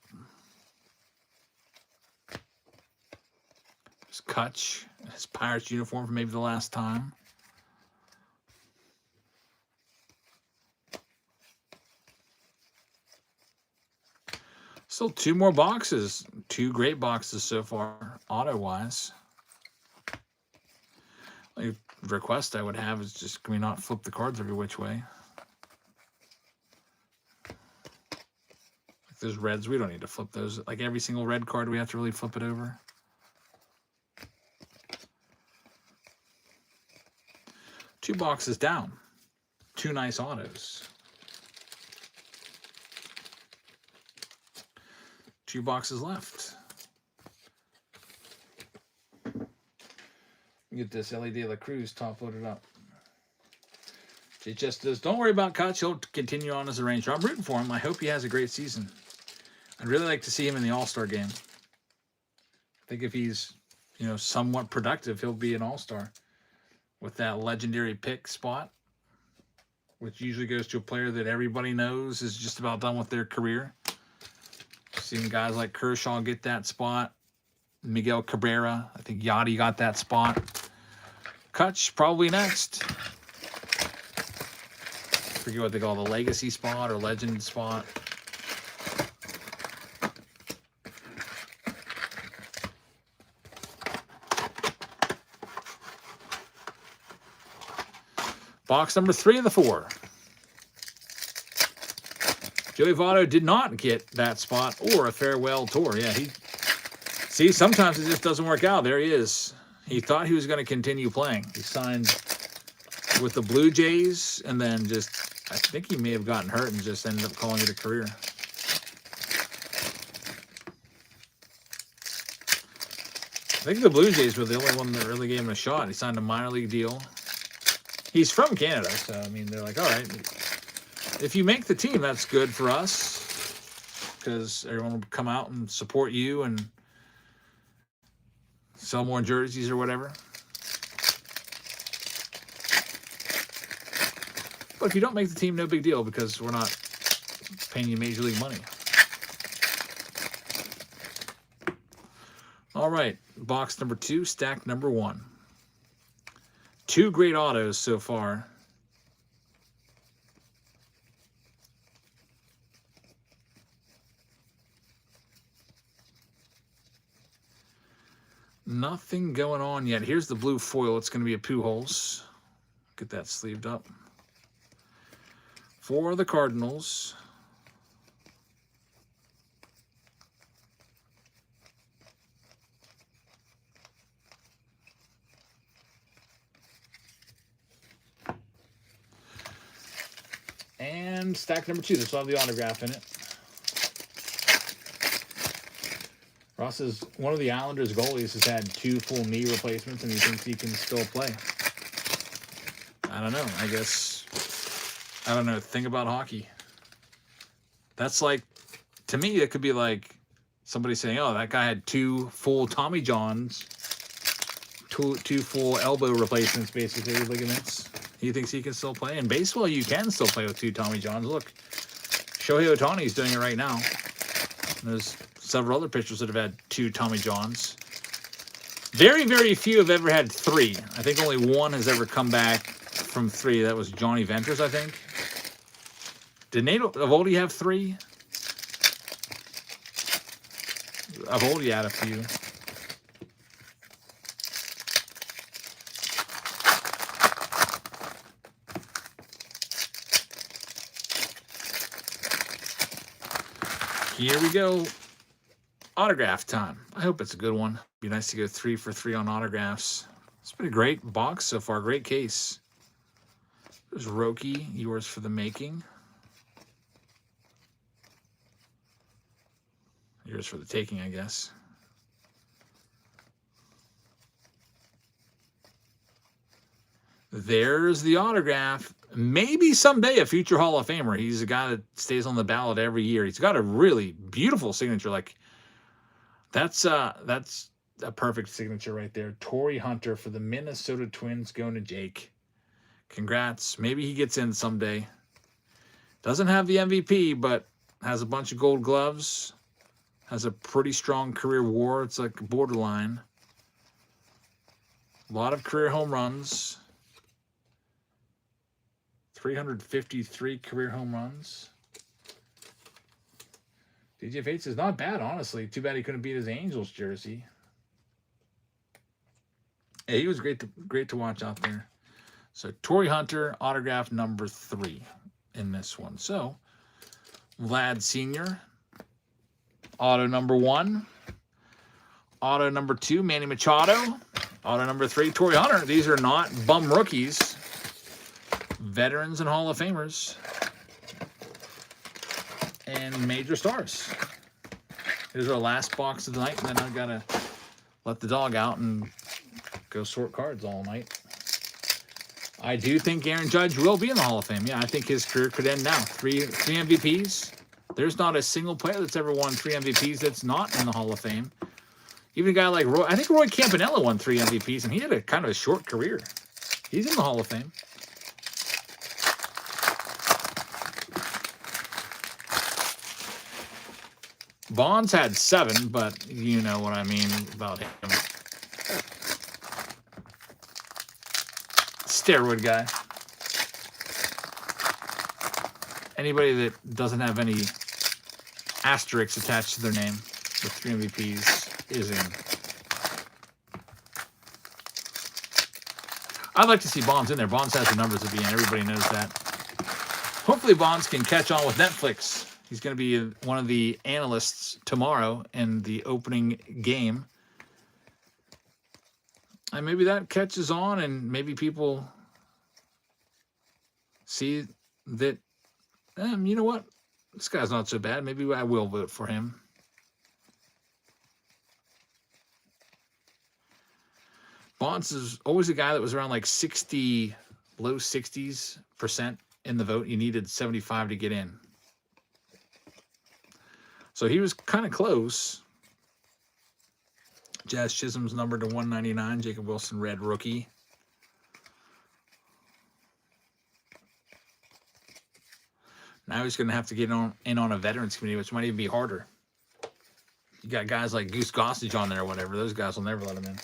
There's Kutch, his Pirates uniform for maybe the last time. Still 2 more boxes. 2 great boxes so far, auto-wise. The request I would have is just, can we not flip the cards every which way? Like those reds, we don't need to flip those. Like every single red card, we have to really flip it over. Two boxes down. 2 nice autos. 2 boxes left. Get this Ellie De La Cruz top loaded up. It just does. Don't worry about Kutch. He'll continue on as a Ranger. I'm rooting for him. I hope he has a great season. I'd really like to see him in the All-Star game. I think if he's, you know, somewhat productive, he'll be an All-Star with that legendary pick spot, which usually goes to a player that everybody knows is just about done with their career. Seen guys like Kershaw get that spot. Miguel Cabrera. I think Yachty got that spot. Kutch probably next. Forget what they call the legacy spot or legend spot. Box number 3 of the 4. Joey Votto did not get that spot or a farewell tour. Yeah, see, sometimes it just doesn't work out. There he is. He thought he was going to continue playing. He signed with the Blue Jays, and then just, I think he may have gotten hurt and just ended up calling it a career. I think the Blue Jays were the only one that really gave him a shot. He signed a minor league deal. He's from Canada, so, I mean, they're like, all right, if you make the team, that's good for us because everyone will come out and support you and sell more jerseys or whatever. But if you don't make the team, no big deal because we're not paying you major league money. All right, box number 2, stack number 1. 2 great autos so far. Nothing going on yet. Here's the blue foil. It's going to be a Pujols. Get that sleeved up. For the Cardinals. And stack number 2. This will have the autograph in it. Ross says one of the Islanders goalies has had 2 full knee replacements, and he thinks he can still play. I don't know. I guess, I don't know. Think about hockey. That's like, to me, it could be like somebody saying, oh, that guy had 2 full Tommy Johns, two full elbow replacements, basically, ligaments. He thinks he can still play. In baseball, you can still play with 2 Tommy Johns. Look, Shohei Ohtani's doing it right now. There's several other pitchers that have had 2 Tommy Johns. Very, very few have ever had 3. I think only one has ever come back from 3. That was Johnny Venters, I think. Did Nate Eovaldi have 3? Eovaldi had a few. Here we go. Autograph time. I hope it's a good one. Be nice to go 3 for 3 on autographs. It's been a great box so far. Great case. There's Roki, yours for the making. Yours for the taking, I guess. There's the autograph. Maybe someday a future Hall of Famer. He's a guy that stays on the ballot every year. He's got a really beautiful signature. Like, that's a perfect signature right there. Torrey Hunter for the Minnesota Twins going to Jake. Congrats. Maybe he gets in someday. Doesn't have the MVP, but has a bunch of gold gloves. Has a pretty strong career WAR. It's like borderline. A lot of career home runs. 353 career home runs. DJ Fates is not bad, honestly. Too bad he couldn't beat his Angels jersey. Yeah, he was great to watch out there. So Torrey Hunter, autograph number 3 in this one. So Vlad Sr., auto number 1. Auto number 2, Manny Machado. Auto number 3, Torrey Hunter. These are not bum rookies. Veterans and Hall of Famers. And major stars. Here's our last box of the night, and then I've got to let the dog out and go sort cards all night. I do think Aaron Judge will be in the Hall of Fame. Yeah, I think his career could end now. Three MVPs. There's not a single player that's ever won 3 MVPs that's not in the Hall of Fame. Even a guy like Roy, I think Roy Campanella won 3 MVPs, and he had a kind of a short career. He's in the Hall of Fame. Bonds had 7, but you know what I mean about him. Steroid guy. Anybody that doesn't have any asterisks attached to their name with 3 MVPs is in. I'd like to see Bonds in there. Bonds has the numbers at the end. Everybody knows that. Hopefully Bonds can catch on with Netflix. He's going to be one of the analysts tomorrow in the opening game. And maybe that catches on and maybe people see that, you know what? This guy's not so bad. Maybe I will vote for him. Bonds is always a guy that was around like 60, low 60s% in the vote. You needed 75 to get in. So he was kind of close. Jazz Chisholm's numbered to 199. Jacob Wilson, red rookie. Now he's going to have to get in on a veterans committee, which might even be harder. You got guys like Goose Gossage on there or whatever. Those guys will never let him in.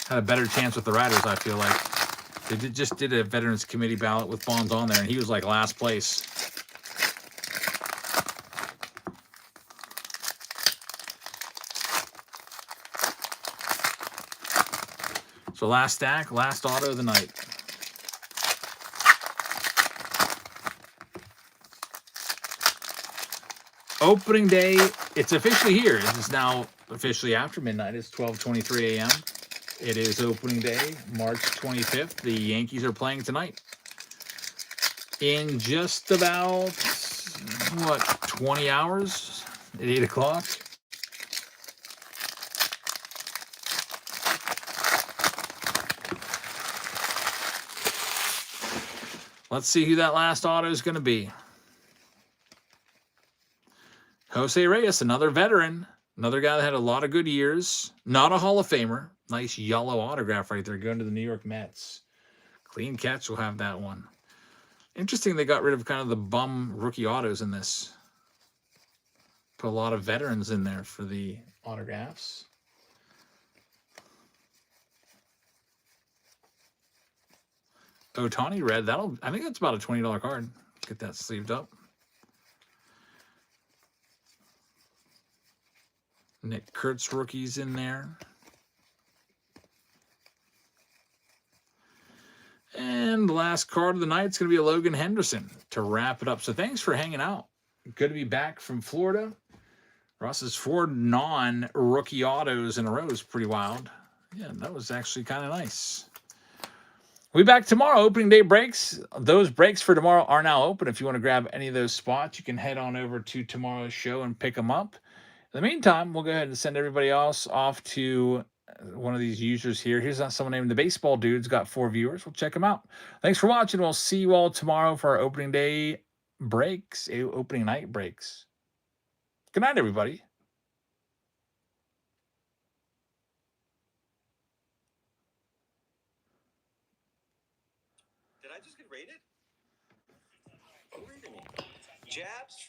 Had a better chance with the Riders, I feel like. They just did a veterans committee ballot with Bonds on there, and he was like last place. So last stack, last auto of the night. Opening day, it's officially here. It is now officially after midnight. It's 12:23 a.m. It is opening day, March 25th. The Yankees are playing tonight. In just about, 20 hours at 8 o'clock. Let's see who that last auto is going to be. Jose Reyes, another veteran. Another guy that had a lot of good years. Not a Hall of Famer. Nice yellow autograph right there going to the New York Mets. Clean catch will have that one. Interesting they got rid of kind of the bum rookie autos in this. Put a lot of veterans in there for the autographs. Otani red. I think that's about a $20 card. Get that sleeved up. Nick Kurtz rookies in there. And the last card of the night is going to be a Logan Henderson to wrap it up. So thanks for hanging out. Good to be back from Florida. Russ's 4 non-rookie autos in a row is pretty wild. Yeah, that was actually kind of nice. We'll be back tomorrow. Opening day breaks. Those breaks for tomorrow are now open. If you want to grab any of those spots, you can head on over to tomorrow's show and pick them up. In the meantime, we'll go ahead and send everybody else off to one of these users here. Here's someone named The Baseball Dude's got 4 viewers. We'll check them out. Thanks for watching. We'll see you all tomorrow for our opening day breaks, opening night breaks. Good night, everybody. Did I just get rated? Who rated me? Jabs